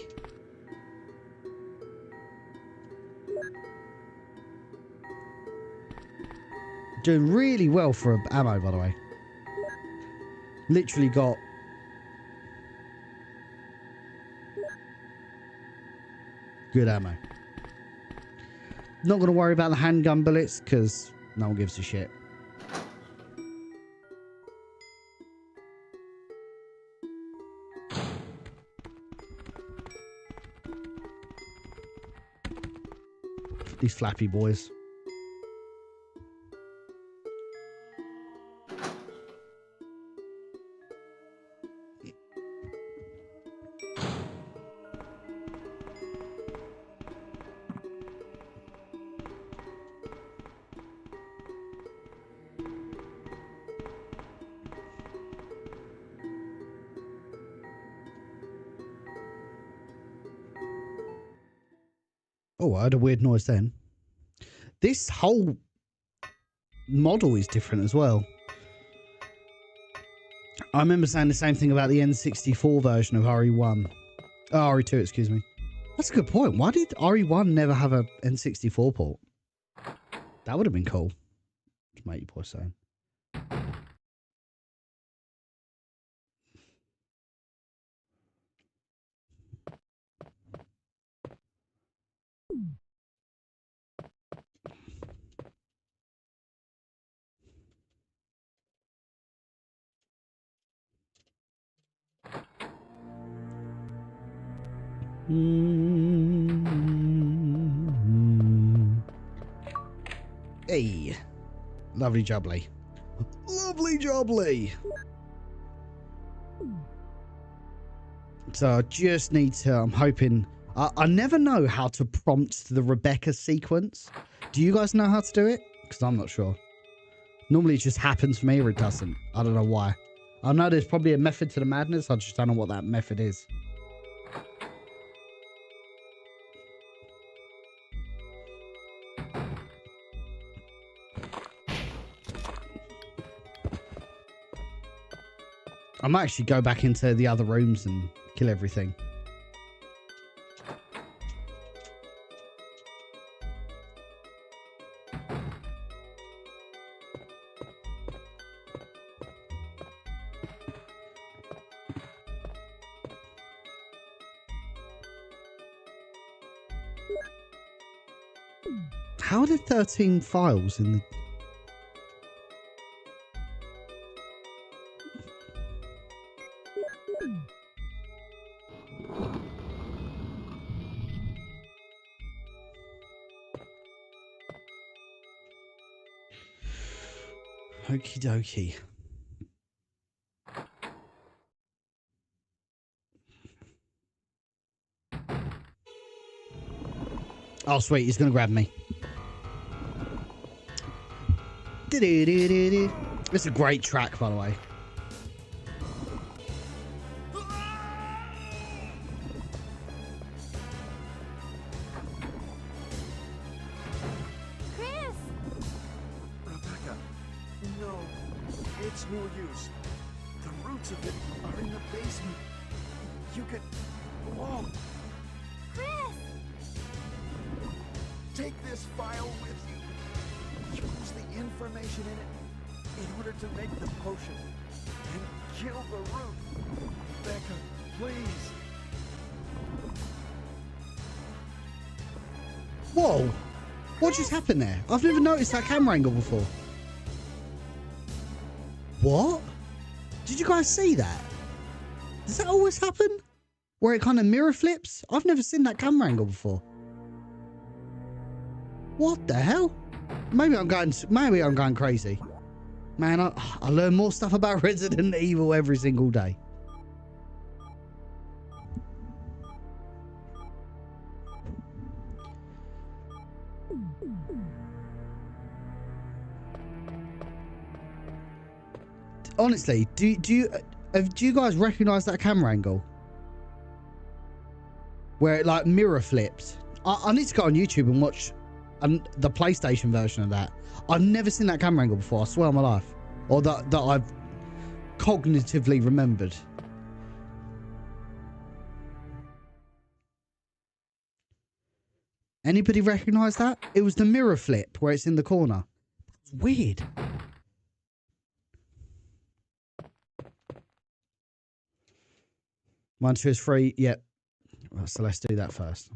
Doing really well for ammo, by the way. Literally got good ammo. Not going to worry about the handgun bullets because no one gives a shit. These flappy boys. Oh, I had a weird noise then. This whole model is different as well. I remember saying the same thing about the N64 version of RE1. Oh, RE2, excuse me. That's a good point. Why did RE1 never have a N64 port? That would have been cool. Just make your boy saying. Hey, lovely jubbly. Lovely jubbly. So I just need to, I'm hoping, I never know how to prompt the Rebecca sequence. Do you guys know how to do it? Because I'm not sure. Normally it just happens for me or it doesn't. I don't know why. I know there's probably a method to the madness. I just don't know what that method is. I might actually go back into the other rooms and kill everything. How are there 13 files in the... Okie dokie. Oh, sweet. He's going to grab me. It's a great track, by the way. Chris! Rebecca, no, it's no use. The roots of it are in the basement. You could... Whoa! Chris! Take this file with you. Use the information in it in order to make the potion. And kill the root. Rebecca, please. Whoa! What just happened there? I've never noticed that camera angle before. What? Did you guys see that? Does that always happen? Where it kind of mirror flips? I've never seen that camera angle before. What the hell? Maybe I'm going crazy. Man, I learn more stuff about Resident Evil every single day. honestly, do you guys recognize that camera angle where it like mirror flips? I need to go on YouTube and watch the PlayStation version of that. I've never seen that camera angle before, I swear on my life, or that I've cognitively remembered. Anybody recognize that? It was the mirror flip where it's in the corner. It's weird. One, two is free. Yep. Well, so let's do that first.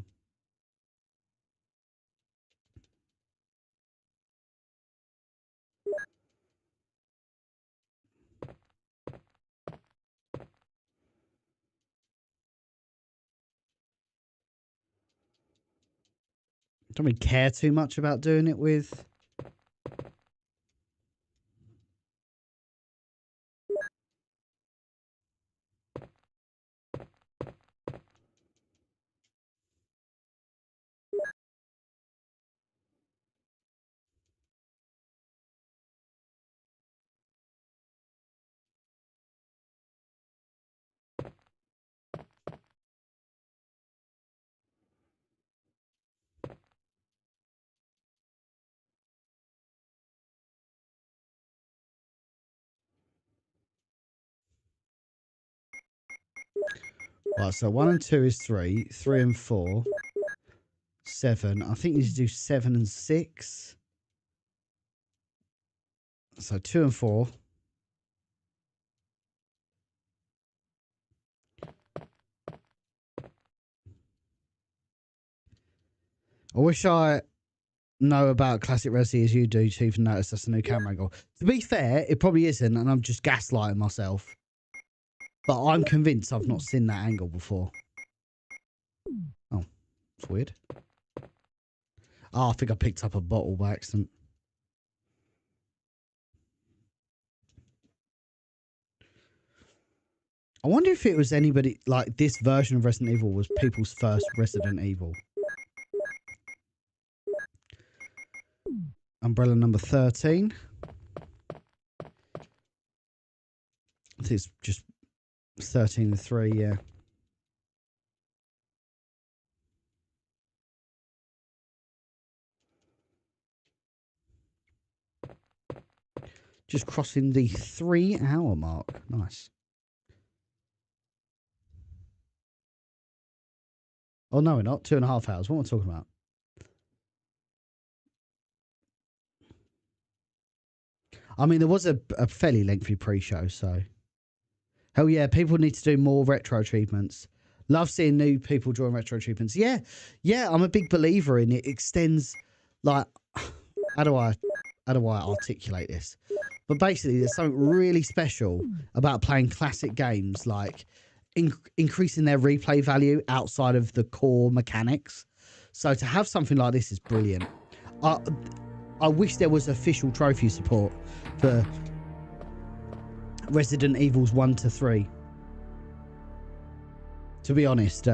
Don't really care too much about doing it with. Right, so 1 and 2 is 3. 3 and 4. 7. I think you need to do 7 and 6. So 2 and 4. I wish I know about classic Resi as you do to even notice that's a new camera angle. To be fair, it probably isn't, and I'm just gaslighting myself. But I'm convinced I've not seen that angle before. Oh, it's weird. Oh, I think I picked up a bottle by accident. I wonder if it was anybody, like this version of Resident Evil was people's first Resident Evil. Umbrella number 13. I think it's just 13 and 3, yeah. Just crossing the 3-hour mark. Nice. Oh, no, we're not. 2.5 hours. What am I talking about? I mean, there was a fairly lengthy pre-show, so... Hell yeah, people need to do more retro achievements. Love seeing new people drawing retro achievements. Yeah, I'm a big believer in it. It extends, like... How do I articulate this? But basically, there's something really special about playing classic games, like increasing their replay value outside of the core mechanics. So to have something like this is brilliant. I wish there was official trophy support for Resident Evils 1 to 3. To be honest,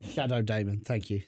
Shadow Damon, thank you.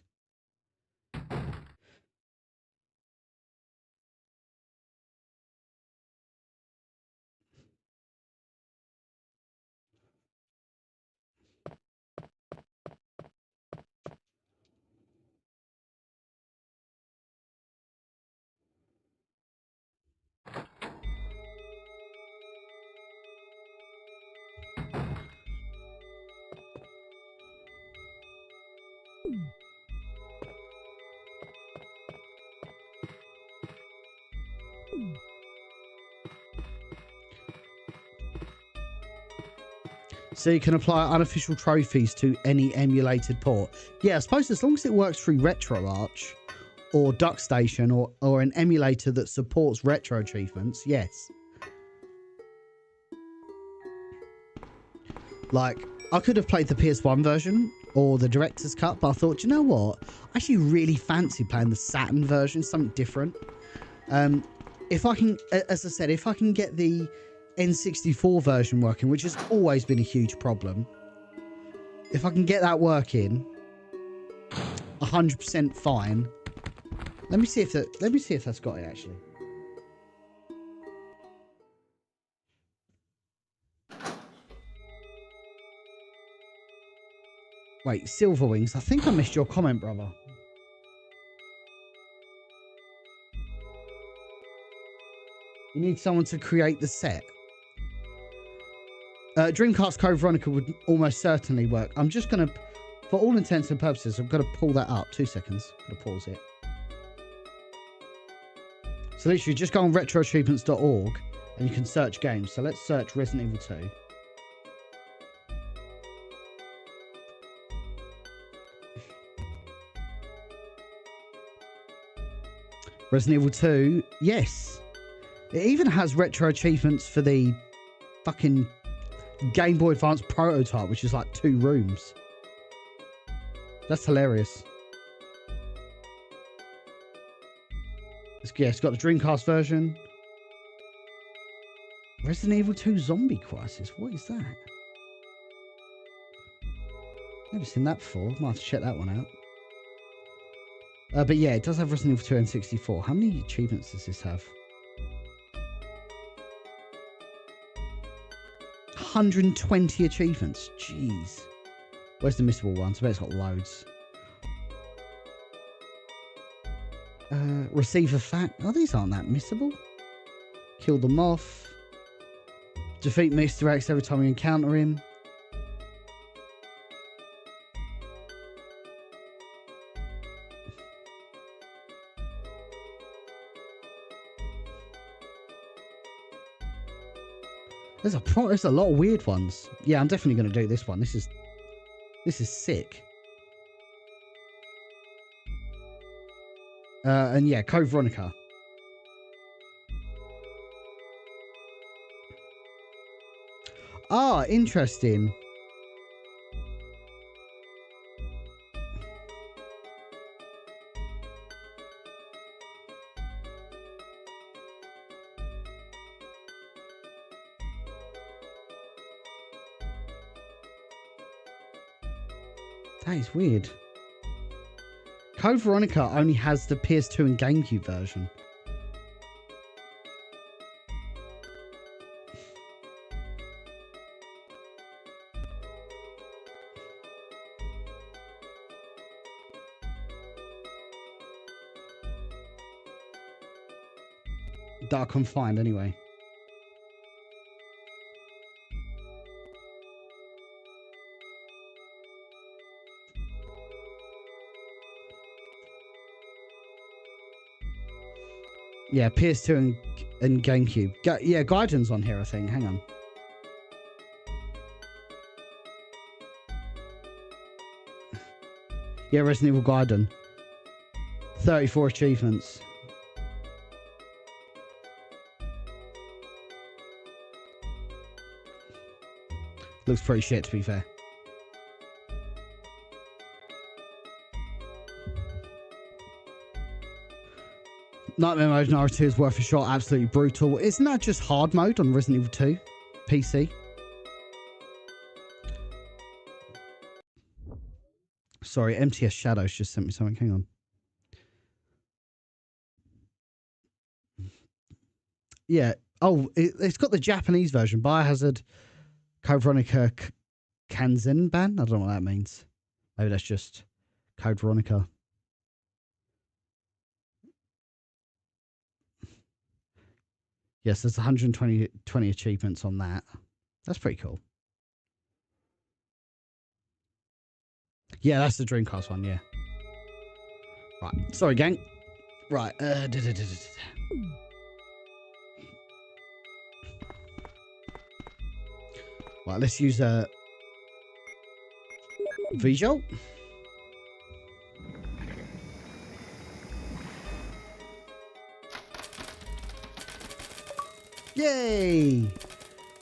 So you can apply unofficial trophies to any emulated port. Yeah, I suppose as long as it works through RetroArch or DuckStation or an emulator that supports retro achievements, yes. Like, I could have played the PS1 version or the director's cut, but I thought, you know what? I actually really fancy playing the Saturn version, something different. If I can, as I said, if I can get the N64 version working, which has always been a huge problem, if I can get that working 100% fine. Let me see if that's got it actually. Wait, Silver Wings. I think I missed your comment, brother. You need someone to create the set. Dreamcast Code Veronica would almost certainly work. I'm just going to, for all intents and purposes, I'm going to pull that up. 2 seconds. I'm going to pause it. So literally just go on retroachievements.org and you can search games. So let's search Resident Evil 2. Resident Evil 2, yes. It even has retro achievements for the fucking Game Boy Advance prototype, which is like 2 rooms. That's hilarious. It's got the Dreamcast version. Resident Evil 2 Zombie Crisis. What is that? Never seen that before. Might have to check that one out. But yeah, it does have Resident Evil 2 and 64. How many achievements does this have? 120 achievements. Jeez. Where's the missable ones? I bet it's got loads. Receive a fact. Oh, these aren't that missable. Kill the moth. Defeat Mr. X every time you encounter him. There's a lot of weird ones. Yeah, I'm definitely going to do this one. This is sick. And yeah, Code Veronica. Ah, interesting. That is weird. Code Veronica only has the PS2 and GameCube version. That I can find anyway. Yeah, PS2 and GameCube. Yeah, Gaiden's on here, I think. Hang on. Yeah, Resident Evil Gaiden. 34 achievements. Looks pretty shit, to be fair. Nightmare mode in RE2 is worth a shot. Absolutely brutal. Isn't that just hard mode on Resident Evil 2 PC? Sorry, MTS Shadows just sent me something. Hang on. Yeah. Oh, it's got the Japanese version. Biohazard Code Veronica Kanzenban. I don't know what that means. Maybe that's just Code Veronica. Yes, there's 120 achievements on that. That's pretty cool. Yeah, that's the Dreamcast one, yeah. Right. Sorry, gang. Right. Right, let's use a visual. Yay!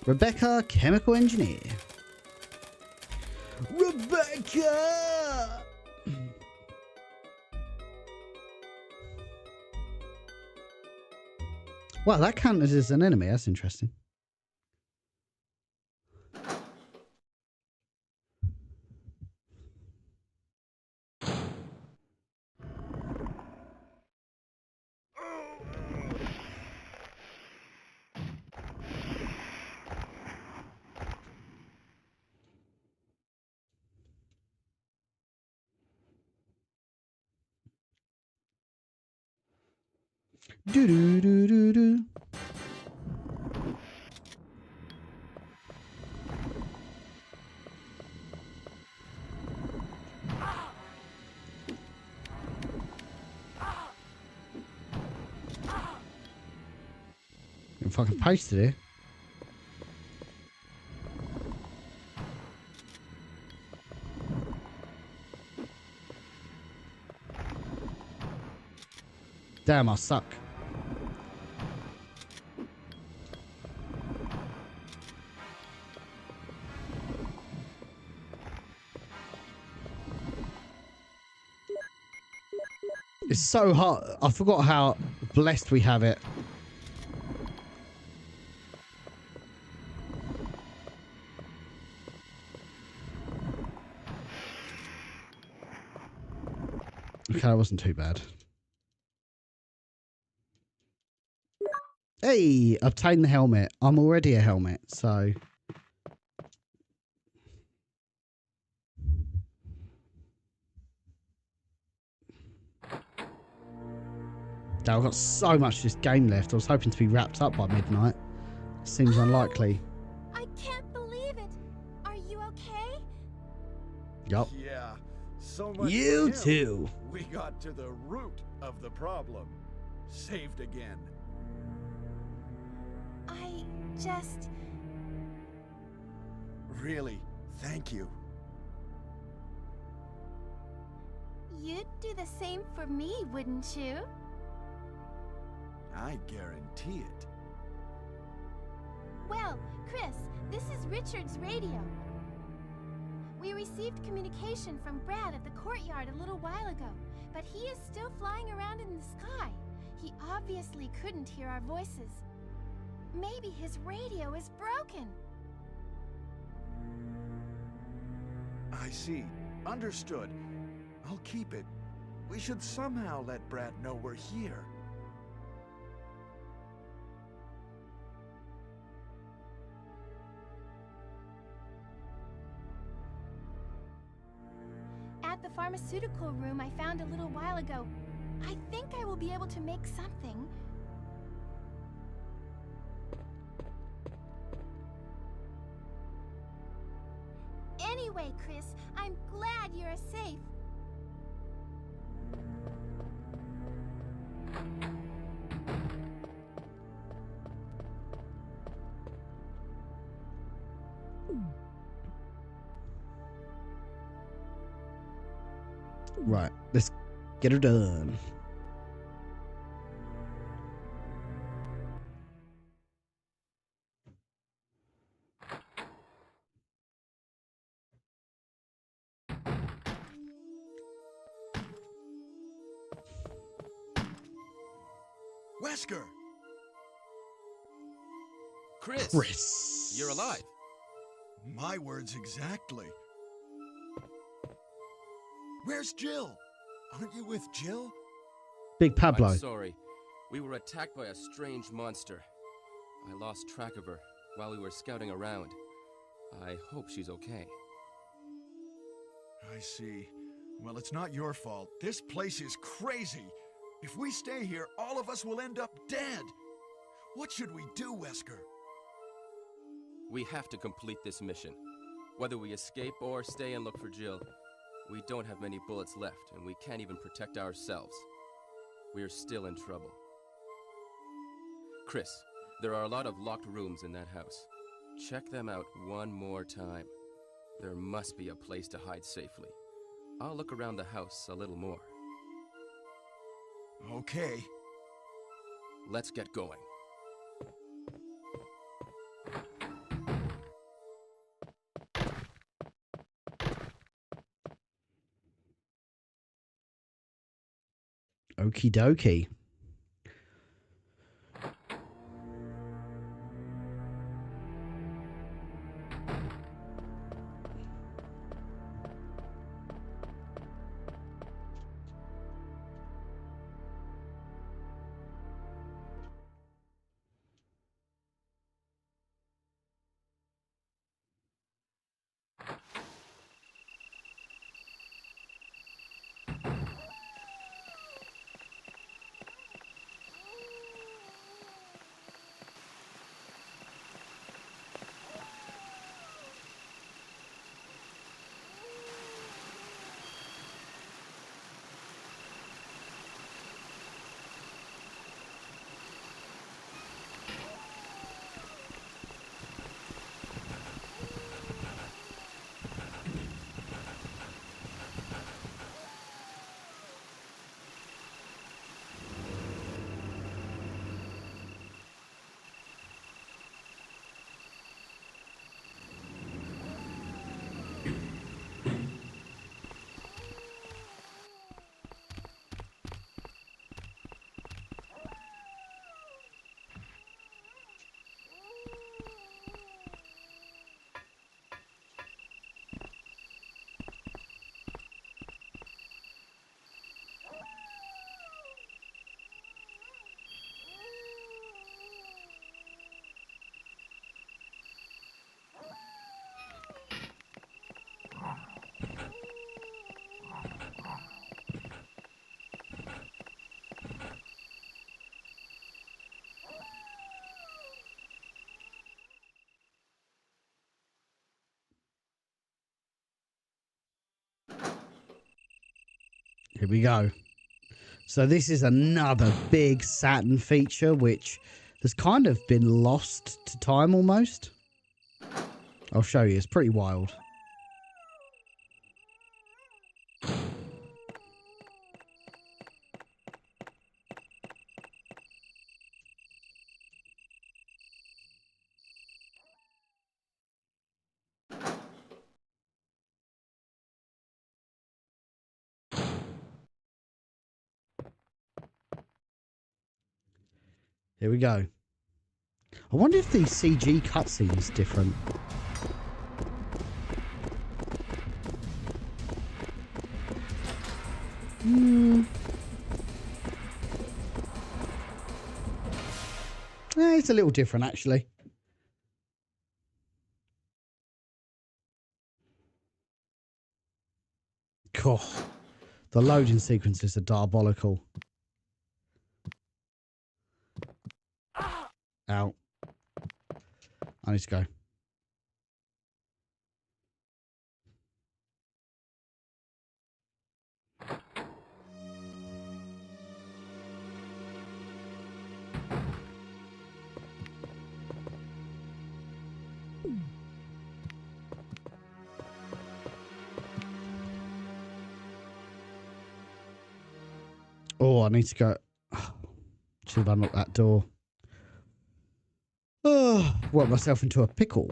Rebecca, chemical engineer. Rebecca! Wow, that counted as an enemy. That's interesting. Do do do do do. If I can paste it here. Damn, I suck. It's so hot. I forgot how blessed we have it. Okay, that wasn't too bad. Hey, obtain the helmet. I'm already a helmet, so... Now, I've got so much of this game left. I was hoping to be wrapped up by midnight. Seems unlikely. I can't believe it. Are you okay? Yup. Yeah, so much You for him. too. We got to the root of the problem. Saved again. I just... Really, thank you. You'd do the same for me, wouldn't you? I guarantee it. Well, Chris, this is Richard's radio. We received communication from Brad at the courtyard a little while ago, but he is still flying around in the sky. He obviously couldn't hear our voices. Maybe his radio is broken. I see. Understood. I'll keep it. We should somehow let Brad know we're here. At the pharmaceutical room I found a little while ago, I think I will be able to make something. Anyway, Chris, I'm glad you're safe. Right, let's get her done. Wesker! Chris, you're alive. My words exactly. Where's Jill? Aren't you with Jill? Big Pablo. I'm sorry. We were attacked by a strange monster. I lost track of her while we were scouting around. I hope she's okay. I see. Well, it's not your fault. This place is crazy. If we stay here, all of us will end up dead. What should we do, Wesker? We have to complete this mission. Whether we escape or stay and look for Jill, we don't have many bullets left, and we can't even protect ourselves. We're still in trouble. Chris, there are a lot of locked rooms in that house. Check them out one more time. There must be a place to hide safely. I'll look around the house a little more. Okay. Let's get going. Okie dokie. Here we go. So this is another big Saturn feature, which has kind of been lost to time almost. I'll show you. It's pretty wild. Here we go. I wonder if the CG cutscene is different. It's a little different, actually. God, the loading sequences are diabolical. Out. I need to go. Oh, I need to go. Should have unlocked that door. Oh, worked myself into a pickle.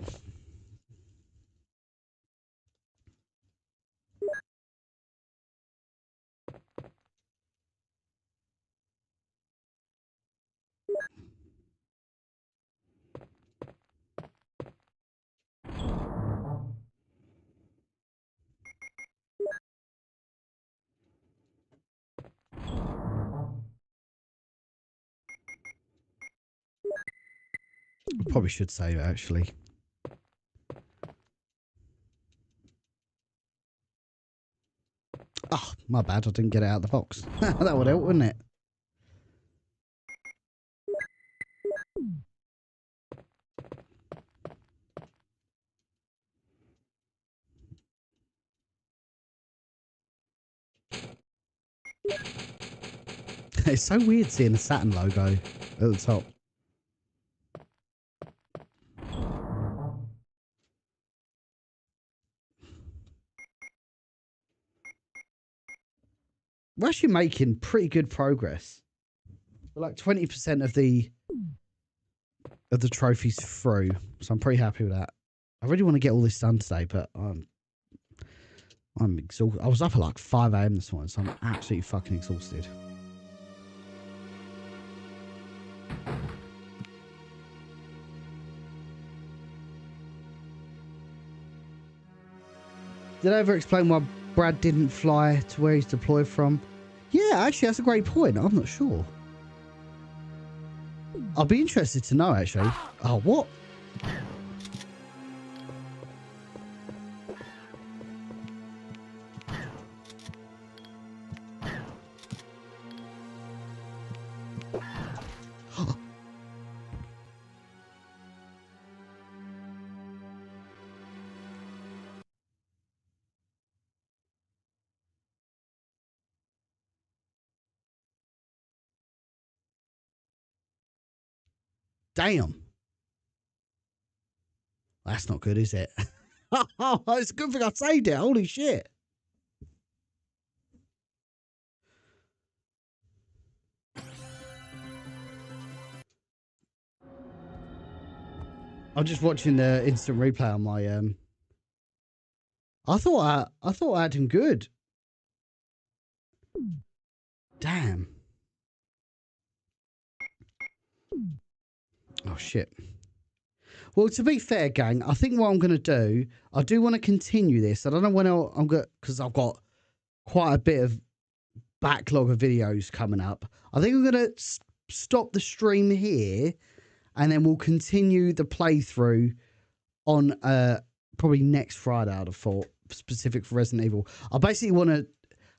I probably should save it, actually. Oh, my bad. I didn't get it out of the box. That would help, wouldn't it? It's so weird seeing the Saturn logo at the top. We're actually making pretty good progress. We're like 20% of the trophies through, so I'm pretty happy with that. I really want to get all this done today, but I'm exhausted. I was up at like 5 AM this morning, so I'm absolutely fucking exhausted. Did I ever explain why Brad didn't fly to where he's deployed from? Yeah, actually, that's a great point. I'm not sure. I'll be interested to know, actually. Oh, what? Damn. That's not good, is it? Oh, it's a good thing I saved it. Holy shit. I'm just watching the instant replay on my I thought I had him good. Damn. Oh shit. Well, to be fair, gang, I think what I'm going to do, I do want to continue this. I don't know when I'm going to, because I've got quite a bit of backlog of videos coming up. I think I'm going to stop the stream here, and then we'll continue the playthrough on probably next Friday, I'd have thought, specific for Resident Evil. I basically want to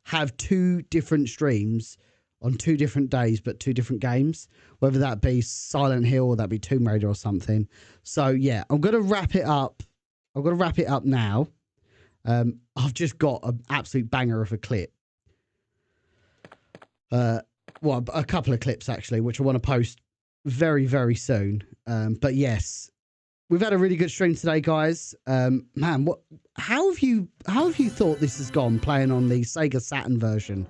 have 2 different streams on 2 different days, but 2 different games, whether that be Silent Hill or that be Tomb Raider or something. So yeah, I'm going to wrap it up. I'm going to wrap it up now. I've just got an absolute banger of a clip. Well, a couple of clips actually, which I want to post very, very soon. But yes, we've had a really good stream today, guys. Man, how have you thought this has gone playing on the Sega Saturn version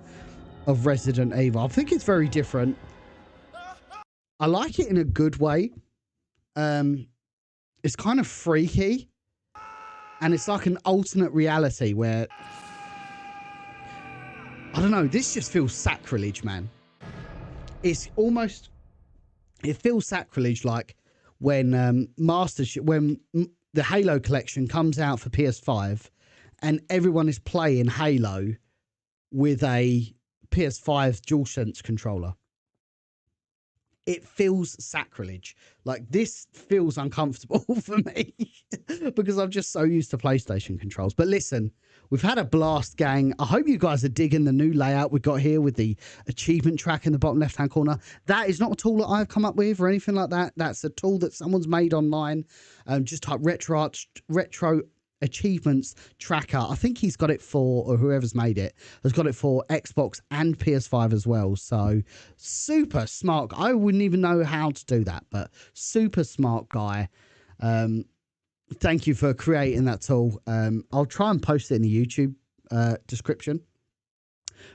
of Resident Evil? I think it's very different. I like it in a good way. It's kind of freaky, and it's like an alternate reality where, I don't know, this just feels sacrilege, man. It's almost, it feels sacrilege like when when the Halo collection comes out for PS5 and everyone is playing Halo with a PS5 DualSense controller. It feels sacrilege. Like, this feels uncomfortable for me because I'm just so used to PlayStation controls. But listen, we've had a blast, gang. I hope you guys are digging the new layout we've got here with the achievement track in the bottom left-hand corner. That is not a tool that I've come up with or anything like that. That's a tool that someone's made online. Just type RetroAchievements tracker. I think he's got it for, or whoever's made it has got it for Xbox and PS5 as well. So super smart. I wouldn't even know how to do that, but super smart guy. Thank you for creating that tool. I'll try and post it in the YouTube description.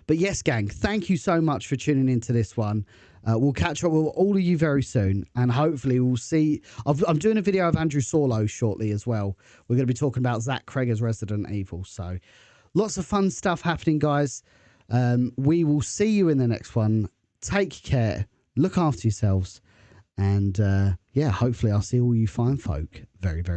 But yes, gang, thank you so much for tuning into this one. We'll catch up with all of you very soon, and hopefully we'll see. I'm doing a video of Andrew Sorlow shortly as well. We're going to be talking about Zach Kreger's Resident Evil. So lots of fun stuff happening, guys. We will see you in the next one. Take care. Look after yourselves. And yeah, hopefully I'll see all you fine folk very, very